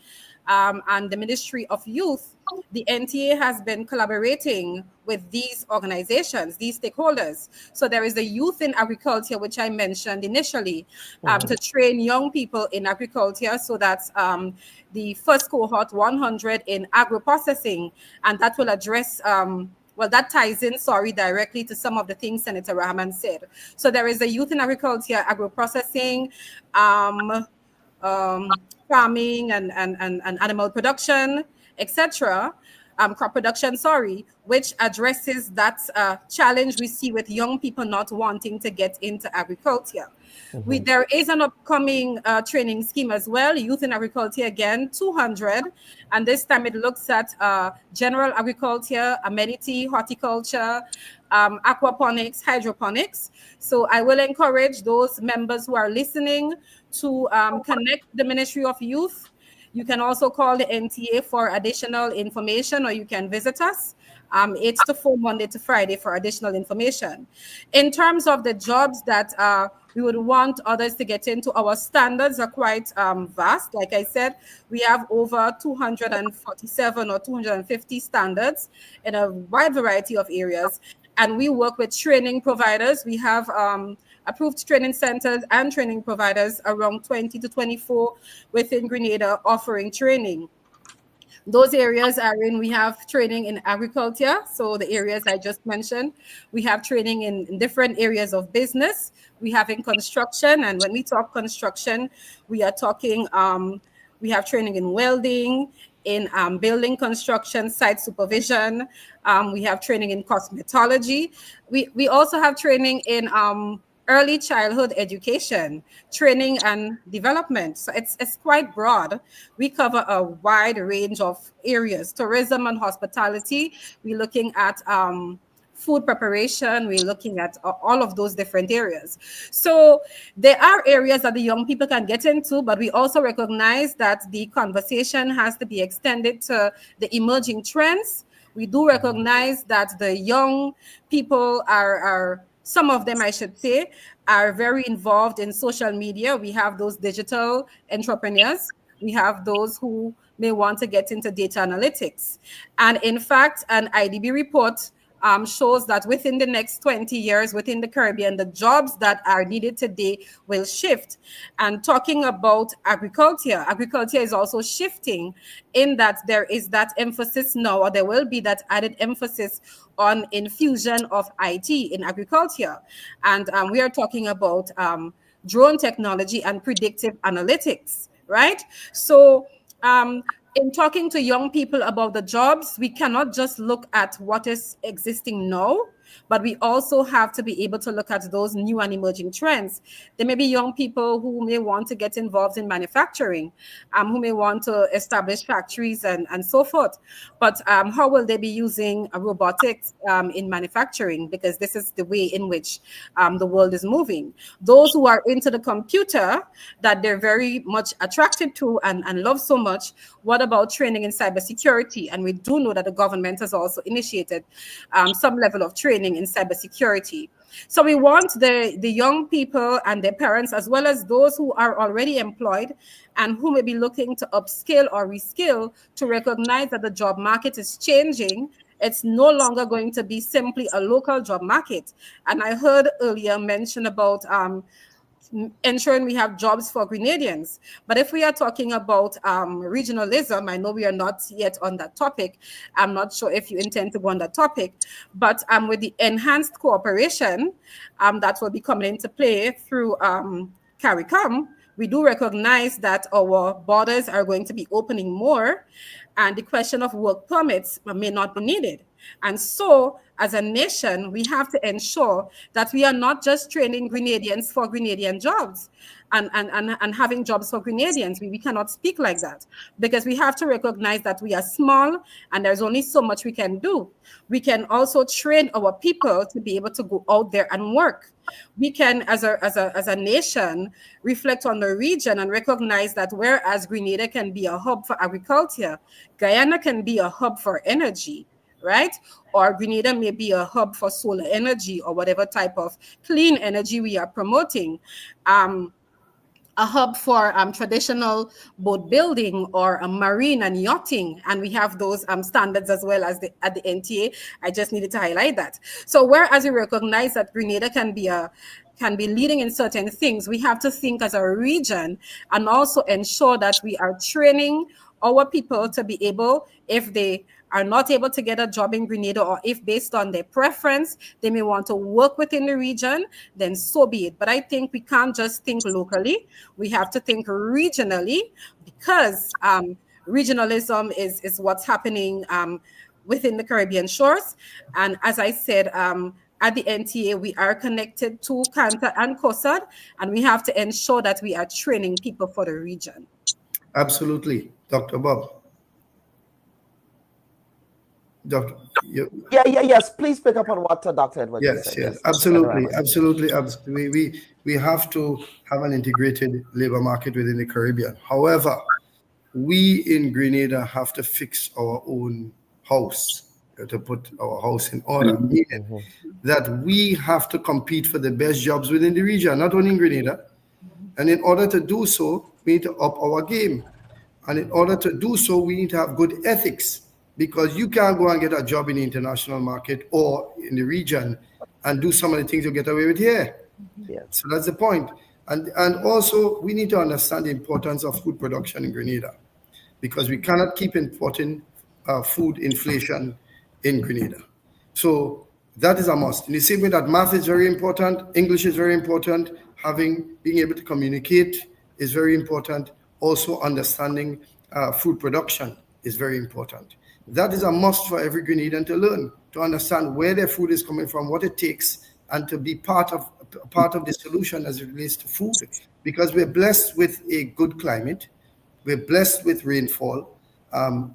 and the Ministry of Youth. The NTA has been collaborating with these organizations, these stakeholders. So there is the Youth in Agriculture, which I mentioned initially, to train young people in agriculture. So that's the first cohort, 100 in agro-processing, and that will address well, that ties in, directly to some of the things Senator Rahman said. So there is a Youth in Agriculture, agro-processing, farming and animal production, etc., crop production, which addresses that challenge we see with young people not wanting to get into agriculture. There is an upcoming training scheme as well, Youth in Agriculture again, 200, and this time it looks at general agriculture, amenity, horticulture, aquaponics, hydroponics. So I will encourage those members who are listening to connect the Ministry of Youth. You can also call the NTA for additional information, or you can visit us 8 to 4 Monday to Friday for additional information. In terms of the jobs that we would want others to get into, our standards are quite vast. Like I said, we have over 247 or 250 standards in a wide variety of areas. And we work with training providers. We have approved training centers and training providers around 20 to 24 within Grenada offering training. Those areas are we have training in agriculture, so the areas I just mentioned. We have training in different areas of business. We have in construction, and when we talk construction, we are talking, we have training in welding, in building construction, site supervision. We have training in cosmetology. We also have training in early childhood education, training and development. So it's quite broad. We cover a wide range of areas, tourism and hospitality. We're looking at food preparation. We're looking at all of those different areas. So there are areas that the young people can get into, but we also recognize that the conversation has to be extended to the emerging trends. We do recognize that the young people are some of them, I should say, are very involved in social media. We have those digital entrepreneurs. We have those who may want to get into data analytics. And in fact, an IDB report shows that within the next 20 years, within the Caribbean, the jobs that are needed today will shift. And talking about agriculture, agriculture is also shifting in that there is that emphasis now, or there will be that added emphasis on infusion of IT in agriculture. And we are talking about drone technology and predictive analytics, right? So in talking to young people about the jobs, we cannot just look at what is existing now, but we also have to be able to look at those new and emerging trends. There may be young people who may want to get involved in manufacturing, who may want to establish factories and so forth. But how will they be using robotics in manufacturing? Because this is the way in which the world is moving. Those who are into the computer that they're very much attracted to and love so much, what about training in cybersecurity? And we do know that the government has also initiated some level of training in cybersecurity. So we want the young people and their parents, as well as those who are already employed and who may be looking to upskill or reskill, to recognize that the job market is changing. It's no longer going to be simply a local job market. And I heard earlier mention about ensuring we have jobs for Grenadians. But if we are talking about regionalism, I know we are not yet on that topic. I'm not sure if you intend to go on that topic, but with the enhanced cooperation that will be coming into play through CARICOM, we do recognize that our borders are going to be opening more, and the question of work permits may not be needed. And so, as a nation, we have to ensure that we are not just training Grenadians for Grenadian jobs and having jobs for Grenadians. We cannot speak like that, because we have to recognize that we are small and there's only so much we can do. We can also train our people to be able to go out there and work. We can, as a nation, reflect on the region and recognize that whereas Grenada can be a hub for agriculture, Guyana can be a hub for energy, right? Or Grenada may be a hub for solar energy or whatever type of clean energy we are promoting. A hub for traditional boat building or marine and yachting, and we have those standards as well as at the NTA. I just needed to highlight that. So whereas we recognize that Grenada can be leading in certain things, we have to think as a region and also ensure that we are training our people to be able, if they are not able to get a job in Grenada, or if based on their preference, they may want to work within the region, then so be it. But I think we can't just think locally. We have to think regionally, because regionalism is what's happening within the Caribbean shores. And as I said, at the NTA, we are connected to CANTA and COSAD, and we have to ensure that we are training people for the region. Absolutely. Dr. Bubb. Yes. Please pick up on what Dr. Edwards said. Yes, absolutely. We have to have an integrated labor market within the Caribbean. However, we in Grenada have to fix our own house, to put our house in order. Meaning that we have to compete for the best jobs within the region, not only in Grenada. And in order to do so, we need to up our game. And in order to do so, we need to have good ethics, because you can't go and get a job in the international market or in the region and do some of the things you get away with here. Yes. So that's the point. And also, we need to understand the importance of food production in Grenada, because we cannot keep importing food inflation in Grenada. So that is a must. In the same way that math is very important, English is very important, being able to communicate is very important. Also, understanding food production is very important. That is a must for every Grenadian to learn, to understand where their food is coming from, what it takes, and to be part of the solution as it relates to food. Because we're blessed with a good climate, we're blessed with rainfall. You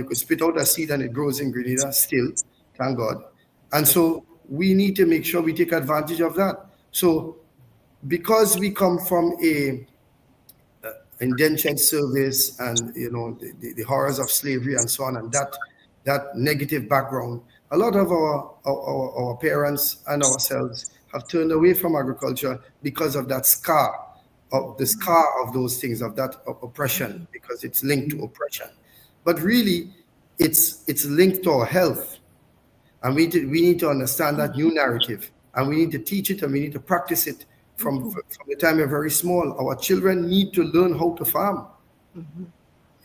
could spit out a seed and it grows in Grenada still, thank God. And so we need to make sure we take advantage of that. So because we come from a indentured service and the horrors of slavery and so on, and that negative background, a lot of our parents and ourselves have turned away from agriculture because of that scar of those things, of that oppression, because it's linked to oppression. But really, it's linked to our health, and we need to understand that new narrative, and we need to teach it, and we need to practice it from the time we're very small. Our children need to learn how to farm.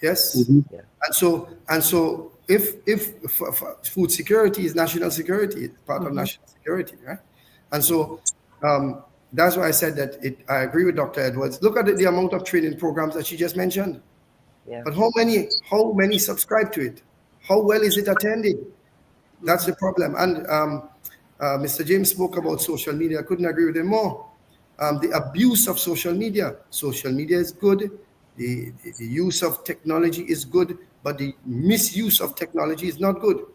Yes. Yeah. And so if food security is national security, it's part of national security, right? And so that's why I said that I agree with Dr. Edwards. Look at the amount of training programs that she just mentioned. Yeah. But how many subscribe to it? How well is it attended? That's the problem. And Mr. James spoke about social media. I couldn't agree with him more. The abuse of social media. Social media is good. The use of technology is good, but the misuse of technology is not good.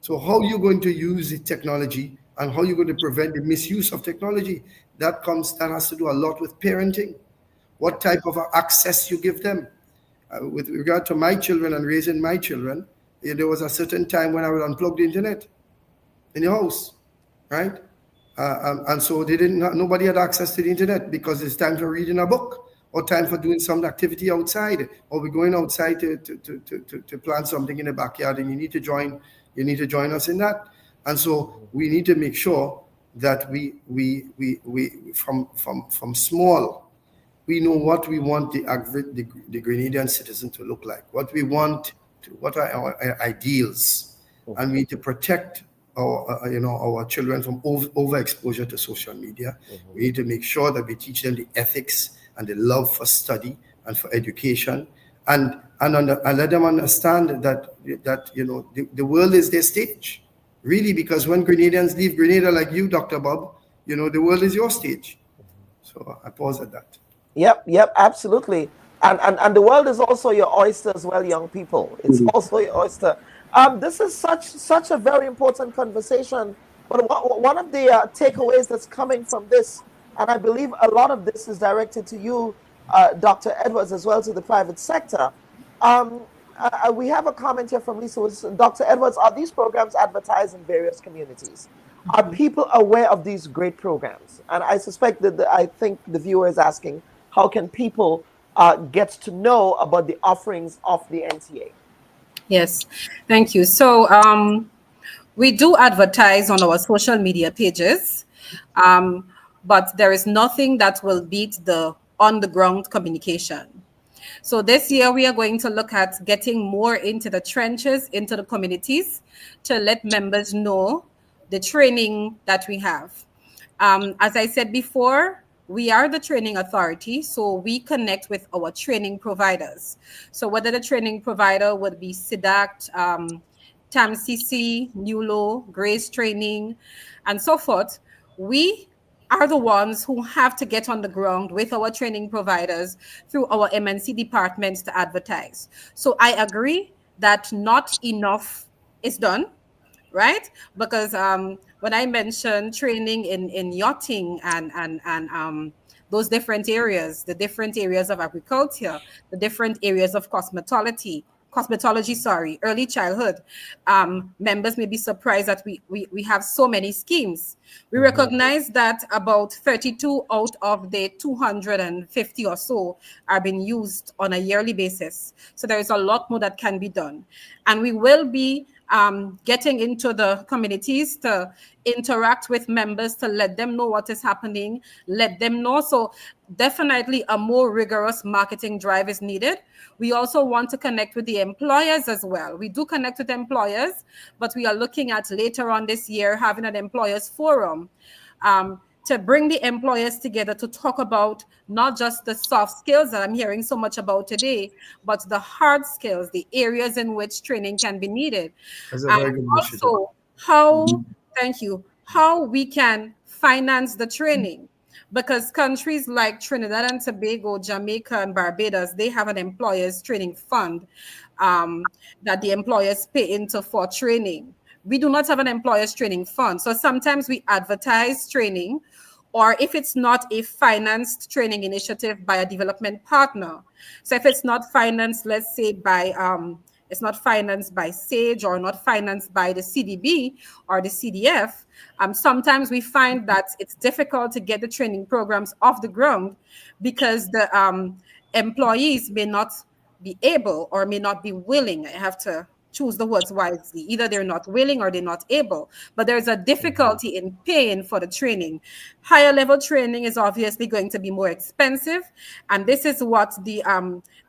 So how are you going to use the technology, and how are you going to prevent the misuse of technology? That has to do a lot with parenting. What type of access you give them. With regard to my children and raising my children, there was a certain time when I would unplug the internet in the house, right? And so nobody had access to the internet, because it's time for reading a book, or time for doing some activity outside, or we're going outside to plant something in the backyard, and you need to join us in that. And so we need to make sure that we from small, we know what we want the Grenadian citizen to look like, what we want, what are our ideals, and we need to protect our children from overexposure to social media. We need to make sure that we teach them the ethics and the love for study and for education, and let them understand that the world is their stage, really, because when Grenadians leave Grenada, like you, Dr. Bubb, the world is your stage. So I pause at that. Yep, absolutely. And the world is also your oyster as well, young people. It's also your oyster. This is such a very important conversation. But one of the takeaways that's coming from this, and I believe a lot of this is directed to you, Dr. Edwards, as well to the private sector. We have a comment here from Lisa. Dr. Edwards, are these programs advertised in various communities? Are people aware of these great programs? And I suspect that I think the viewer is asking, how can people get to know about the offerings of the NTA? Yes, thank you. So we do advertise on our social media pages, but there is nothing that will beat the on-the-ground communication. So this year we are going to look at getting more into the trenches, into the communities, to let members know the training that we have. As I said before, we are the training authority, so we connect with our training providers. So whether the training provider would be SIDACT, TAMCC, NULO, Grace Training, and so forth, we are the ones who have to get on the ground with our training providers through our MNC departments to advertise. So I agree that not enough is done, right? Because when I mentioned training in yachting and those different areas, the different areas of agriculture, the different areas of cosmetology, early childhood, members may be surprised that we have so many schemes. We recognize that about 32 out of the 250 or so are being used on a yearly basis. So there is a lot more that can be done. And we will be getting into the communities to interact with members, to let them know what is happening, let them know. So definitely a more rigorous marketing drive is needed. We also want to connect with the employers as well. We do connect with employers, but we are looking at later on this year having an employers forum to bring the employers together to talk about not just the soft skills that I'm hearing so much about today, but the hard skills, the areas in which training can be needed. That's a very good initiative. Also, how we can finance the training. Because countries like Trinidad and Tobago, Jamaica, and Barbados, they have an employers training fund that the employers pay into for training. We do not have an employers training fund. So sometimes we advertise training, or if it's not a financed training initiative by a development partner. So if it's not financed, let's say by it's not financed by SAGE or not financed by the CDB or the CDF, sometimes we find that it's difficult to get the training programs off the ground because the employees may not be able or may not be willing. I have to choose the words wisely. Either they're not willing or they're not able, but there's a difficulty in paying for the training. Higher level training is obviously going to be more expensive. And this is what the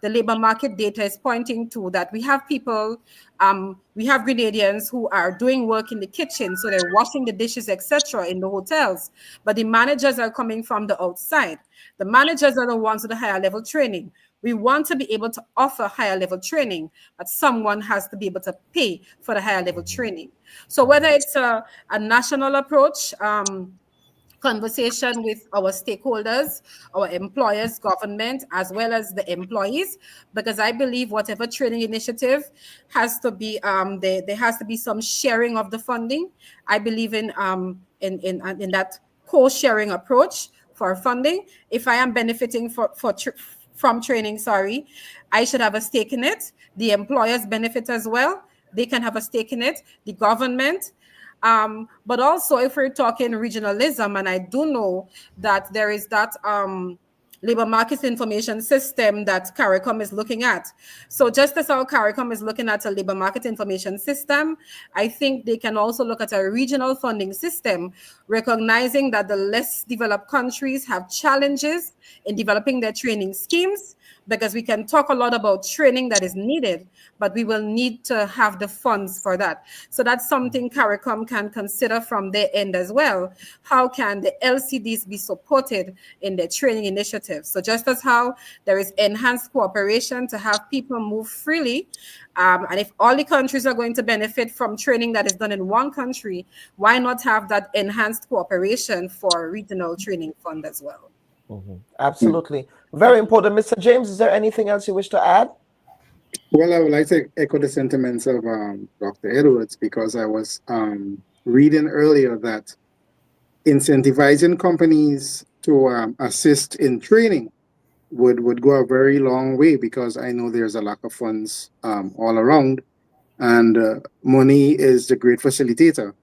labor market data is pointing to, that we have people, we have Grenadians who are doing work in the kitchen. So they're washing the dishes, etc. in the hotels, but the managers are coming from the outside. The managers are the ones with the higher level training. We want to be able to offer higher level training, but someone has to be able to pay for the higher level training. So whether it's a national approach, conversation with our stakeholders, our employers, government, as well as the employees, because I believe whatever training initiative has to be, there has to be some sharing of the funding. I believe in that co-sharing approach for funding. If I am benefiting from training, I should have a stake in it. The employers benefit as well. They can have a stake in it. The government. But also if we're talking regionalism, and I do know that there is that labor market information system that CARICOM is looking at. So just as how CARICOM is looking at a labor market information system, I think they can also look at a regional funding system, recognizing that the less developed countries have challenges in developing their training schemes, because we can talk a lot about training that is needed, but we will need to have the funds for that. So that's something CARICOM can consider from their end as well. How can the LCDs be supported in their training initiatives? So just as how there is enhanced cooperation to have people move freely, and if all the countries are going to benefit from training that is done in one country, why not have that enhanced cooperation for regional training fund as well? Absolutely. Very important. Mr. James, is there anything else you wish to add? Well, I would like to echo the sentiments of Dr. Edwards, because I was reading earlier that incentivizing companies to assist in training would go a very long way, because I know there's a lack of funds all around, and money is the great facilitator.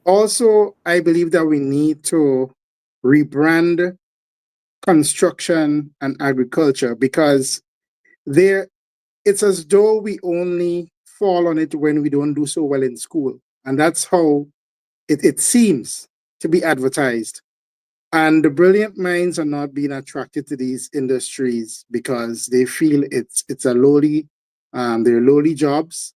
Also, I believe that we need to rebrand construction and agriculture, because it's as though we only fall on it when we don't do so well in school. And that's how it seems to be advertised. And the brilliant minds are not being attracted to these industries because they feel it's a lowly, they're lowly jobs.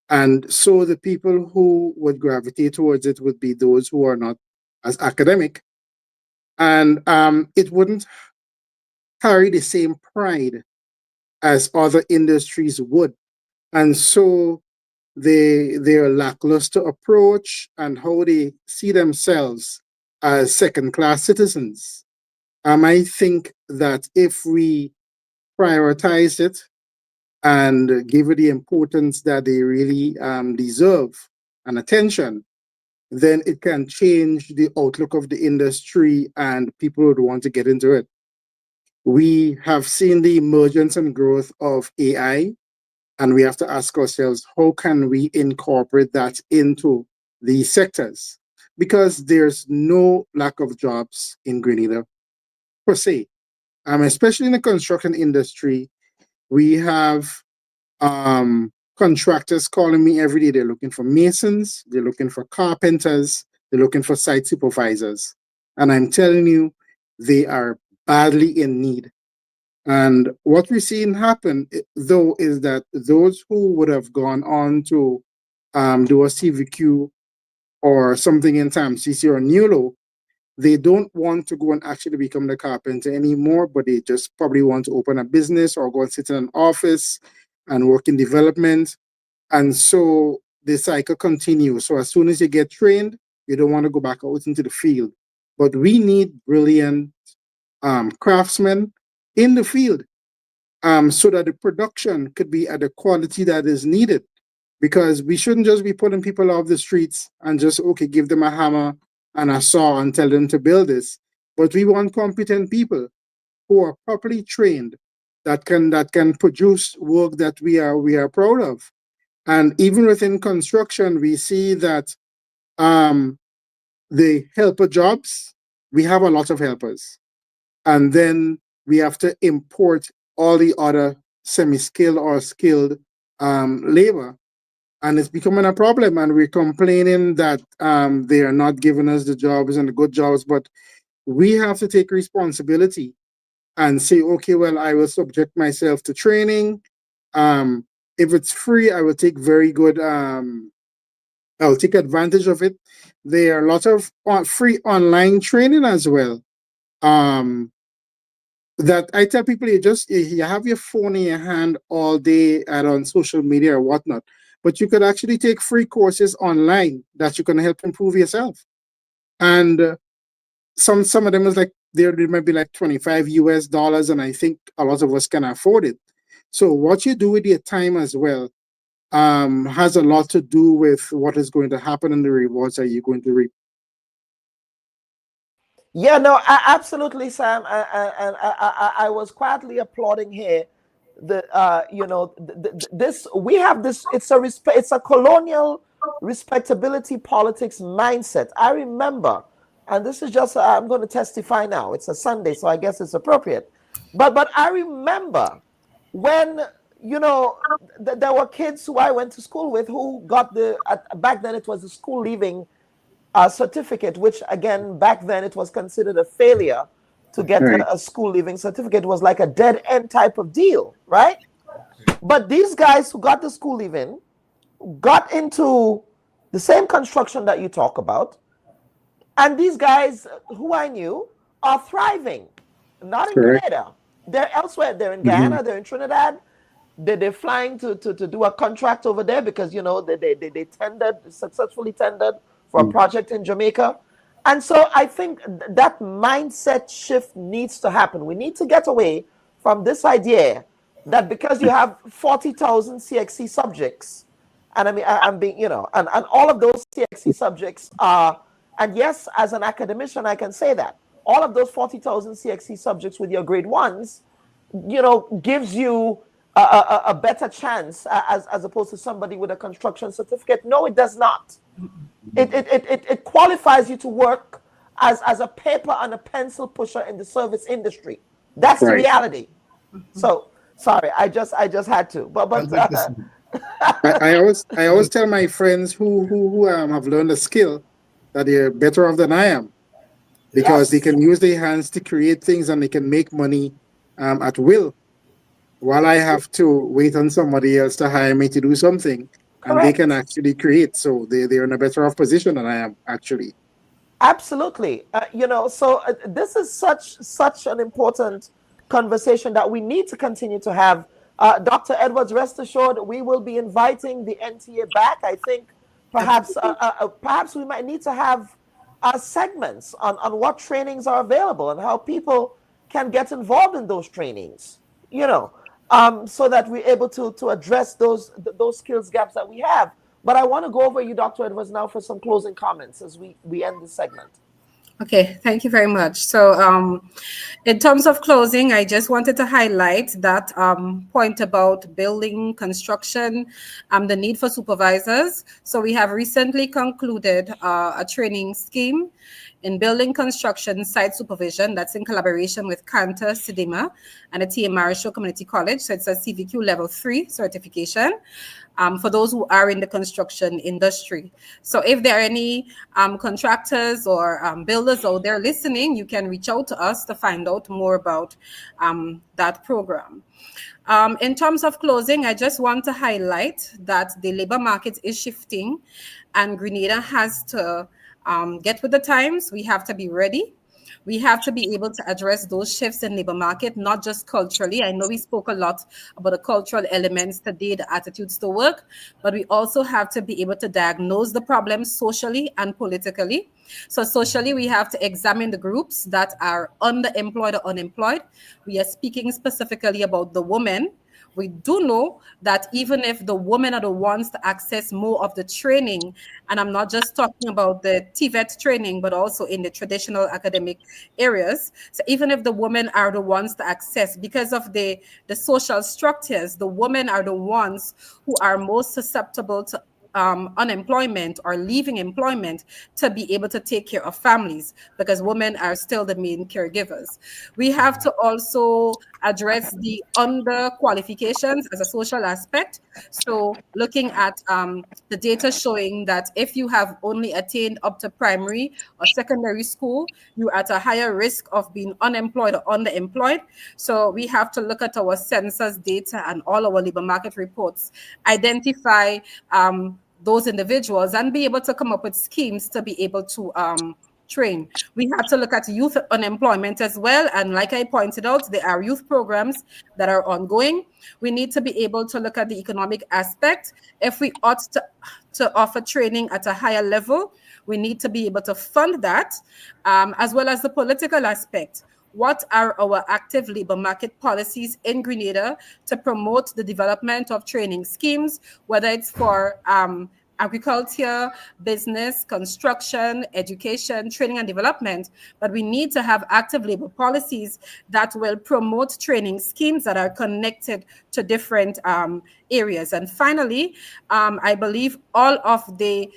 And so the people who would gravitate towards it would be those who are not as academic. And it wouldn't carry the same pride as other industries would. And so their lackluster approach and how they see themselves as second-class citizens. I think that if we prioritize it and give it the importance that they really deserve and attention, then it can change the outlook of the industry and people would want to get into it. We have seen the emergence and growth of AI, and we have to ask ourselves, how can we incorporate that into these sectors? Because there's no lack of jobs in Grenada, per se. Especially in the construction industry, we have contractors calling me every day. They're looking for masons, they're looking for carpenters, they're looking for site supervisors. And I'm telling you, they are badly in need. And what we're seeing happen, though, is that those who would have gone on to do a CVQ or something in TAMCC or NULO, they don't want to go and actually become the carpenter anymore, but they just probably want to open a business or go and sit in an office and work in development. And so the cycle continues. So as soon as you get trained, you don't want to go back out into the field. But we need brilliant craftsmen in the field so that the production could be at the quality that is needed. Because we shouldn't just be putting people off the streets and just, okay, give them a hammer and a saw and tell them to build this. But we want competent people who are properly trained that can produce work that we are proud of. And even within construction, we see that the helper jobs, we have a lot of helpers. And then we have to import all the other semi-skilled or skilled labor. And it's becoming a problem. And we're complaining that they are not giving us the jobs and the good jobs. But we have to take responsibility and say, okay, well, I will subject myself to training. If it's free, I will take very good, I'll take advantage of it. There are a lot of free online training as well. That I tell people, you have your phone in your hand all day and on social media or whatnot, but you could actually take free courses online that you can help improve yourself. And some of them is like, there might be like $25 US, and I think a lot of us can afford it. So what you do with your time as well has a lot to do with what is going to happen and the rewards that you're going to reap. Yeah, no, absolutely, Sam. And I was quietly applauding here. This we have this. It's a colonial respectability politics mindset. I remember and this is just, I'm going to testify now. It's a Sunday, so I guess it's appropriate. But I remember when, you know, there were kids who I went to school with who got back then it was the school leaving certificate, which again, back then it was considered a failure to get a school leaving certificate. It was like a dead end type of deal, right? But these guys who got the school leaving got into the same construction that you talk about. And these guys who I knew are thriving, not in Grenada. They're elsewhere. They're in Guyana, they're in Trinidad. They're flying to do a contract over there because, you know, they successfully tendered for a project in Jamaica. And so I think that mindset shift needs to happen. We need to get away from this idea that because you have 40,000 CXC subjects, and I mean, I'm being, you know, and all of those CXC subjects are, and yes, as an academician, I can say that all of those 40,000 CXC subjects with your grade ones, you know, gives you a better chance as opposed to somebody with a construction certificate. No, it does not. It qualifies you to work as a paper and a pencil pusher in the service industry. That's the reality. So sorry, I just had to. But I always tell my friends who have learned a skill that they're better off than I am, because they can use their hands to create things and they can make money at will, while I have to wait on somebody else to hire me to do something. And they can actually create. So they're in a better off position than I am, actually. Absolutely. You know, so this is such an important conversation that we need to continue to have. Dr. Edwards, rest assured, we will be inviting the NTA back. I think perhaps we might need to have segments on what trainings are available and how people can get involved in those trainings, you know, so that we're able to address those skills gaps that we have. But I want to go over you, Dr. Edwards, now for some closing comments as we end this segment. Okay, thank you very much. So in terms of closing, I just wanted to highlight that point about building, construction, the need for supervisors. So we have recently concluded a training scheme in building construction site supervision that's in collaboration with Cantor, Sidima, and the TMR Show Community College. So it's a CVQ level 3 certification for those who are in the construction industry. So if there are any contractors or builders out there listening, you can reach out to us to find out more about that program. In terms of closing, I just want to highlight that the labor market is shifting and Grenada has to get with the times. We have to be ready. We have to be able to address those shifts in labor market, not just culturally. I know we spoke a lot about the cultural elements today, the attitudes to work, but we also have to be able to diagnose the problems socially and politically. So socially, we have to examine the groups that are underemployed or unemployed. We are speaking specifically about the women. We do know that even if the women are the ones to access more of the training, and I'm not just talking about the TVET training, but also in the traditional academic areas. So even if the women are the ones to access, because of the social structures, the women are the ones who are most susceptible to unemployment or leaving employment to be able to take care of families, because women are still the main caregivers. We have to also address the underqualifications as a social aspect. So looking at the data showing that if you have only attained up to primary or secondary school, you're at a higher risk of being unemployed or underemployed. So we have to look at our census data and all our labor market reports, identify those individuals and be able to come up with schemes to be able to train. We have to look at youth unemployment as well. And like I pointed out, there are youth programs that are ongoing. We need to be able to look at the economic aspect. If we ought to offer training at a higher level, we need to be able to fund that, as well as the political aspect. What are our active labor market policies in Grenada to promote the development of training schemes, whether it's for agriculture, business, construction, education, training and development, but we need to have active labor policies that will promote training schemes that are connected to different areas. And finally, I believe all of the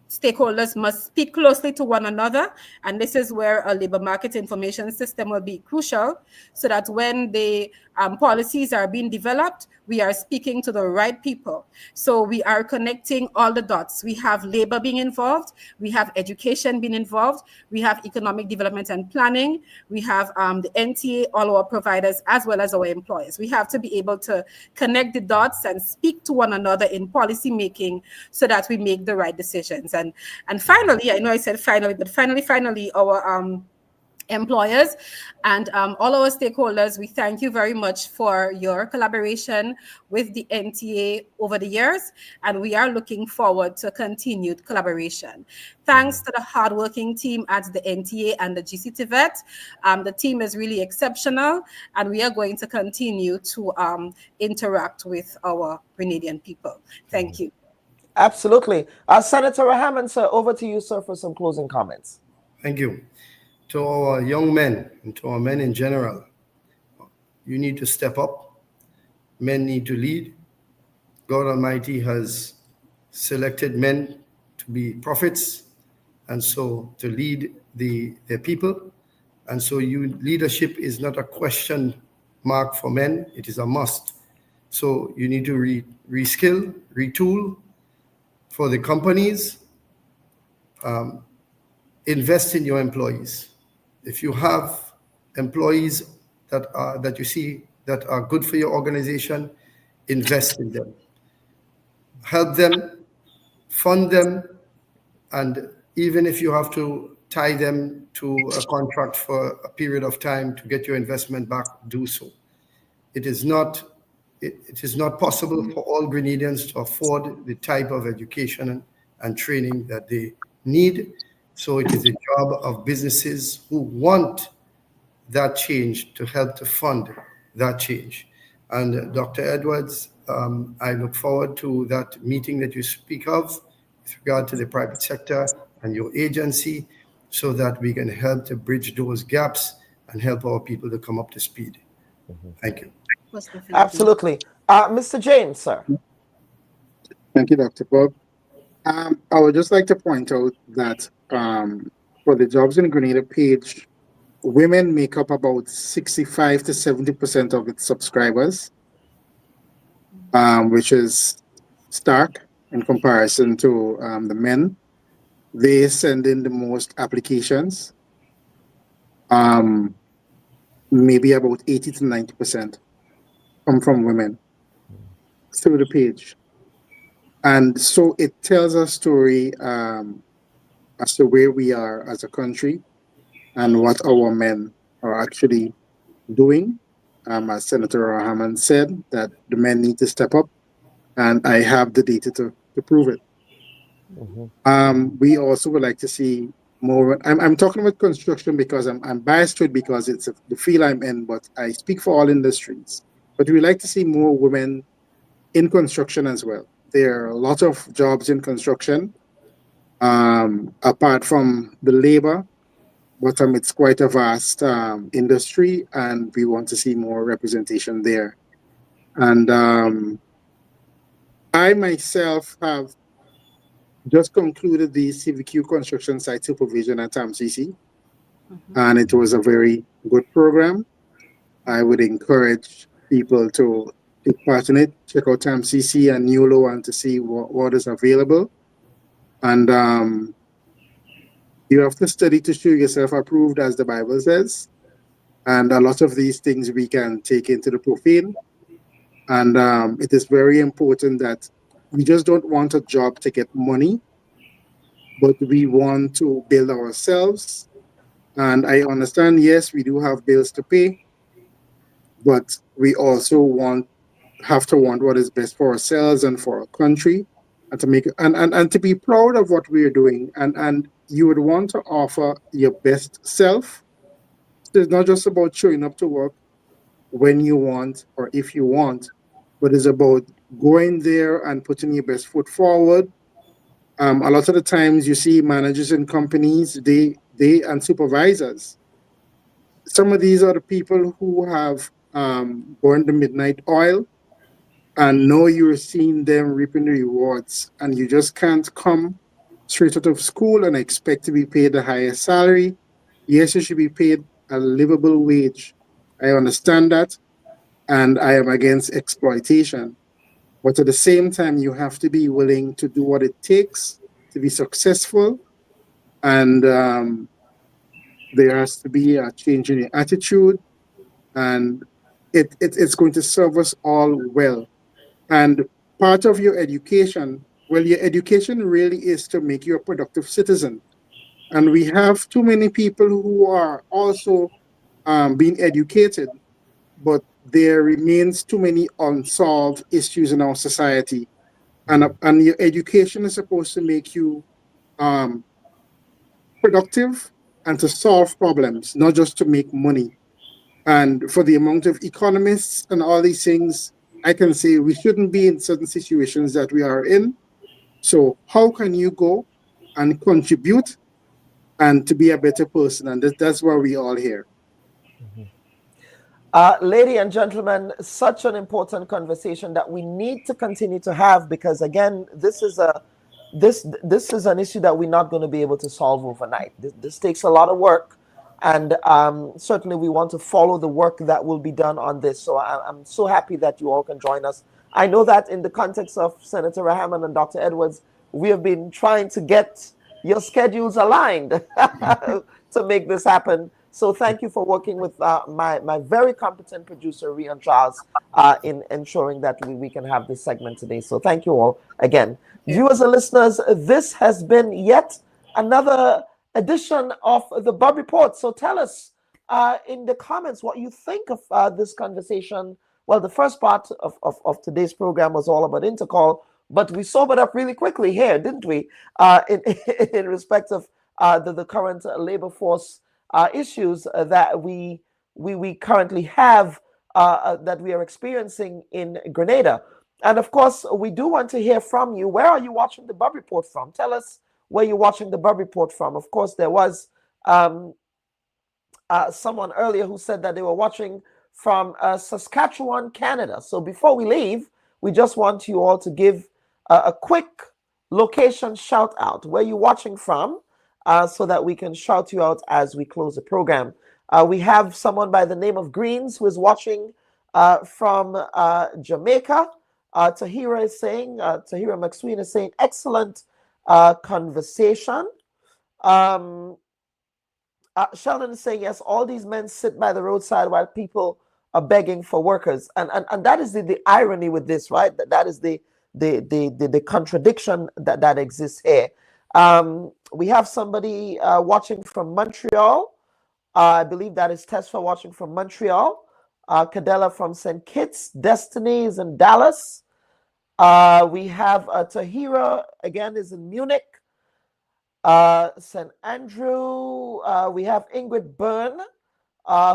stakeholders must speak closely to one another, and this is where a labor market information system will be crucial, so that when the policies are being developed, we are speaking to the right people. So we are connecting all the dots. We have labor being involved, we have education being involved, we have economic development and planning, we have the NTA, all our providers, as well as our employers. We have to be able to connect the dots and speak to one another in policy making so that we make the right decisions. And finally, I know I said finally, but finally, our employers and all our stakeholders, we thank you very much for your collaboration with the NTA over the years, and we are looking forward to continued collaboration. Thanks to the hardworking team at the NTA and the GCTVET. The team is really exceptional, and we are going to continue to interact with our Grenadian people. Thank you. Absolutely. Senator Rahman, sir, over to you, sir, for some closing comments. Thank you. To our young men and to our men in general, you need to step up. Men need to lead. God Almighty has selected men to be prophets, and so to lead their people. And so leadership is not a question mark for men, it is a must. So you need to reskill, retool for the companies. Invest in your employees. If you have employees that you see that are good for your organization, invest in them. Help them, fund them, and even if you have to tie them to a contract for a period of time to get your investment back, do so. It is not possible for all Grenadians to afford the type of education and training that they need. So it is a job of businesses who want that change to help to fund that change. And Dr. Edwards, I look forward to that meeting that you speak of with regard to the private sector and your agency, so that we can help to bridge those gaps and help our people to come up to speed. Thank you. Absolutely. Mr. James, sir. Thank you, Dr. Bob. I would just like to point out that for the Jobs in Grenada page, women make up about 65 to 70% of its subscribers, which is stark in comparison to the men. They send in the most applications, maybe about 80 to 90% come from women through the page. And so it tells a story as to where we are as a country and what our men are actually doing. As Senator Rahman said, that the men need to step up, and I have the data to prove it. We also would like to see more. I'm talking about construction because I'm biased to it because it's the field I'm in, but I speak for all industries. But we like to see more women in construction as well. There are a lot of jobs in construction, apart from the labor, but it's quite a vast industry, and we want to see more representation there. And I myself have just concluded the CVQ construction site supervision at TAMCC, and it was a very good program. I would encourage people to take part in it, check out TAMCC and NULO and to see what is available. And you have to study to show yourself approved, as the Bible says. And a lot of these things we can take into the profane. And it is very important that we just don't want a job to get money, but we want to build ourselves. And I understand, yes, we do have bills to pay, but we also have to want what is best for ourselves and for our country, and to make and to be proud of what we are doing. And you would want to offer your best self. It's not just about showing up to work when you want or if you want, but it's about going there and putting your best foot forward. A lot of the times you see managers in companies, they and supervisors. Some of these are the people who have burned the midnight oil, and now you're seeing them reaping the rewards, and you just can't come straight out of school and expect to be paid the highest salary. Yes, you should be paid a livable wage. I understand that, and I am against exploitation. But at the same time, you have to be willing to do what it takes to be successful, and there has to be a change in your attitude, and it's going to serve us all well. And part of your education, well, your education really is to make you a productive citizen. And we have too many people who are also being educated, but there remains too many unsolved issues in our society. And your education is supposed to make you productive and to solve problems, not just to make money. And for the amount of economists and all these things, I can say we shouldn't be in certain situations that we are in. So how can you go and contribute and to be a better person? And that's why we all here. Ladies and gentlemen, such an important conversation that we need to continue to have, because again, this is an issue that we're not going to be able to solve overnight. This takes a lot of work, and certainly we want to follow the work that will be done on this. So I'm so happy that you all can join us. I know that in the context of Senator Rahman and Dr. Edwards, we have been trying to get your schedules aligned to make this happen. So thank you for working with my very competent producer, Rian Charles, in ensuring that we can have this segment today. So thank you all again. Viewers and listeners, this has been yet another edition of the Bubb Report. So tell us in the comments what you think of this conversation. Well, the first part of today's program was all about Intercol, but we sobered up really quickly here, didn't we? In respect of the current labor force issues that we currently have, that we are experiencing in Grenada. And of course, we do want to hear from you. Where are you watching the Bubb Report from? Tell us where you're watching the Bubb Report from. Of course, there was someone earlier who said that they were watching from Saskatchewan, Canada. So before we leave, we just want you all to give a quick location shout out where you're watching from, so that we can shout you out as we close the program. We have someone by the name of Greens who is watching from Jamaica. Tahira McSween is saying, excellent conversation. Sheldon is saying, yes, all these men sit by the roadside while people are begging for workers. And that is the irony with this, right? That is the contradiction that exists here. We have somebody watching from Montreal. I believe that is Tesfa watching from Montreal. Cadella from St. Kitts. Destiny is in Dallas. We have Tahira, again, is in Munich. St. Andrew. We have Ingrid Byrne,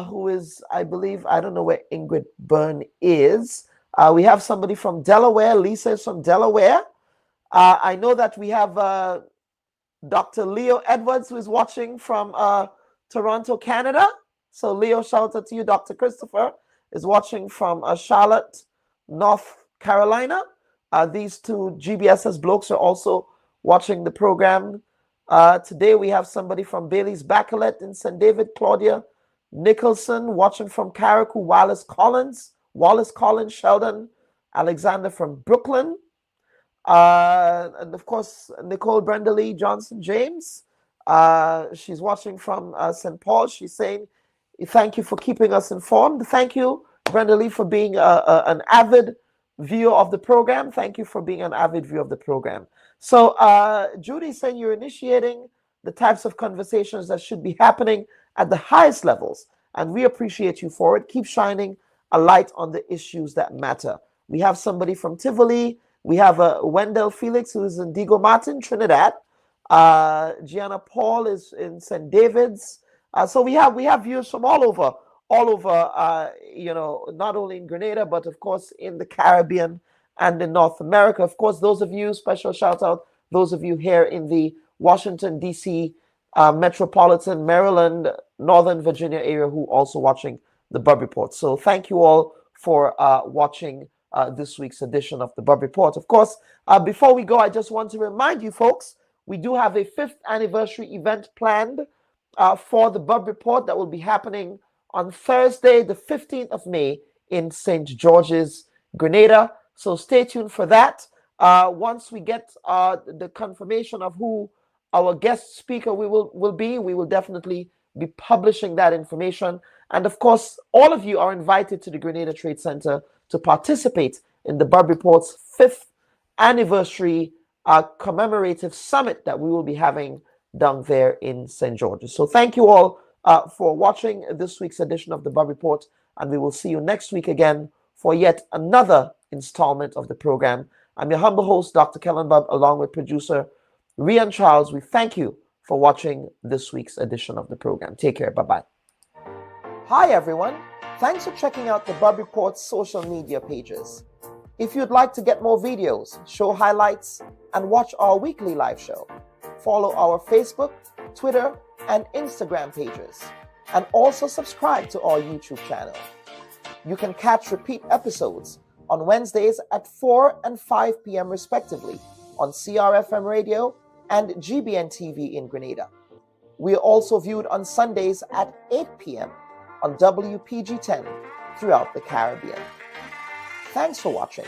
who is, I believe, I don't know where Ingrid Byrne is. We have somebody from Delaware. Lisa is from Delaware. I know that we have Dr. Leo Edwards, who is watching from Toronto, Canada. So Leo, shout out to you. Dr. Christopher is watching from Charlotte, North Carolina. These two GBSS blokes are also watching the program. Today we have somebody from Bailey's Bacalet in St. David, Claudia Nicholson, watching from Carriacou, Wallace Collins, Sheldon, Alexander from Brooklyn. And of course, Nicole Brenda Lee Johnson James. She's watching from St. Paul. She's saying, thank you for keeping us informed. Thank you, Brenda Lee, for being an avid viewer of the program. Thank you for being an avid viewer of the program. So Judy's saying you're initiating the types of conversations that should be happening at the highest levels. And we appreciate you for it. Keep shining a light on the issues that matter. We have somebody from Tivoli. We have Wendell Felix, who is in Diego Martin, Trinidad. Gianna Paul is in St. David's. So we have viewers from all over, not only in Grenada, but of course in the Caribbean and in North America. Of course, those of you, special shout out, those of you here in the Washington, D.C., metropolitan, Maryland, Northern Virginia area who also watching the Bubb Report. So thank you all for watching this week's edition of the Bubb Report. Of course, before we go, I just want to remind you folks, we do have a 5th anniversary event planned for the Bubb Report that will be happening on Thursday, the 15th of May in St. George's, Grenada. So stay tuned for that. Once we get the confirmation of who our guest speaker we will definitely be publishing that information. And of course, all of you are invited to the Grenada Trade Center to participate in the Bubb Report's 5th anniversary commemorative summit that we will be having down there in St. George's. So thank you all for watching this week's edition of the Bubb Report, and we will see you next week again for yet another installment of the program. I'm your humble host, Dr. Kellen Bubb, along with producer Rian Charles. We thank you for watching this week's edition of the program. Take care. Bye-bye. Hi, everyone. Thanks for checking out the Bubb Report's social media pages. If you'd like to get more videos, show highlights, and watch our weekly live show, follow our Facebook, Twitter, and Instagram pages, and also subscribe to our YouTube channel. You can catch repeat episodes on Wednesdays at 4 and 5 p.m. respectively on CRFM Radio and GBN TV in Grenada. We are also viewed on Sundays at 8 p.m. on WPG 10 throughout the Caribbean. Thanks for watching.